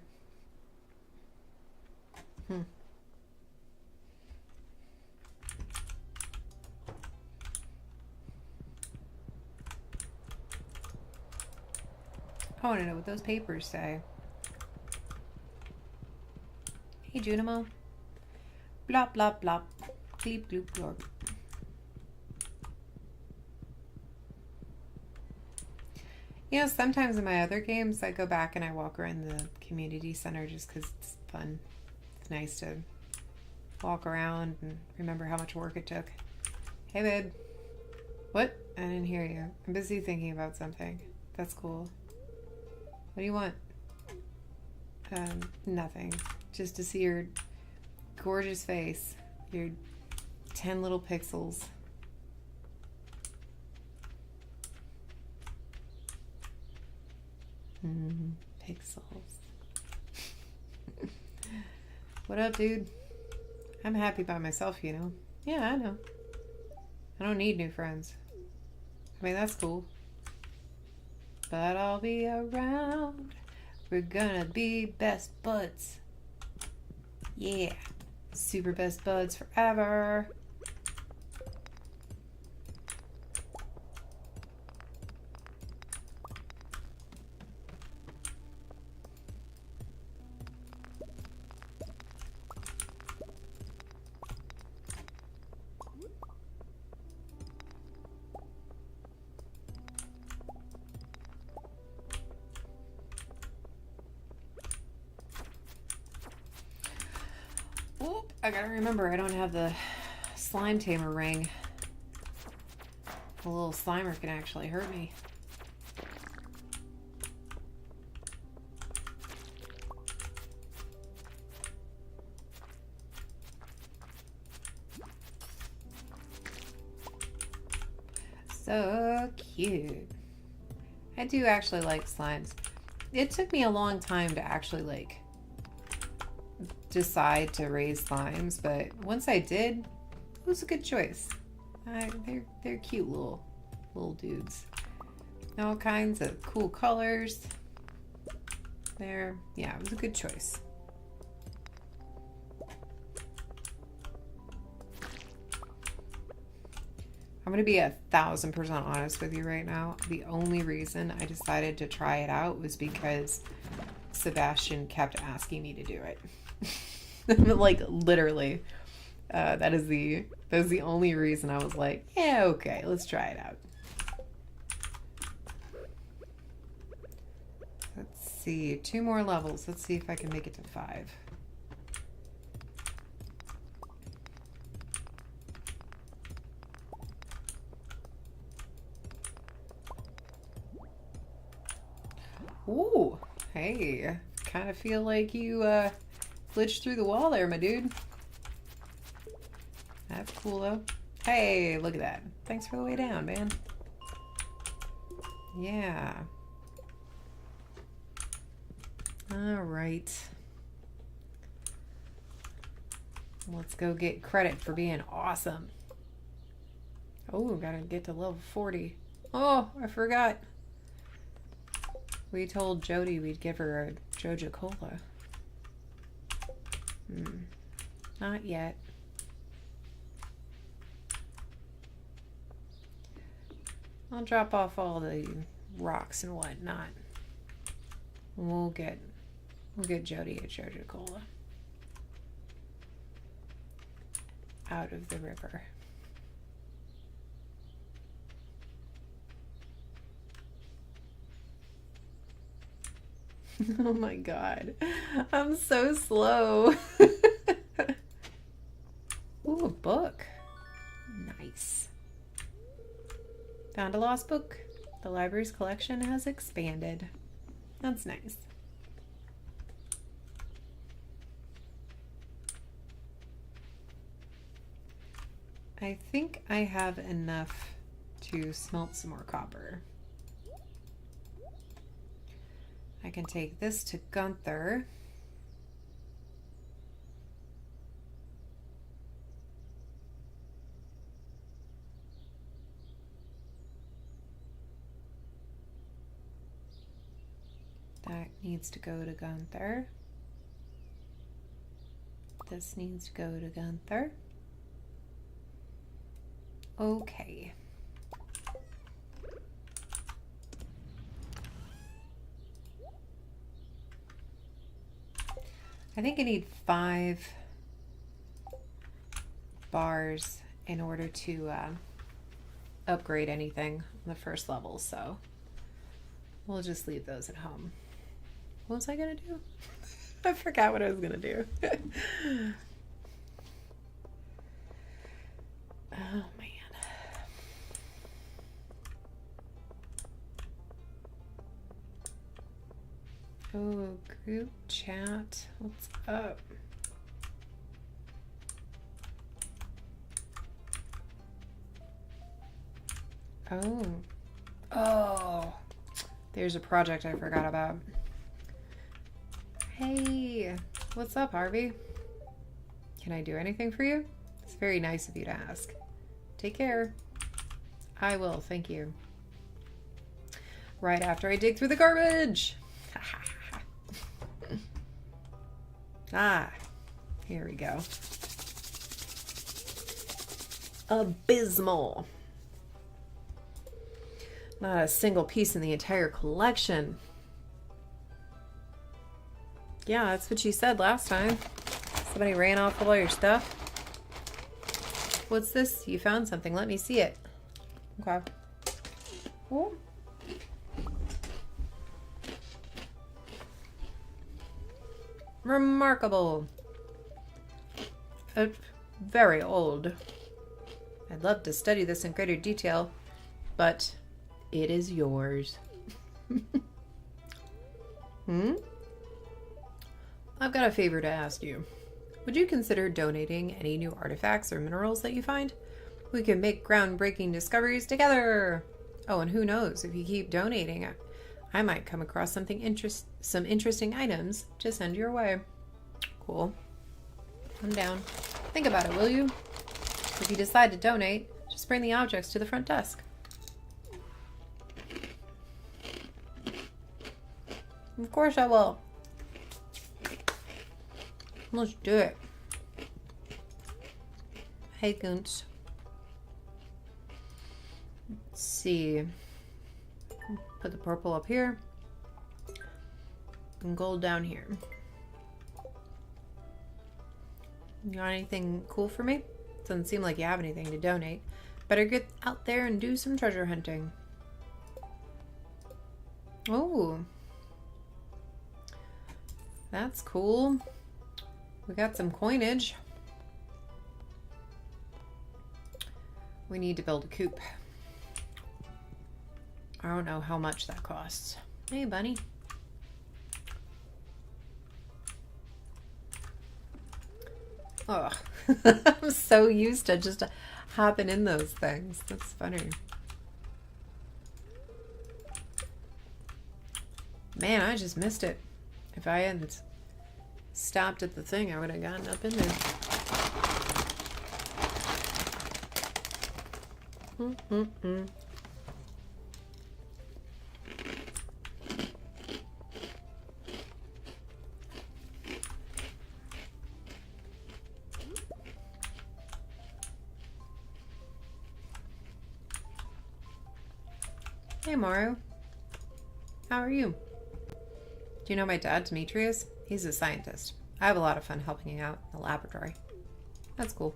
I want to know what those papers say. Hey, Junimo. Blop, blop, blop. Bleep, bloop, blop. You know, sometimes in my other games, I go back and I walk around the community center just because it's fun. It's nice to walk around and remember how much work it took. Hey, babe. What? I didn't hear you. I'm busy thinking about something. That's cool. What do you want? Nothing. Just to see your gorgeous face. Your 10 little pixels. Pixels. What up, dude? I'm happy by myself, you know? Yeah, I know. I don't need new friends. I mean, that's cool. But I'll be around. We're gonna be best buds. Yeah. Super best buds forever. Oh, I gotta remember I don't have the slime tamer ring. The little slimer can actually hurt me. So cute. I do actually like slimes. It took me a long time to actually like decide to raise slimes, but once I did, it was a good choice. They're cute little dudes. All kinds of cool colors. Yeah, it was a good choice. I'm gonna be 1,000% honest with you right now. The only reason I decided to try it out was because Sebastian kept asking me to do it. Like literally, that is the only reason I was like, yeah, okay, let's try it out. Let's see, 2 more levels. Let's see if I can make it to 5. Ooh, hey, kind of feel like you glitched through the wall there, my dude. That's cool, though. Hey, look at that. Thanks for the way down, man. Yeah. All right. Let's go get credit for being awesome. Oh, gotta get to level 40. Oh, I forgot. We told Jody we'd give her a Joja Cola. Not yet. I'll drop off all the rocks and whatnot. We'll get Jody a Joja Cola out of the river. Oh my god. I'm so slow. Ooh, a book. Nice. Found a lost book. The library's collection has expanded. That's nice. I think I have enough to smelt some more copper. I can take this to Gunther. That needs to go to Gunther. This needs to go to Gunther. Okay. I think I need 5 bars in order to upgrade anything on the first level, so we'll just leave those at home. What was I gonna do? I forgot what I was gonna do. Oh man. Oh, group chat. What's up? Oh. Oh. There's a project I forgot about. Hey, what's up, Harvey? Can I do anything for you? It's very nice of you to ask. Take care. I will, thank you. Right after I dig through the garbage. Ah, here we go. Abysmal. Not a single piece in the entire collection. Yeah, that's what you said last time. Somebody ran off with all your stuff. What's this? You found something. Let me see it. Okay. Oh. Remarkable. Very old. I'd love to study this in greater detail, but it is yours. I've got a favor to ask you. Would you consider donating any new artifacts or minerals that you find? We can make groundbreaking discoveries together. Oh, and who knows, if you keep donating, I might come across some interesting items to send your way. Cool. I'm down. Think about it, will you? If you decide to donate, just bring the objects to the front desk. Of course I will. Let's do it. Hey, Goons. Let's see. Put the purple up here. And gold down here. You got anything cool for me? Doesn't seem like you have anything to donate. Better get out there and do some treasure hunting. Oh. That's cool. We got some coinage. We need to build a coop. I don't know how much that costs. Hey, bunny. Oh, I'm so used to just hopping in those things. That's funny. Man, I just missed it. If I hadn't stopped at the thing, I would have gotten up in there. Hey, Maru. How are you? Do you know my dad, Demetrius? He's a scientist. I have a lot of fun helping him out in the laboratory. That's cool.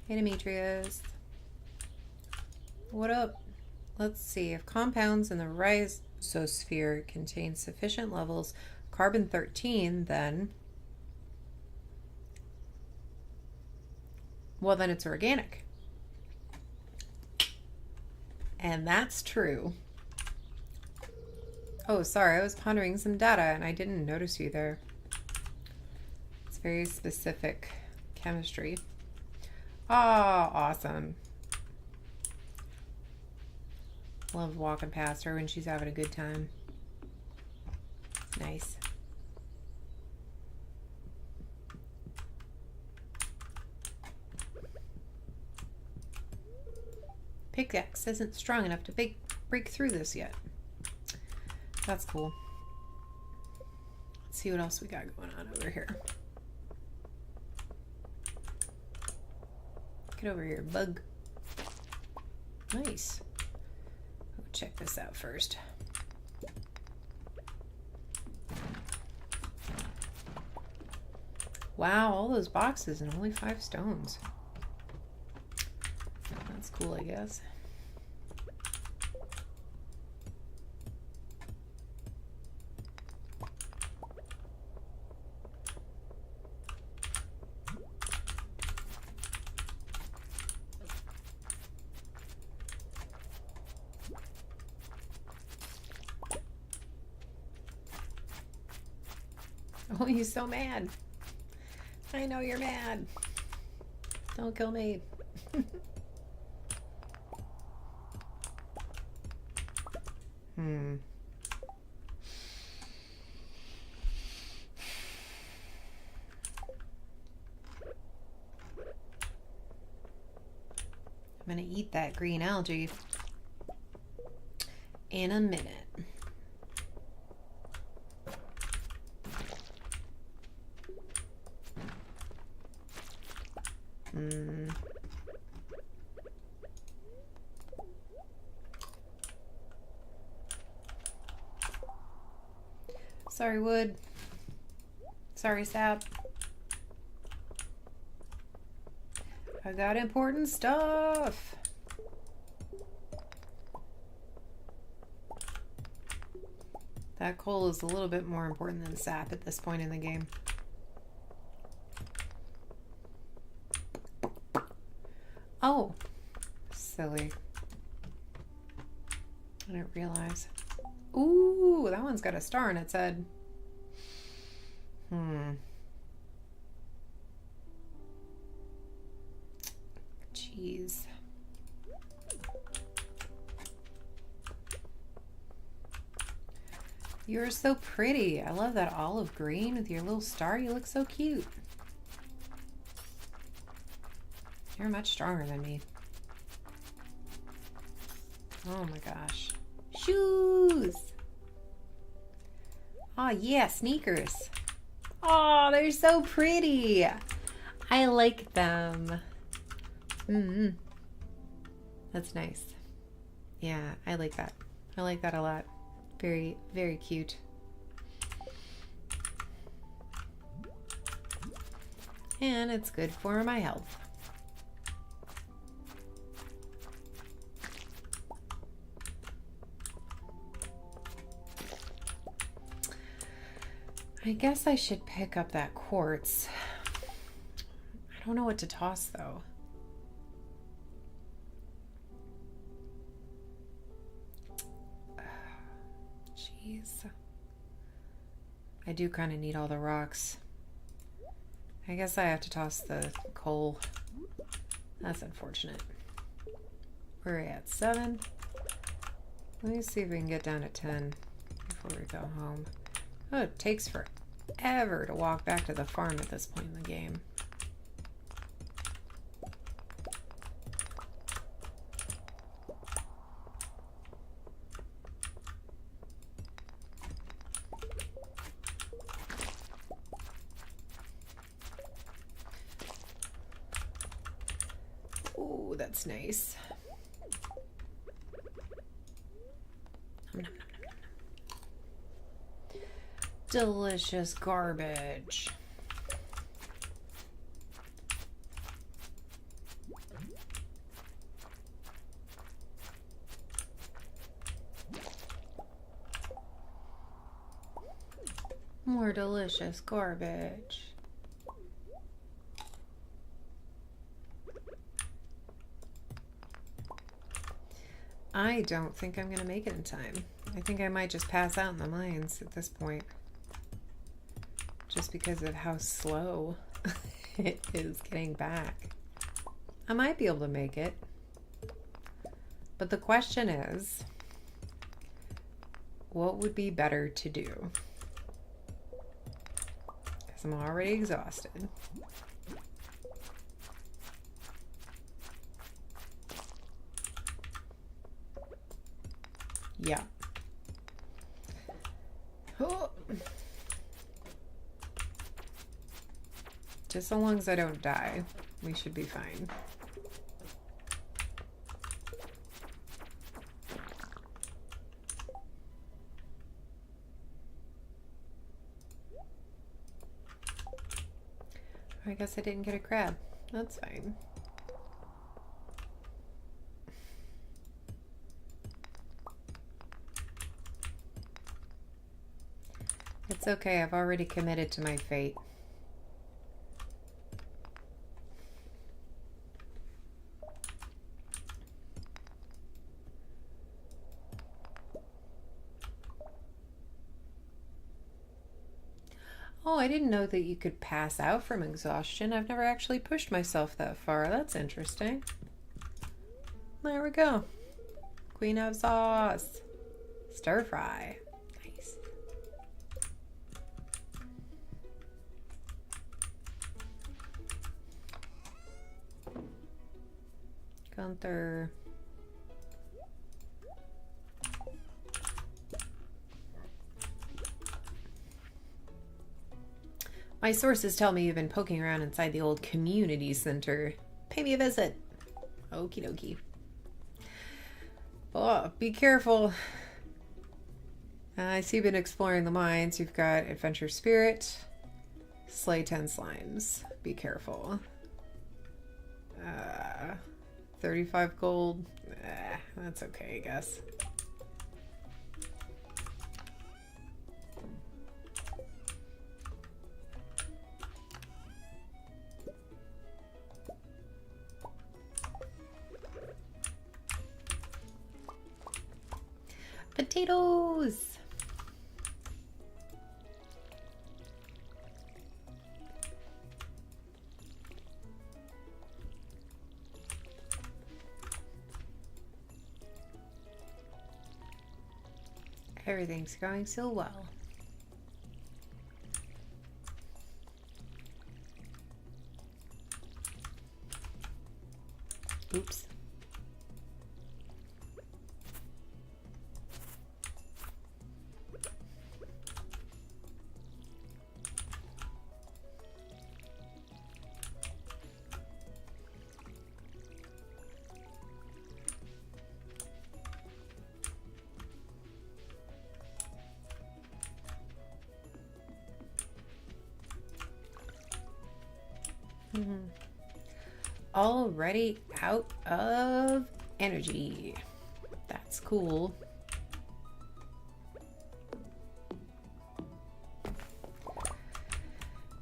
Hey, Demetrius. What up? Let's see. If compounds in the mesosphere contains sufficient levels carbon-13, then, well, then it's organic. And that's true. Oh, sorry, I was pondering some data and I didn't notice you there. It's very specific chemistry. Oh, awesome. Love walking past her when she's having a good time. Nice. Pickaxe isn't strong enough to break through this yet. That's cool. Let's see what else we got going on over here. Get over here, bug. Nice. Go check this out first. Wow, all those boxes and only 5 stones. That's cool, I guess. Oh, he's so mad. I know you're mad. Don't kill me. I'm gonna eat that green algae in a minute. Sorry, wood. Sorry, sap. I got important stuff. That coal is a little bit more important than sap at this point in the game. Oh, silly. I didn't realize. Ooh, that one's got a star in its head. Jeez. You're so pretty. I love that olive green with your little star. You look so cute. You're much stronger than me. Oh my gosh. Shoes! Oh yeah, sneakers. Oh, they're so pretty. I like them. That's nice. Yeah, I like that. I like that a lot. Very, very cute. And it's good for my health. I guess I should pick up that quartz. I don't know what to toss though. Jeez. I do kind of need all the rocks. I guess I have to toss the coal. That's unfortunate. We're at 7. Let me see if we can get down to 10 before we go home. Oh, it takes forever to walk back to the farm at this point in the game. Oh, that's nice. Nom, nom, nom, nom, nom. Delicious garbage. More delicious garbage. I don't think I'm gonna make it in time. I think I might just pass out in the mines at this point. Just because of how slow it is getting back. I might be able to make it. But the question is, what would be better to do? Because I'm already exhausted. Yeah. Oh. Just so long as I don't die, we should be fine. I guess I didn't get a crab. That's fine. It's okay, I've already committed to my fate. Oh, I didn't know that you could pass out from exhaustion. I've never actually pushed myself that far. That's interesting. There we go. Queen of sauce. Stir fry. Nice. Gunther. My sources tell me you've been poking around inside the old community center. Pay me a visit. Okie dokie. Oh, be careful. I see you've been exploring the mines. You've got Adventure Spirit, Slay 10 Slimes. Be careful. 35 gold. That's okay, I guess. Potatoes! Everything's going so well. Oops. Already out of energy. That's cool.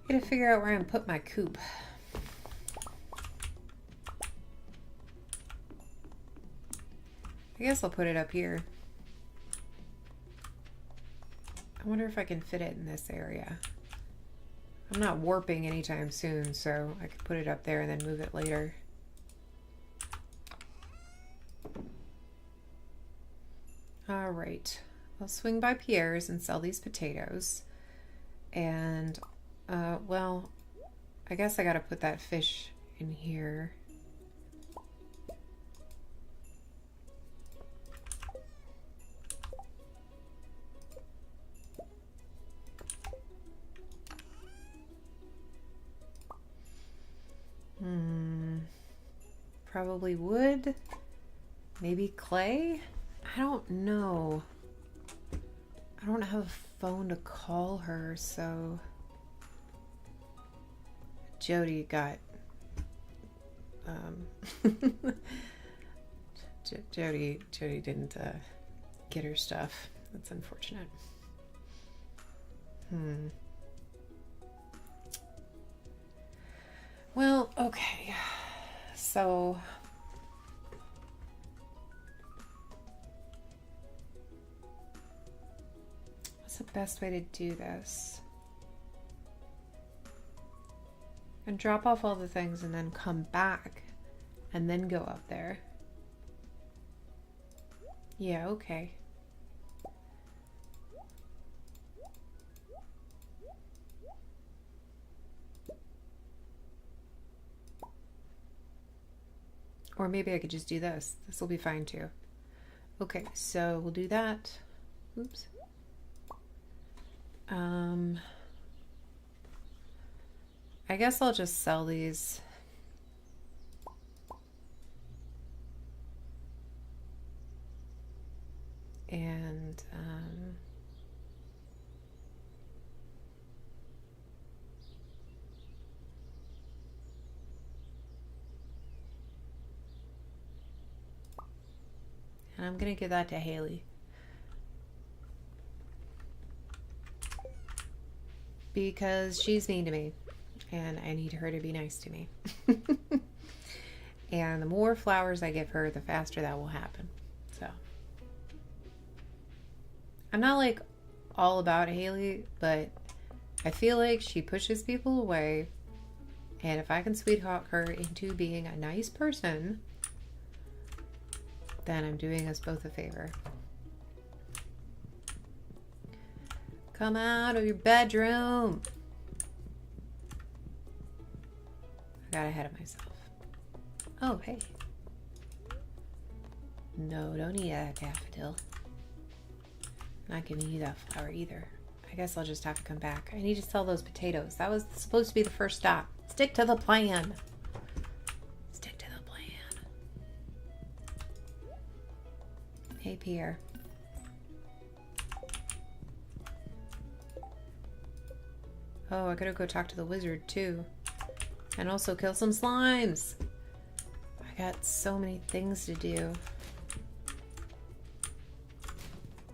Gotta figure out where I'm gonna put my coop. I guess I'll put it up here. I wonder if I can fit it in this area. I'm not warping anytime soon, so I could put it up there and then move it later. All right, I'll swing by Pierre's and sell these potatoes. And, well, I guess I gotta put that fish in here. Probably wood, maybe clay. I don't know. I don't have a phone to call her, so Jody got Jody didn't get her stuff. That's unfortunate. Well, okay. So what's the best way to do this? And drop off all the things and then come back and then go up there. Yeah, okay. Or maybe I could just do this. This will be fine too. Okay, so we'll do that. Oops. I guess I'll just sell these. And I'm gonna give that to Haley. Because she's mean to me. And I need her to be nice to me. And the more flowers I give her, the faster that will happen. So I'm not like all about Haley, but I feel like she pushes people away. And if I can sweetheart her into being a nice person, then I'm doing us both a favor. Come out of your bedroom. I got ahead of myself. Oh, hey. No, don't eat that daffodil. Not giving you that flower either. I guess I'll just have to come back. I need to sell those potatoes. That was supposed to be the first stop. Stick to the plan. Stick to the plan. Hey, Pierre. Oh, I gotta go talk to the wizard too. And also kill some slimes. I got so many things to do.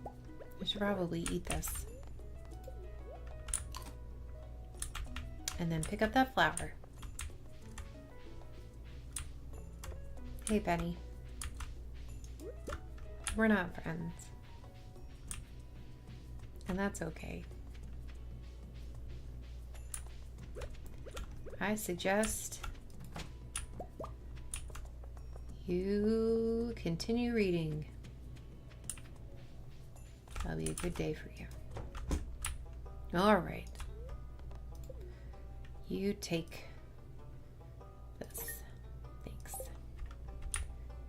I should probably eat this. And then pick up that flower. Hey, Benny. We're not friends. And that's okay. I suggest you continue reading. That'll be a good day for you. All right. You take this. Thanks.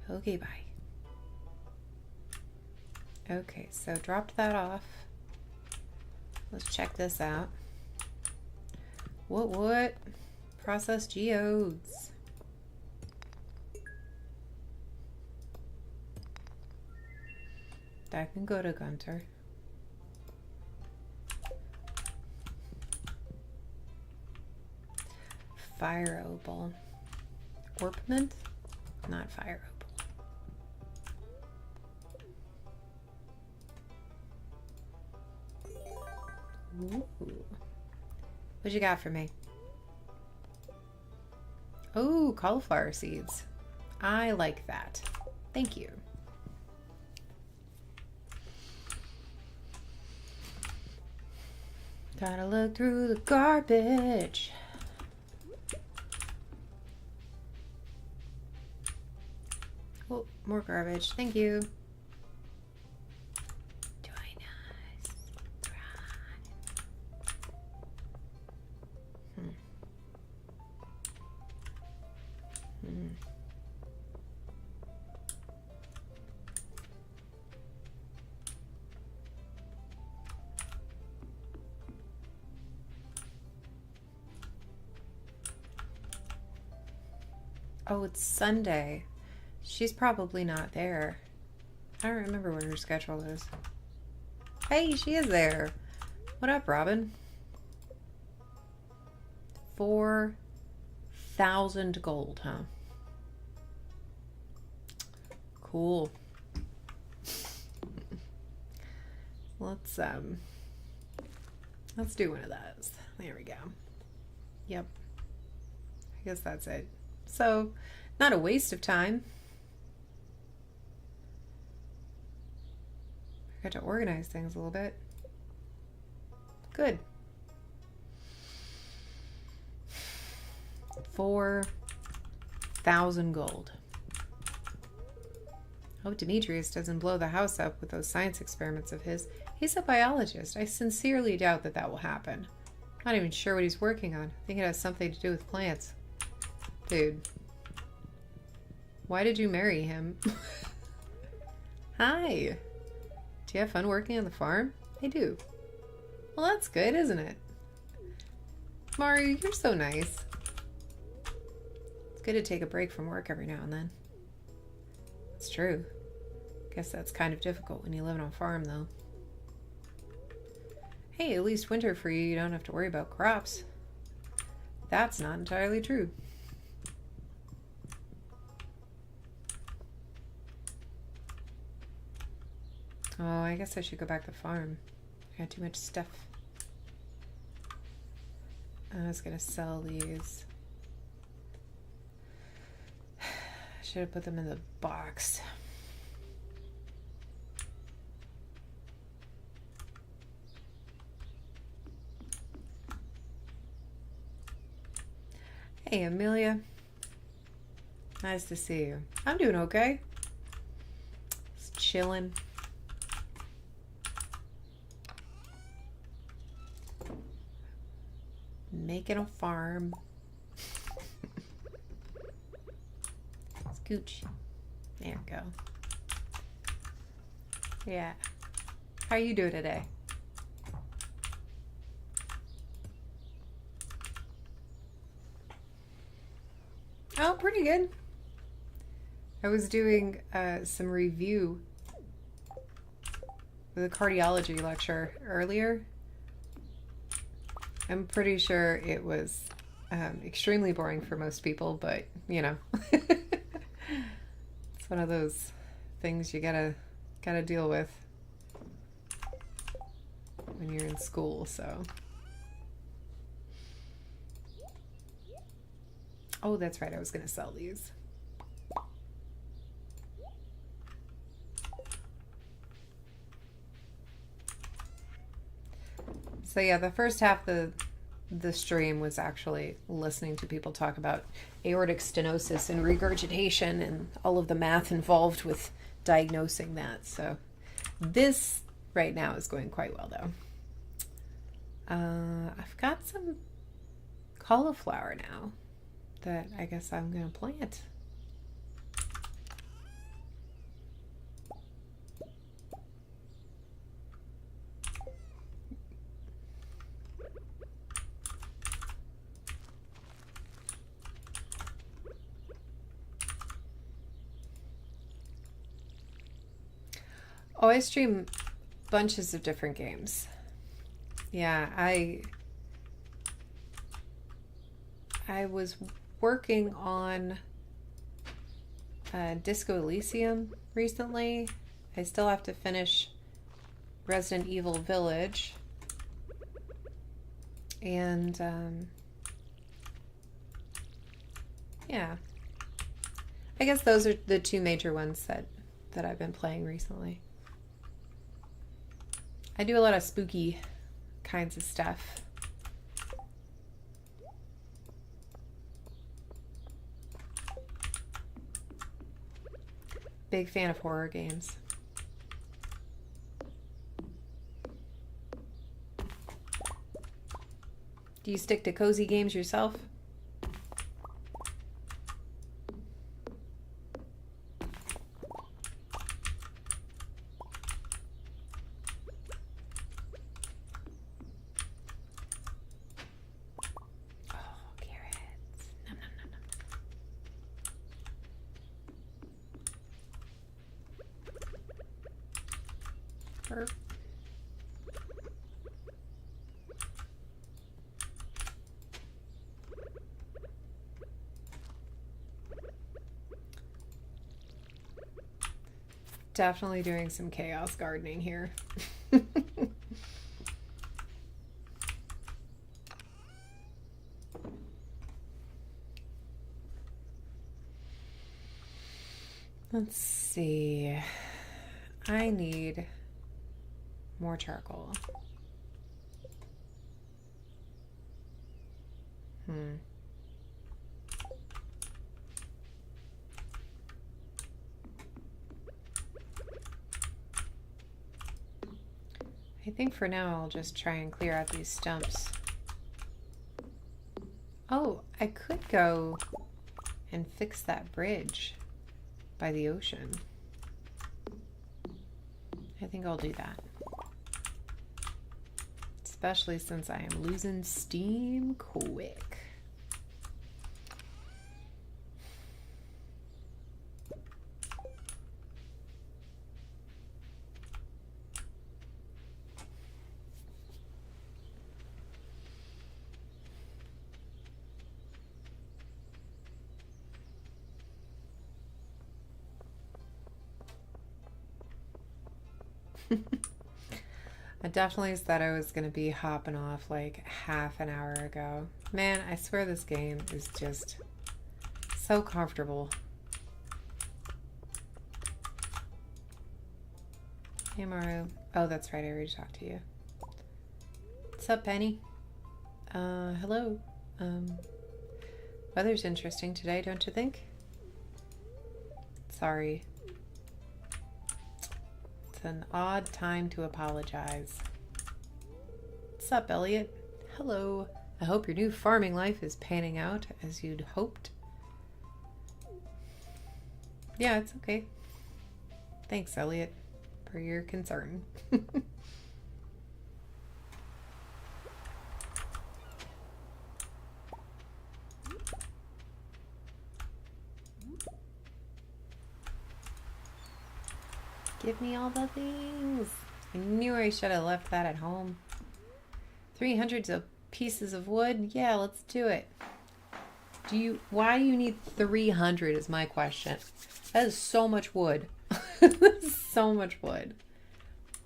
Okay, bye. Okay, so dropped that off. Let's check this out. What? Process geodes. That can go to Gunter. Fire opal. Orpiment? Not fire opal. Ooh. What you got for me? Oh, cauliflower seeds. I like that. Thank you. Gotta look through the garbage. Oh, more garbage. Thank you. Join us. Oh, it's Sunday. She's probably not there. I don't remember what her schedule is. Hey, she is there. What up, Robin? 4,000 gold, huh? Cool. Let's do one of those. There we go. Yep. I guess that's it. So, not a waste of time. I got to organize things a little bit. Good. 4,000 gold. Hope Demetrius doesn't blow the house up with those science experiments of his. He's a biologist. I sincerely doubt that will happen. Not even sure what he's working on. I think it has something to do with plants. Dude. Why did you marry him? Hi. Do you have fun working on the farm? I do. Well, that's good, isn't it? Mario, you're so nice. It's good to take a break from work every now and then. It's true. Guess that's kind of difficult when you live on a farm, though. Hey, at least winter for you, you don't have to worry about crops. That's not entirely true. Oh, I guess I should go back to the farm. I got too much stuff. I was gonna sell these. I should have put them in the box. Hey, Amelia. Nice to see you. I'm doing okay. Just chilling. Making a farm. Scooch. There we go. Yeah. How are you doing today? Oh, pretty good. I was doing some review with a cardiology lecture earlier. I'm pretty sure it was extremely boring for most people, but you know, it's one of those things you gotta deal with when you're in school. So, oh, that's right. I was gonna sell these. So yeah, the first half of the stream was actually listening to people talk about aortic stenosis and regurgitation and all of the math involved with diagnosing that. So this right now is going quite well, though. I've got some cauliflower now that I guess I'm going to plant. Oh, I stream bunches of different games. Yeah, I was working on Disco Elysium recently. I still have to finish Resident Evil Village. And yeah, I guess those are the two major ones that I've been playing recently. I do a lot of spooky kinds of stuff. Big fan of horror games. Do you stick to cozy games yourself? Definitely doing some chaos gardening here. Let's see. I need more charcoal. I think for now I'll just try and clear out these stumps. Oh, I could go and fix that bridge by the ocean. I think I'll do that. Especially since I am losing steam quick. I definitely said I was going to be hopping off like half an hour ago. Man, I swear this game is just so comfortable. Hey, Maru. Oh, that's right. I already talked to you. What's up, Penny? Hello. Weather's interesting today, don't you think? Sorry. It's an odd time to apologize. What's up, Elliot? Hello. I hope your new farming life is panning out as you'd hoped. Yeah, it's okay. Thanks, Elliot, for your concern. Give me all the things. I knew I should have left that at home. 300 of pieces of wood? Yeah, let's do it. Why do you need 300 is my question. That is so much wood. So much wood.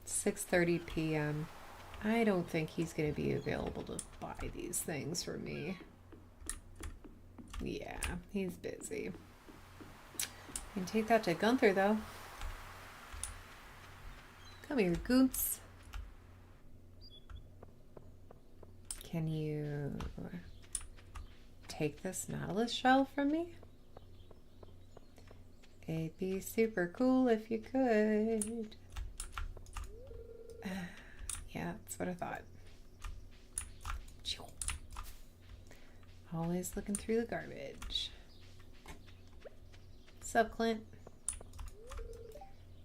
6:30 p.m. I don't think he's going to be available to buy these things for me. Yeah, he's busy. I can take that to Gunther, though. Come here, Goons. Can you take this Nautilus shell from me? It'd be super cool if you could. Yeah, that's what I thought. Always looking through the garbage. What's up, Clint?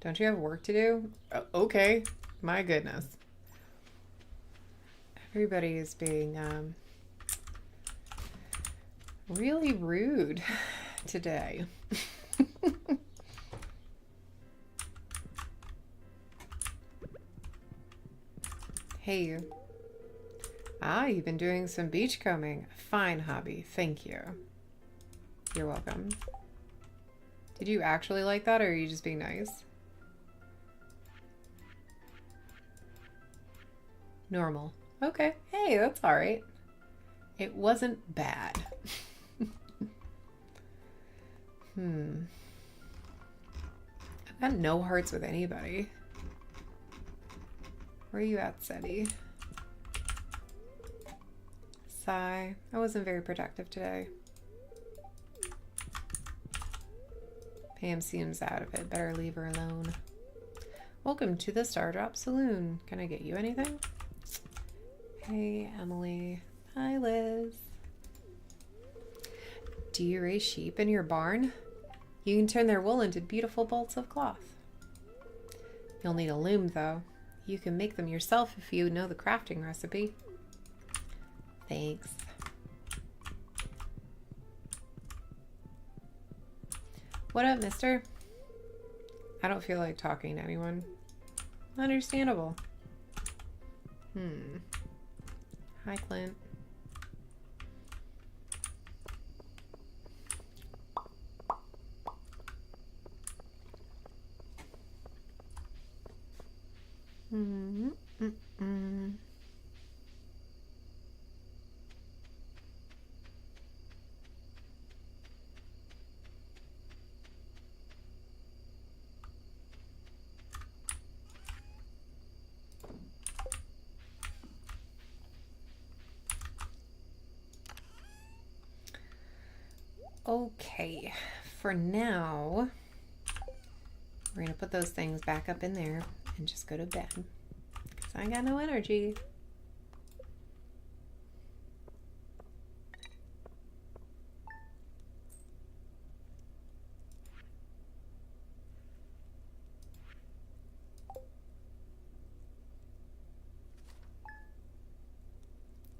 Don't you have work to do? Okay. My goodness. Everybody is being really rude today. Hey, you. Ah, you've been doing some beachcombing. Fine hobby. Thank you. You're welcome. Did you actually like that, or are you just being nice? Normal. Okay. Hey, that's all right. It wasn't bad. I've got no hearts with anybody. Where are you at, Seti? Sigh. I wasn't very productive today. Pam seems out of it. Better leave her alone. Welcome to the Stardrop Saloon. Can I get you anything? Hey, Emily. Hi, Liz. Do you raise sheep in your barn? You can turn their wool into beautiful bolts of cloth. You'll need a loom, though. You can make them yourself if you know the crafting recipe. Thanks. What up, mister? I don't feel like talking to anyone. Understandable. Hi, Clint. Okay, for now, we're gonna put those things back up in there and just go to bed because I got no energy.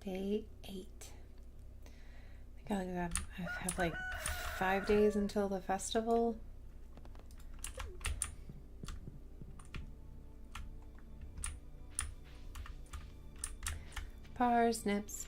Day 8. I think I have like 5 days until the festival. Parsnips.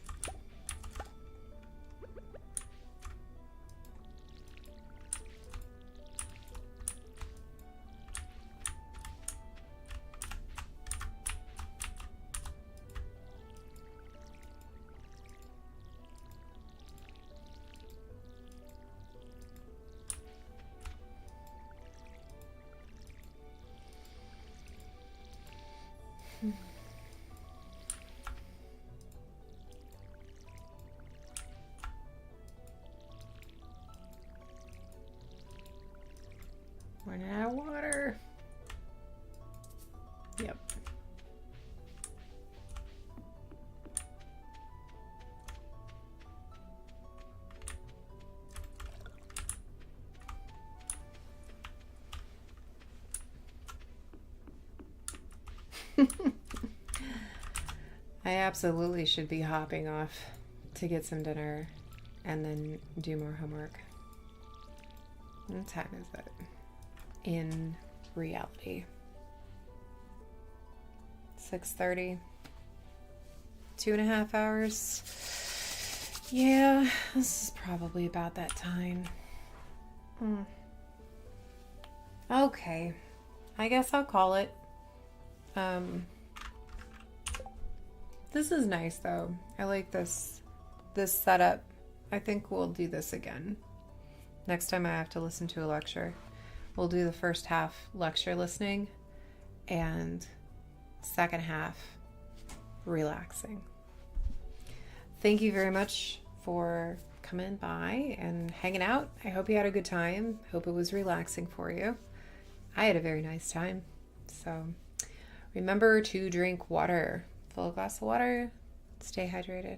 Running out of water. Yep. I absolutely should be hopping off to get some dinner and then do more homework. What time is it? In reality, 6:30. 2.5 hours. Yeah, this is probably about that time. Okay, I guess I'll call it. This is nice though. I like this setup. I think we'll do this again. Next time I have to listen to a lecture, we'll do the first half lecture listening and second half relaxing. Thank you very much for coming by and hanging out. I hope you had a good time. Hope it was relaxing for you. I had a very nice time. So remember to drink water. Fill a glass of water. Stay hydrated.